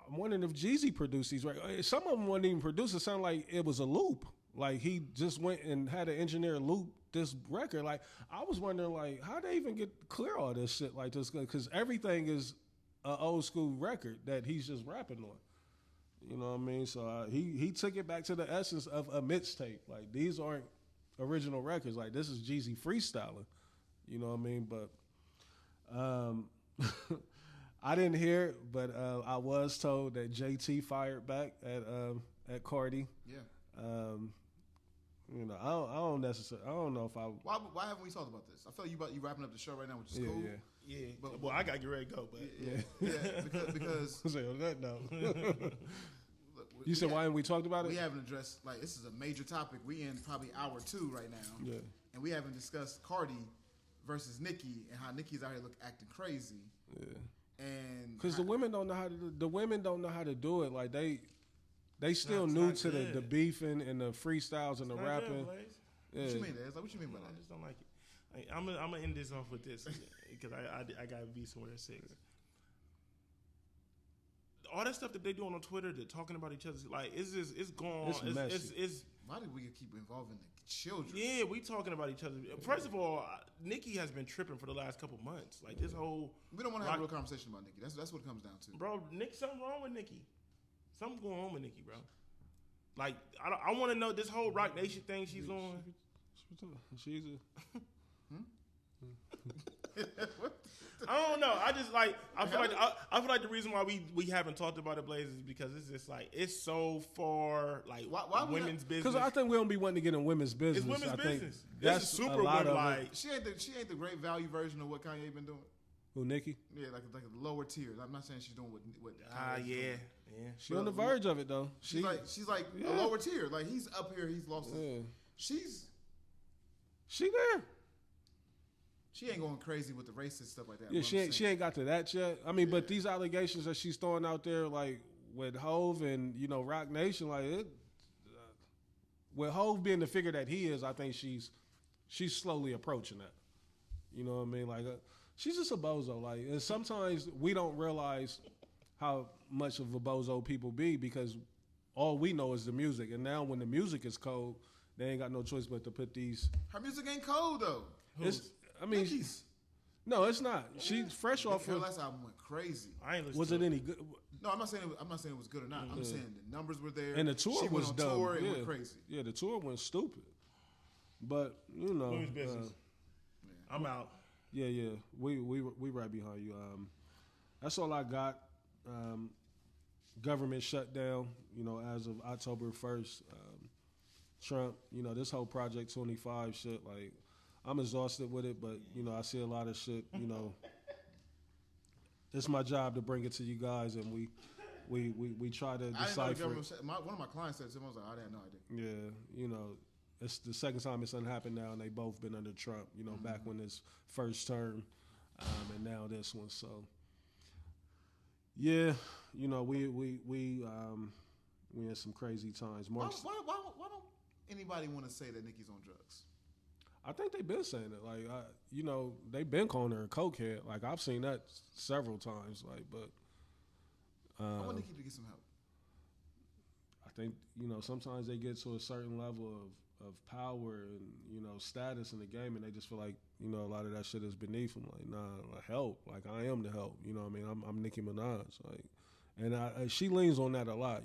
I'm wondering if Jeezy produced these. Right, some of them weren't even produced. It sounded like it was a loop. Like, he just went and had an engineer loop this record. Like, I was wondering, like, how they even get clear all this shit like this, because everything is an old school record that he's just rapping on. You know what I mean? So he took it back to the essence of a mixtape. Like, these aren't original records. Like, this is Jeezy freestyling. You know what I mean? But I didn't hear it, but I was told that JT fired back at Cardi. Yeah. You know, I don't necessarily. I don't know if I. Why haven't we talked about this? I feel you wrapping up the show right now, which is cool. Yeah. But well, I gotta get ready to go. But because Say on that note. look, You said why haven't we talked about it? We haven't addressed, like, this is a major topic. We in probably hour 2 right now. Yeah. And we haven't discussed Cardi versus Nicki and how Nicki's out here acting crazy. Yeah. And Because the women don't know how to. The women don't know how to do it. Like they still It's new not to the good. beefing and the freestyles and the Not rapping. good, Blaze. Yeah. What you mean, Daz? Like, what you mean by I that? just don't like it. I'm gonna end this off with this because I gotta be somewhere at 6. All that stuff that they doing on Twitter, they're talking about each other, like it's going. It's messy. It's Why did we keep involving the children? yeah, we talking about each other. First of all, Nicki has been tripping for the last couple months. Like this whole We don't want to have a real conversation about Nicki. That's what it comes down to. bro, Nick, something wrong with Nicki. Something going on with Nicki, bro. Like I want to know this whole Rock Nation thing she's on. She's a. I don't know. I just like I feel like the reason why we haven't talked about it, Blaze, is because it's just like it's so far like Why we women's business. Because I think we don't be wanting to get in women's business. It's women's I think business. That's This is a super lot women, of it. like She ain't the great value version of what Kanye been doing. Who, Nicki? Yeah, like a lower tier. I'm not saying she's doing what Kanye's yeah. doing. She on the verge of it though. She's like a lower tier. Like he's up here, he's lost. Yeah. She there. She ain't going crazy with the racist stuff like that. Yeah, what she I'm ain't saying. got to that yet. I mean, but these allegations that she's throwing out there, like with Hove and Rock Nation, like it. With Hove being the figure that he is, I think she's slowly approaching that. You know what I mean? Like she's just a bozo. Like, and sometimes we don't realize how much of a bozo people be because all we know is the music. And now when the music is cold, they ain't got no choice but to put these. Her music ain't cold though. I mean, Nicki's. no, it's not. She's fresh off Her of. last album went crazy. I ain't listening. Was to it any good? No, I'm not saying it was good or not. I'm saying the numbers were there. And the tour she was went on dumb. tour and yeah. went crazy. Yeah, the tour went stupid. But Women's business. I'm out. Yeah. We right behind you. That's all I got. Government shutdown. As of October 1st. Trump. This whole Project 25 shit. Like, I'm exhausted with it, but I see a lot of shit. It's my job to bring it to you guys, and we try to I didn't know the decipher. government. One of my clients said to me, I was like, I had no idea. Yeah, it's the second time it's happened now, and they both been under Trump. Back when his first term, and now this one. So, yeah, we in some crazy times. Why don't anybody want to say that Nicki's on drugs? I think they've been saying it. Like, they've been calling her a cokehead. Like, I've seen that several times. Like, but I want Nicki to get some help. I think sometimes they get to a certain level of power and status in the game, and they just feel like a lot of that shit is beneath them. Like, nah, like, help. Like, I am the help. You know what I mean? I'm Nicki Minaj. Like, and she leans on that a lot.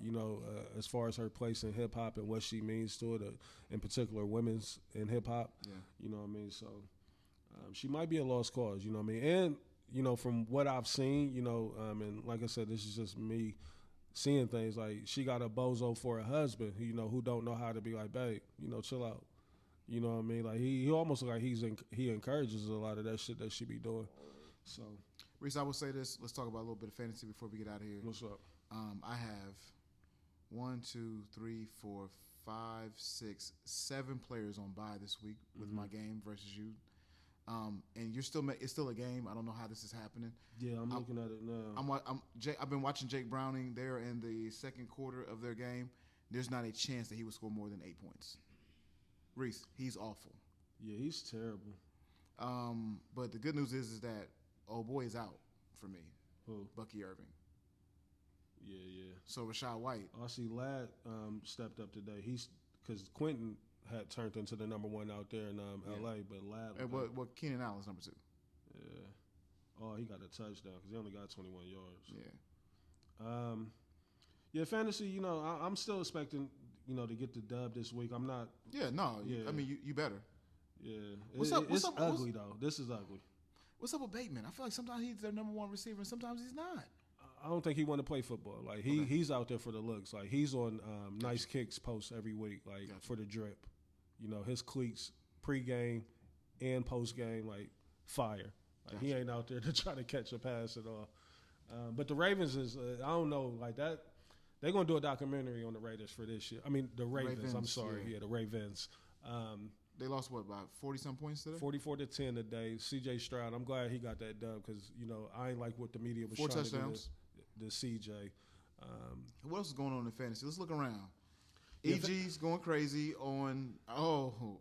As far as her place in hip hop and what she means to it, in particular, women's in hip hop. Yeah. You know what I mean? So she might be a lost cause. You know what I mean? And from what I've seen, and like I said, this is just me seeing things. Like, she got a bozo for a husband, who don't know how to be like, babe, chill out. You know what I mean? Like, he almost like he encourages a lot of that shit that she be doing. So, Reese, I will say this. Let's talk about a little bit of fantasy before we get out of here. what's up? I have 1, 2, 3, 4, 5, 6, 7 players on bye this week with my game versus you. And it's still a game. I don't know how this is happening. Yeah, I'm looking at it now. I've been watching Jake Browning. They're in the second quarter of their game. There's not a chance that he would score more than 8 points. Reese, he's awful. Yeah, he's terrible. But the good news is that old boy is out for me. Who? Bucky Irving. Yeah. So Rashad White. I see Ladd stepped up today. Because Quentin had turned into the number one out there in L.A., but Ladd. And what Keenan Allen's number 2. Yeah. Oh, he got a touchdown because he only got 21 yards. Yeah. Yeah, fantasy, I'm still expecting, to get the dub this week. I'm not. Yeah, no. Yeah. I mean, you better. Yeah. What's up? It's ugly, though. This is ugly. What's up with Bateman? I feel like sometimes he's their number one receiver and sometimes he's not. I don't think he want to play football. Like he's out there for the looks. Like he's on nice kicks posts every week, like for the drip. You know, his cleats pregame and postgame, like fire. Like he ain't out there to try to catch a pass at all. But the Ravens is I don't know, like that. They're gonna do a documentary on the Raiders for this year. I mean the Ravens. I'm sorry, the Ravens. They lost about 40-some points today. 44-10 today. C.J. Stroud. I'm glad he got that dub because I ain't like what the media was 4 trying touchdowns. to do. The C.J. What else is going on in fantasy? Let's look around. EG's going crazy on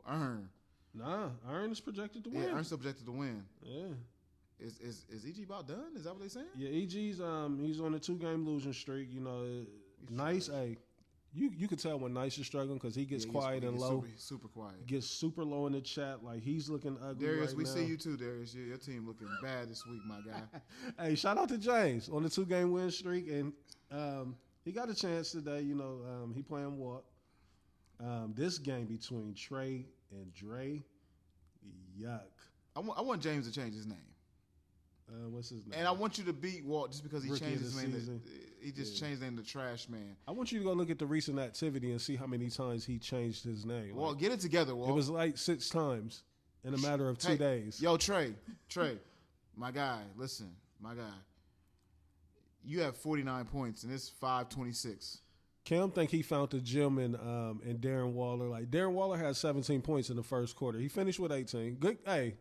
Earn. Nah, Earn is projected to win. Yeah, Earn's projected to win. Yeah. Is EG about done? Is that what they saying? Yeah, EG's he's on a 2-game losing streak. Nice. Hey, you could tell when Nice is struggling because he gets quiet and low. Super quiet. Gets super low in the chat. Like he's looking ugly. Darius, right we now. see you too, Darius. Your team looking bad this week, my guy. Hey, shout out to James on the 2-game win streak, and he got a chance today. He playing walk. This game between Trey and Dre, yuck. I want James to change his name. What's his name? And I want you to beat Walt just because he Rookie changed of his the name. season. He just changed his name to Trash Man. I want you to go look at the recent activity and see how many times he changed his name. Walt, get it together, Walt. It was like 6 times in a matter of 2 days. Yo, Trey, my guy, listen, my guy. You have 49 points, and it's 526. Cam think he found the gym in Darren Waller. Like Darren Waller had 17 points in the first quarter. He finished with 18. Good. Hey,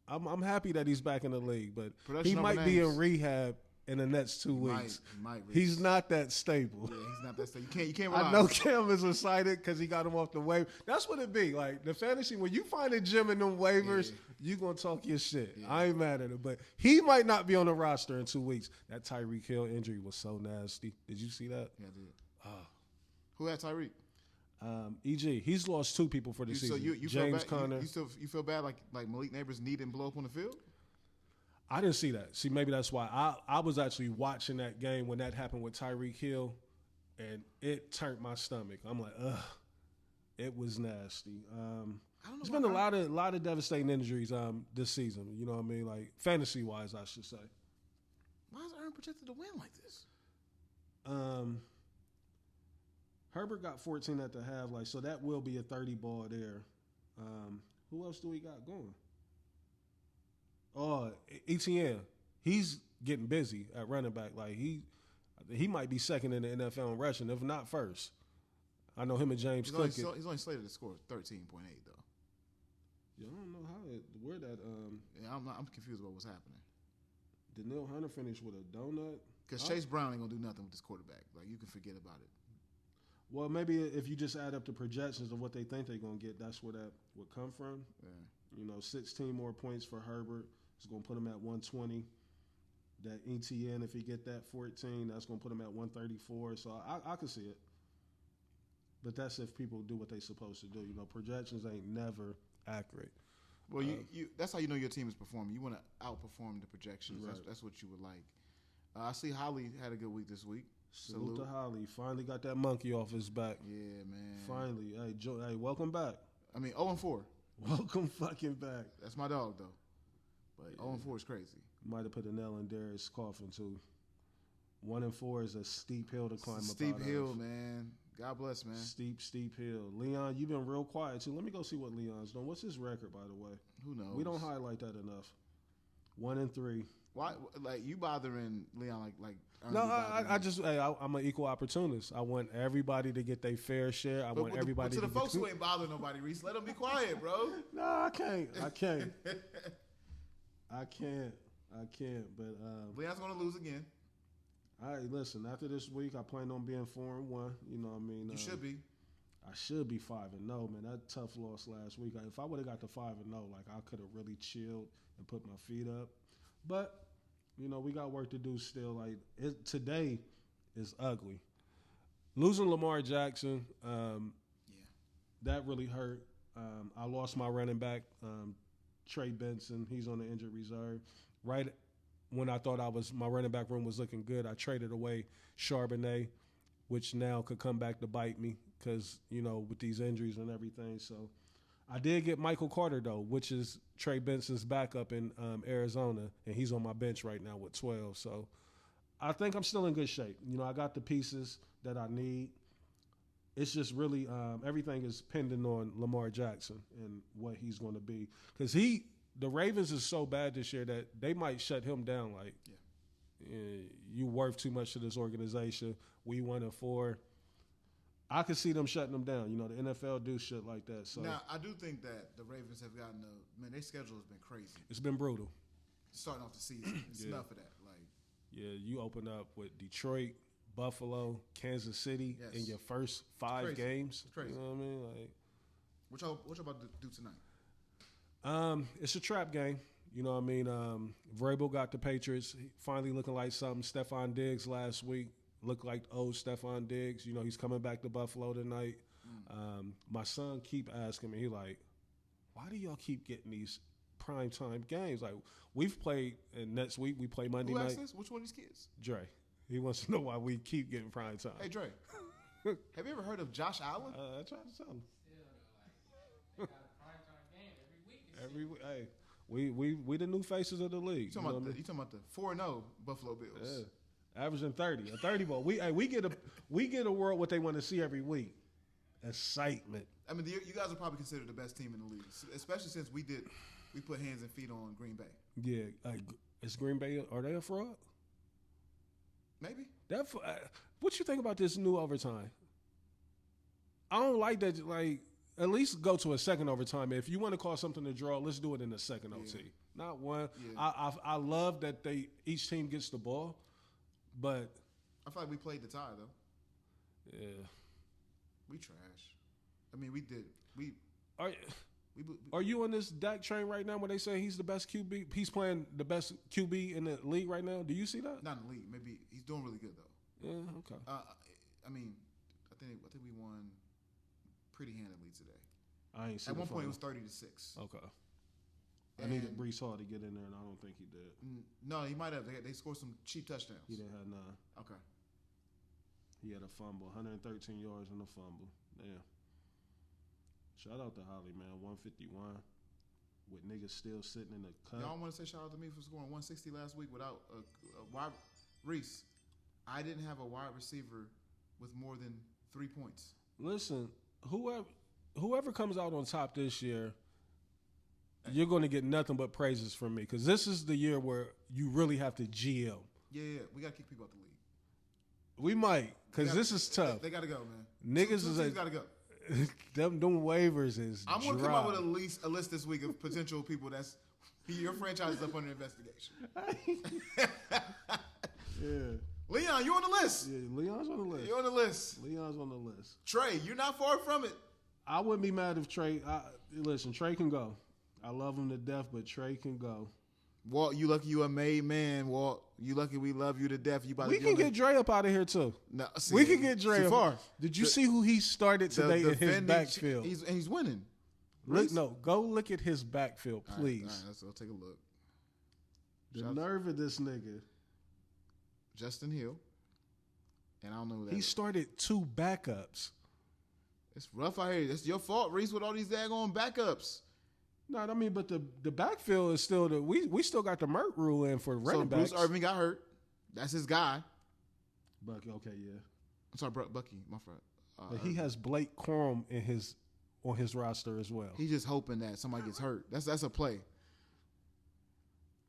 I'm happy that he's back in the league, but Production he might over be names. in rehab in the next 2 weeks. He might. He's not that stable. Yeah, he's not that stable. You can't rely I know on him. Cam is excited because he got him off the waiver. That's what it be. Like the fantasy, when you find a gym in them waivers, you going to talk your shit. Yeah. I ain't mad at him, but he might not be on the roster in 2 weeks. That Tyreek Hill injury was so nasty. Did you see that? Yeah, I did. Who had Tyreek? EG, he's lost 2 people for the season. So you James feel bad, Conner. You feel bad like Malik Neighbors need and blow up on the field? I didn't see that. See, maybe that's why I was actually watching that game when that happened with Tyreek Hill, and it turned my stomach. I'm like, ugh, it was nasty. There's been a lot of devastating injuries this season. You know what I mean? Like fantasy wise, I should say. Why is Aaron projected to win like this? Herbert got 14 at the half, so that will be a 30 ball there. Who else do we got going? Oh, ETN. He's getting busy at running back. Like he might be second in the NFL in rushing, if not first. I know him and James Cook. He's only slated to score 13.8 though. Yeah, I don't know where that. Yeah, I'm confused about what's happening. Daniil Hunter finished with a donut. Because Chase Brown ain't gonna do nothing with this quarterback. Like you can forget about it. Well, maybe if you just add up the projections of what they think they're gonna get, that's where that would come from. Yeah. 16 more points for Herbert. It's gonna put him at 120. That ETN, if he get that 14, that's gonna put him at 134. So I can see it. But that's if people do what they're supposed to do. Projections ain't never accurate. Well, you that's how you know your team is performing. You want to outperform the projections. Right. That's what you would like. I see Holly had a good week this week. Salute to Holly. Finally got that monkey off his back. Yeah, man. Finally. Hey, Joe, welcome back. I mean, 0-4. Welcome fucking back. That's my dog, though. But 0-4 is crazy. Might have put a nail in Darius' coffin, too. 1-4 is a steep hill to climb. Steep hill, man. God bless, man. Steep hill. Leon, you've been real quiet, too. Let me go see what Leon's doing. What's his record, by the way? Who knows? We don't highlight that enough. 1-3. Why? Like you bothering Leon? Like no, I'm an equal opportunist. I want everybody to get their fair share. I want everybody to the get folks who ain't bothering nobody, Reese. Let them be quiet, bro. No, I can't. I can't. But Leon's gonna lose again. All right, listen. After this week, I plan on being 4-1. You know what I mean? You should be. I should be 5-0, man. That tough loss last week. If I would have got to 5-0, like I could have really chilled and put my feet up. But we got work to do still. Like today is ugly. Losing Lamar Jackson, that really hurt. I lost my running back, Trey Benson. He's on the injured reserve. Right when I thought my running back room was looking good, I traded away Charbonnet, which now could come back to bite me because with these injuries and everything. So I did get Michael Carter, though, which is Trey Benson's backup in Arizona, and he's on my bench right now with 12. So I think I'm still in good shape. You know, I got the pieces that I need. It's just really everything is pending on Lamar Jackson and what he's going to be. Because the Ravens is so bad this year that they might shut him down. Like, you worth too much to this organization. We 1-4. I could see them shutting them down. You know, the NFL do shit like that. So now, I do think that the Ravens have gotten their schedule has been crazy. It's been brutal. Starting off the season. It's enough of that. Like, yeah, you open up with Detroit, Buffalo, Kansas City in your first 5 games. It's crazy. You know what I mean? Like, what y'all about to do tonight? It's a trap game. You know what I mean? Vrabel got the Patriots finally looking like something. Stephon Diggs last week looked like old Stephon Diggs. You know, he's coming back to Buffalo tonight. My son keep asking me, he like, why do y'all keep getting these primetime games? Like, we've played, and next week we play Monday night. Who asked this? Which one of these kids? Dre. He wants to know why we keep getting prime time. Hey, Dre, have you ever heard of Josh Allen? I tried to tell him. Still, like, they got a primetime game every week. Hey, we the new faces of the league. You talking about the 4-0 Buffalo Bills? Yeah. Averaging 30, a 30 ball. We get a world what they want to see every week. Excitement. I mean, you guys are probably considered the best team in the league, especially since we put hands and feet on Green Bay. Yeah, is Green Bay, are they a fraud? Maybe. What you think about this new overtime? I don't like that. Like, at least go to a second overtime. If you want to call something a draw, let's do it in the second OT, not one. Yeah. I love that each team gets the ball, but I feel like we played the tie though. Yeah, we trash. I mean, we did. Are you on this Dak train right now where they say he's the best QB? He's playing the best QB in the league right now. Do you see that? Not in the league. Maybe he's doing really good though. Yeah. Okay. I mean, I think we won pretty handedly today. I ain't seen At one point it was 30-6. Okay. I needed Brees Hall to get in there, and I don't think he did. No, he might have. They scored some cheap touchdowns. He didn't have none. Okay. He had a fumble, 113 yards and a fumble. Damn. Shout out to Holly, man. 151 with niggas still sitting in the cut. Y'all want to say shout out to me for scoring 160 last week without a wide Reese. I didn't have a wide receiver with more than 3 points. Listen, whoever comes out on top this year, you're going to get nothing but praises from me because this is the year where you really have to GM. Yeah. We got to kick people out the league. We might because this is tough. They got to go, man. Niggas two got to go. them waivers is I'm going to come out with a list this week of potential people that's your franchise is up under investigation. Yeah. Leon, you on the list. Yeah, Leon's on the list. You're on the list. Leon's on the list. Trey, you're not far from it. I wouldn't be mad if Trey. Listen, Trey can go. I love him to death, but Trey can go. Walt, you lucky you a made man, Walt. You lucky we love you to death. We can get Dre up out of here, too. No, see, we can get Dre too up. Far. Did you see who he started today in his backfield? He's winning. Go look at his backfield, please. All right, I'll take a look. The nerve of this nigga. Justin Hill. And I don't know who that He is. started 2 backups. It's rough out here. It's your fault, Reese, with all these daggone backups. No, I mean, but the backfield is still we still got the Merc rule in for running backs. Bruce Irvin got hurt. That's his guy. Bucky, okay, yeah. I'm sorry, Bucky, my friend. But he has Blake Corum on his roster as well. He's just hoping that somebody gets hurt. That's a play.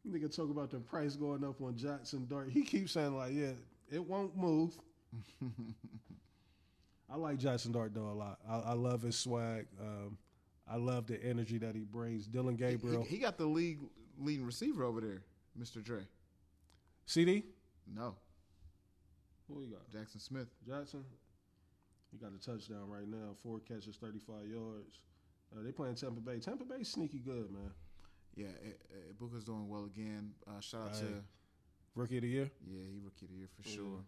Nigga talk about the price going up on Jackson Dart. He keeps saying like, yeah, it won't move. I like Jackson Dart though a lot. I love his swag. I love the energy that he brings. Dylan Gabriel. He got the leading receiver over there, Mr. Dre. CD? No. Who he got? Jackson Smith. Jackson? He got a touchdown right now. 4 catches, 35 yards. They playing Tampa Bay. Tampa Bay's sneaky good, man. Yeah, Booker's doing well again. Shout out to Rookie of the Year? Yeah, he Rookie of the Year for sure.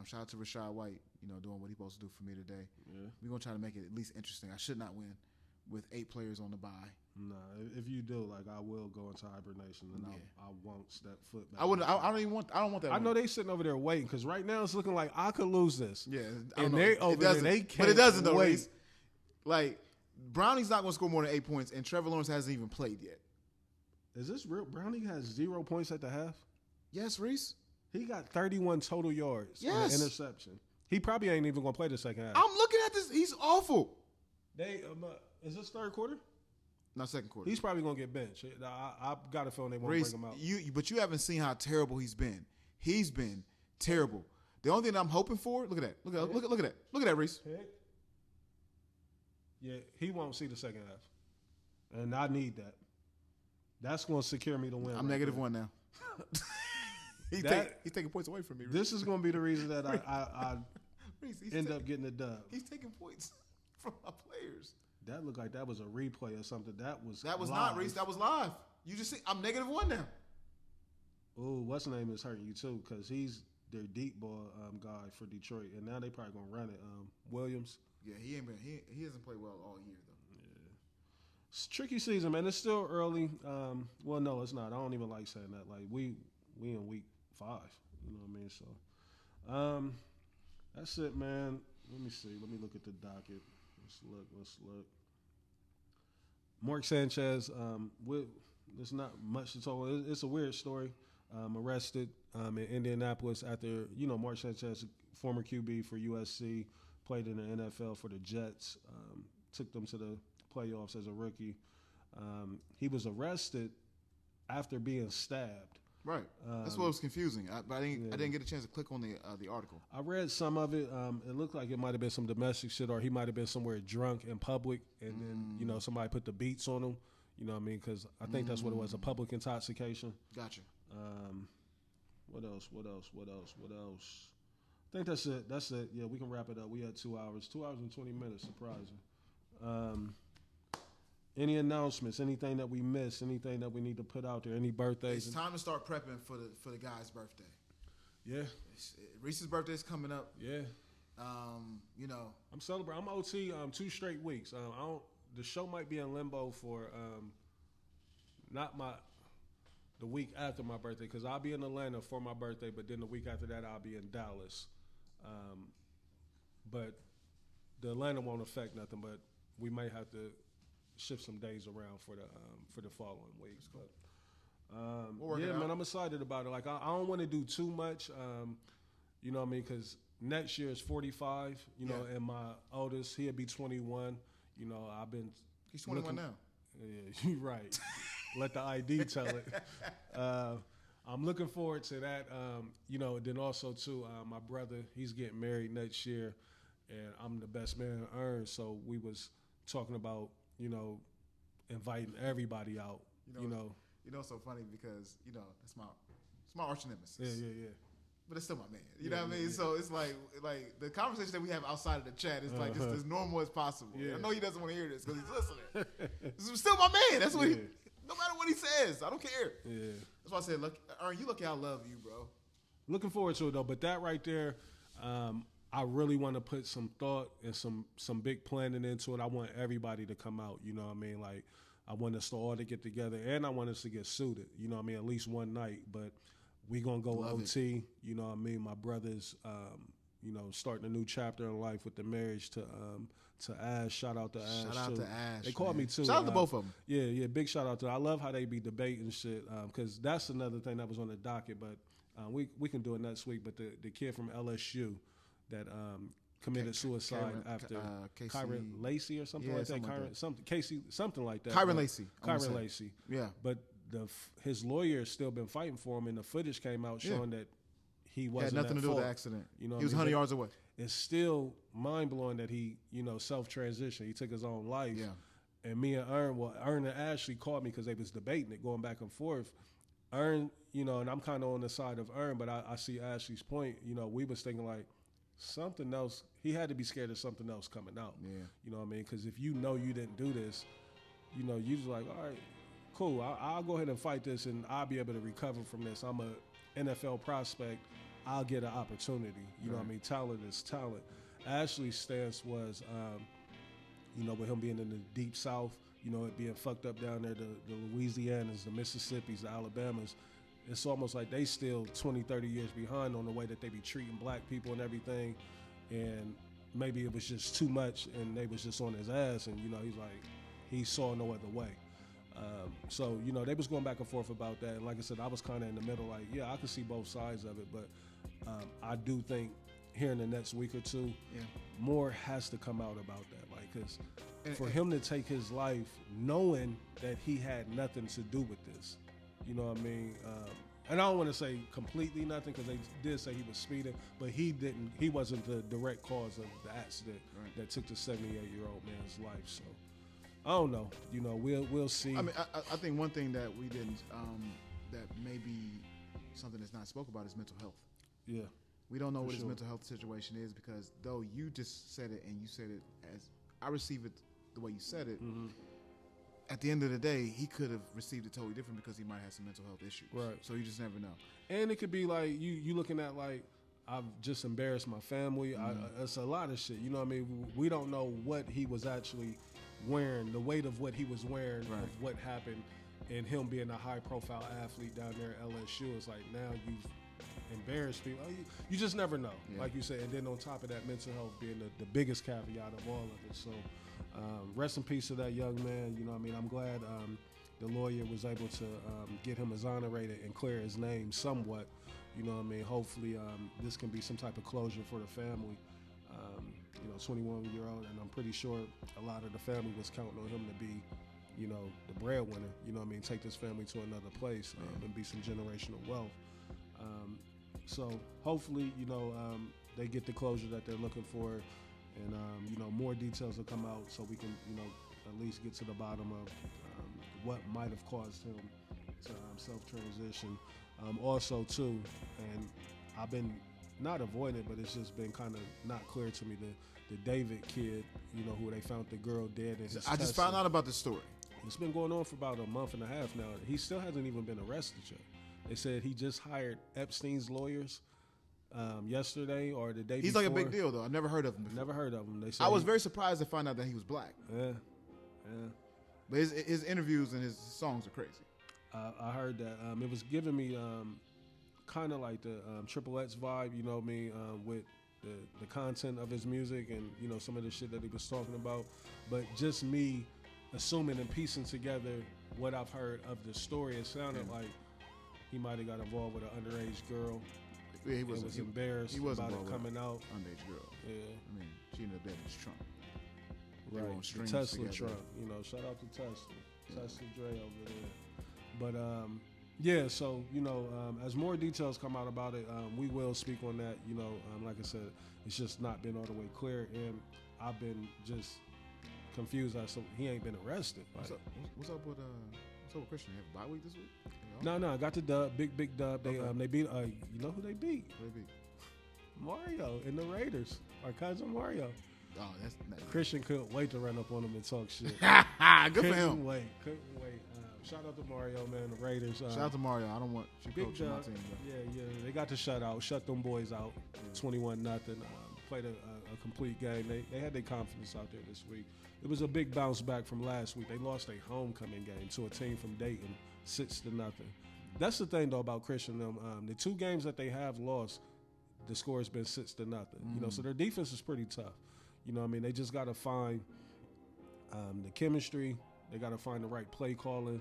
Shout out to Rashad White, doing what he's supposed to do for me today. Yeah. We're going to try to make it at least interesting. I should not win with 8 players on the bye. Nah, if you do, I will go into hibernation and I won't step foot back. I don't want that. I know they sitting over there waiting because right now it's looking like I could lose this. Yeah, and they over there, they can't. But it doesn't though. Wait. Like Browning's not going to score more than 8 points, and Trevor Lawrence hasn't even played yet. Is this real? Browning has 0 points at the half? Yes, Reese. He got 31 total yards. Yes. And an interception. He probably ain't even going to play the second half. I'm looking at this. He's awful. Is this third quarter? Not second quarter. He's probably going to get benched. I got a feeling they won't Reese, bring him out. but you haven't seen how terrible he's been. He's been terrible. The only thing I'm hoping for, look at that. Look at that. Look at that, Reese. Yeah, he won't see the second half. And I need that. That's going to secure me to win. I'm -1 now. He's taking points away from me. Reese. This is going to be the reason that I Reese, end up getting the dub. He's taking points from my players. That looked like that was a replay or something. That was live. Not, Reese. That was live. You just see, I'm -1 now. Oh, what's the name is hurting you too because he's their deep ball guy for Detroit, and now they probably gonna run it. Williams. Yeah, he ain't been. He hasn't played well all year though. Yeah, it's a tricky season, man. It's still early. Well, no, it's not. I don't even like saying that. Like we in week 5. You know what I mean? So, that's it, man. Let me see. Let me look at the docket. Let's look. Mark Sanchez. There's not much to talk about. It's a weird story. Arrested in Indianapolis after, Mark Sanchez, former QB for USC, played in the NFL for the Jets, took them to the playoffs as a rookie. He was arrested after being stabbed. Right. That's what was confusing. I didn't get a chance to click on the article. I read some of it. It looked like it might have been some domestic shit, or he might have been somewhere drunk in public, and then somebody put the beats on him. You know what I mean? Because I think that's what it was, a public intoxication. Gotcha. What else? I think that's it. Yeah, we can wrap it up. We had 2 hours. 2 hours and 20 minutes, surprising. Any announcements? Anything that we missed? Anything that we need to put out there? Any birthdays? It's time to start prepping for the guy's birthday. Yeah. Reese's birthday is coming up. Yeah. I'm celebrating. I'm OT 2 straight weeks. The show might be in limbo for not the week after my birthday, because I'll be in Atlanta for my birthday, but then the week after that I'll be in Dallas. But the Atlanta won't affect nothing, but we might have to shift some days around for the following weeks. But man, I'm excited about it. Like I don't want to do too much. You know what I mean? Because next year is 45. And my oldest, he'll be 21. He's 21 now. Yeah, you're right. Let the ID tell it. I'm looking forward to that. Then also too, my brother, he's getting married next year, and I'm the best man earned. So we was talking about, inviting everybody out. It's so funny because it's my arch nemesis. Yeah. But it's still my man. You know what I mean? Yeah. So it's like the conversation that we have outside of the chat is like just as normal as possible. Yeah. I know he doesn't want to hear this because he's listening. This is still my man. That's what no matter what he says, I don't care. Yeah. That's why I said, look, Aaron, you lucky I love you, bro. Looking forward to it though. But that right there, I really want to put some thought and some big planning into it. I want everybody to come out. You know what I mean? Like I want us to all to get together, and I want us to get suited. You know what I mean? At least one night, but. We gonna go Love OT, it. You know what I mean? My brother's, starting a new chapter in life with the marriage to Ash. Shout out to Ash. Shout out to Ash. They called me too. Shout out to both of them. Yeah. Big shout out to them. I love how they be debating shit because that's another thing that was on the docket. But we can do it next week. But the kid from LSU that committed suicide after Kyron Lacey or something like that. Something like that. Kyron Lacey. Kyron Lacey. Yeah. But his lawyer has still been fighting for him, and the footage came out showing that he wasn't had nothing to do with the accident. He was 100 yards away. It's still mind blowing that he, self-transitioned. He took his own life. Yeah. And me and Ern and Ashley called me because they was debating it, going back and forth. Ern, and I'm kind of on the side of Ern, but I see Ashley's point. We was thinking like something else. He had to be scared of something else coming out. Yeah. You know what I mean? Because if you didn't do this, you just like, all right. Cool, I'll go ahead and fight this, and I'll be able to recover from this. I'm a NFL prospect. I'll get an opportunity. You know what I mean? Talent is talent. Ashley's stance was, with him being in the deep South, it being fucked up down there, the Louisianas, the Mississippis, the Alabamas, it's almost like they still 20, 30 years behind on the way that they be treating black people and everything. And maybe it was just too much and they was just on his ass, and he's like he saw no other way. So they was going back and forth about that, and like I said, I was kind of in the middle, like I could see both sides of it, but I do think here in the next week or two, more has to come out about that, like, because for him to take his life knowing that he had nothing to do with this, you know what I mean? And I don't want to say completely nothing, because they did say he was speeding, but he wasn't the direct cause of the accident that took the 78-year-old man's life. So I don't know. We'll see. I mean, I think one thing that we didn't, that may be something that's not spoke about is mental health. Yeah. We don't know what his mental health situation is, because though you just said it, and you said it as I receive it the way you said it, at the end of the day, he could have received it totally different, because he might have some mental health issues. Right. So you just never know. And it could be like you looking at like, I've just embarrassed my family. It's a lot of shit. You know what I mean? We don't know what he was actually wearing, the weight of what he was wearing, of what happened, and him being a high-profile athlete down there at LSU. It's like, now you've embarrassed people. You just never know, like you said. And then on top of that, mental health being the biggest caveat of all of it. So rest in peace to that young man. You know what I mean? I'm glad the lawyer was able to get him exonerated and clear his name somewhat. You know what I mean? Hopefully this can be some type of closure for the family. 21-year-old, and I'm pretty sure a lot of the family was counting on him to be, the breadwinner. You know what I mean? Take this family to another place and be some generational wealth. So hopefully, they get the closure that they're looking for, and more details will come out, so we can, at least get to the bottom of what might have caused him to self-transition. Also, too, and I've been not avoiding it, but it's just been kind of not clear to me, the David kid, who they found the girl dead in his I just found out about this story. It's been going on for about a month and a half now. He still hasn't even been arrested yet. They said he just hired Epstein's lawyers yesterday or the day before. He's like a big deal, though. I never heard of him before. Never heard of him. They said I was very surprised to find out that he was black. Yeah. But his interviews and his songs are crazy. I heard that. It was giving me kind of like the Triple X vibe, you know what I mean, with the content of his music and, some of the shit that he was talking about. But just me assuming and piecing together what I've heard of the story, it sounded like he might have got involved with an underage girl. Yeah, he was embarrassed about it coming out. Underage girl. Yeah. I mean, she ended up dead in his trunk. Right. The Tesla truck. Shout out to Tesla. Tesla Dre over there. But yeah, so as more details come out about it, we will speak on that. Like I said, it's just not been all the way clear, and I've been just confused as to he ain't been arrested. What's up with Christian? They have a bye week this week? No, I got the dub, big dub. They they beat. You know who they beat? Who they beat? Mario and the Raiders. Our cousin Mario. Oh, that's nice. Christian couldn't wait to run up on him and talk shit. Good for him. Couldn't wait. Shout out to Mario, man. The Raiders. Shout out to Mario. I don't want you coaching my team. Yeah. They got the shutout. Shut them boys out. 21-0. Played a complete game. They had their confidence out there this week. It was a big bounce back from last week. They lost a homecoming game to a team from Dayton, 6-0. That's the thing though about Christian. The two games that they have lost, the score has been 6-0. So their defense is pretty tough. I mean, they just got to find the chemistry. They got to find the right play calling.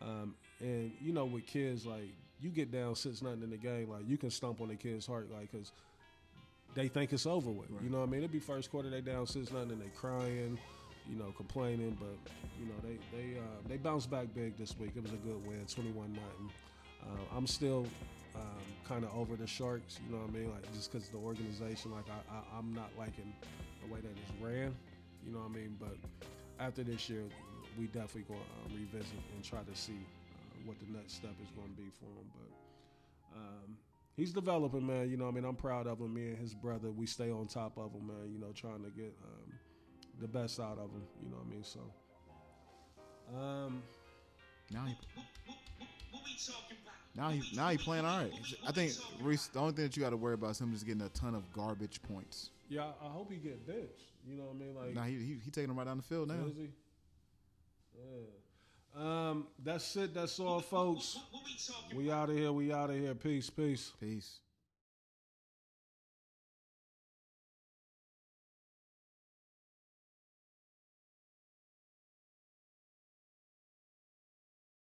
And, with kids, like, you get down 6-0 in the game, like, you can stomp on the kid's heart, like, because they think it's over with. Right. You know what I mean? It'd be first quarter, they down 6-0 and they crying, complaining. But, they bounced back big this week. It was a good win, 21-0. I'm still kind of over the Sharks, you know what I mean? Like, just because the organization, like, I'm not liking the way that it's ran, you know what I mean? But after this year, we definitely going to revisit and try to see what the next step is going to be for him. But he's developing, man. You know what I mean? I'm proud of him. Me and his brother, we stay on top of him, man, trying to get the best out of him. You know what I mean? So now he playing all right. I think, Reese, the only thing that you got to worry about is him just getting a ton of garbage points. Yeah, I hope he get benched. You know what I mean? Like, now he taking them right down the field now. Is he? Yeah. That's it. That's all, folks. We out of here. Peace. Peace.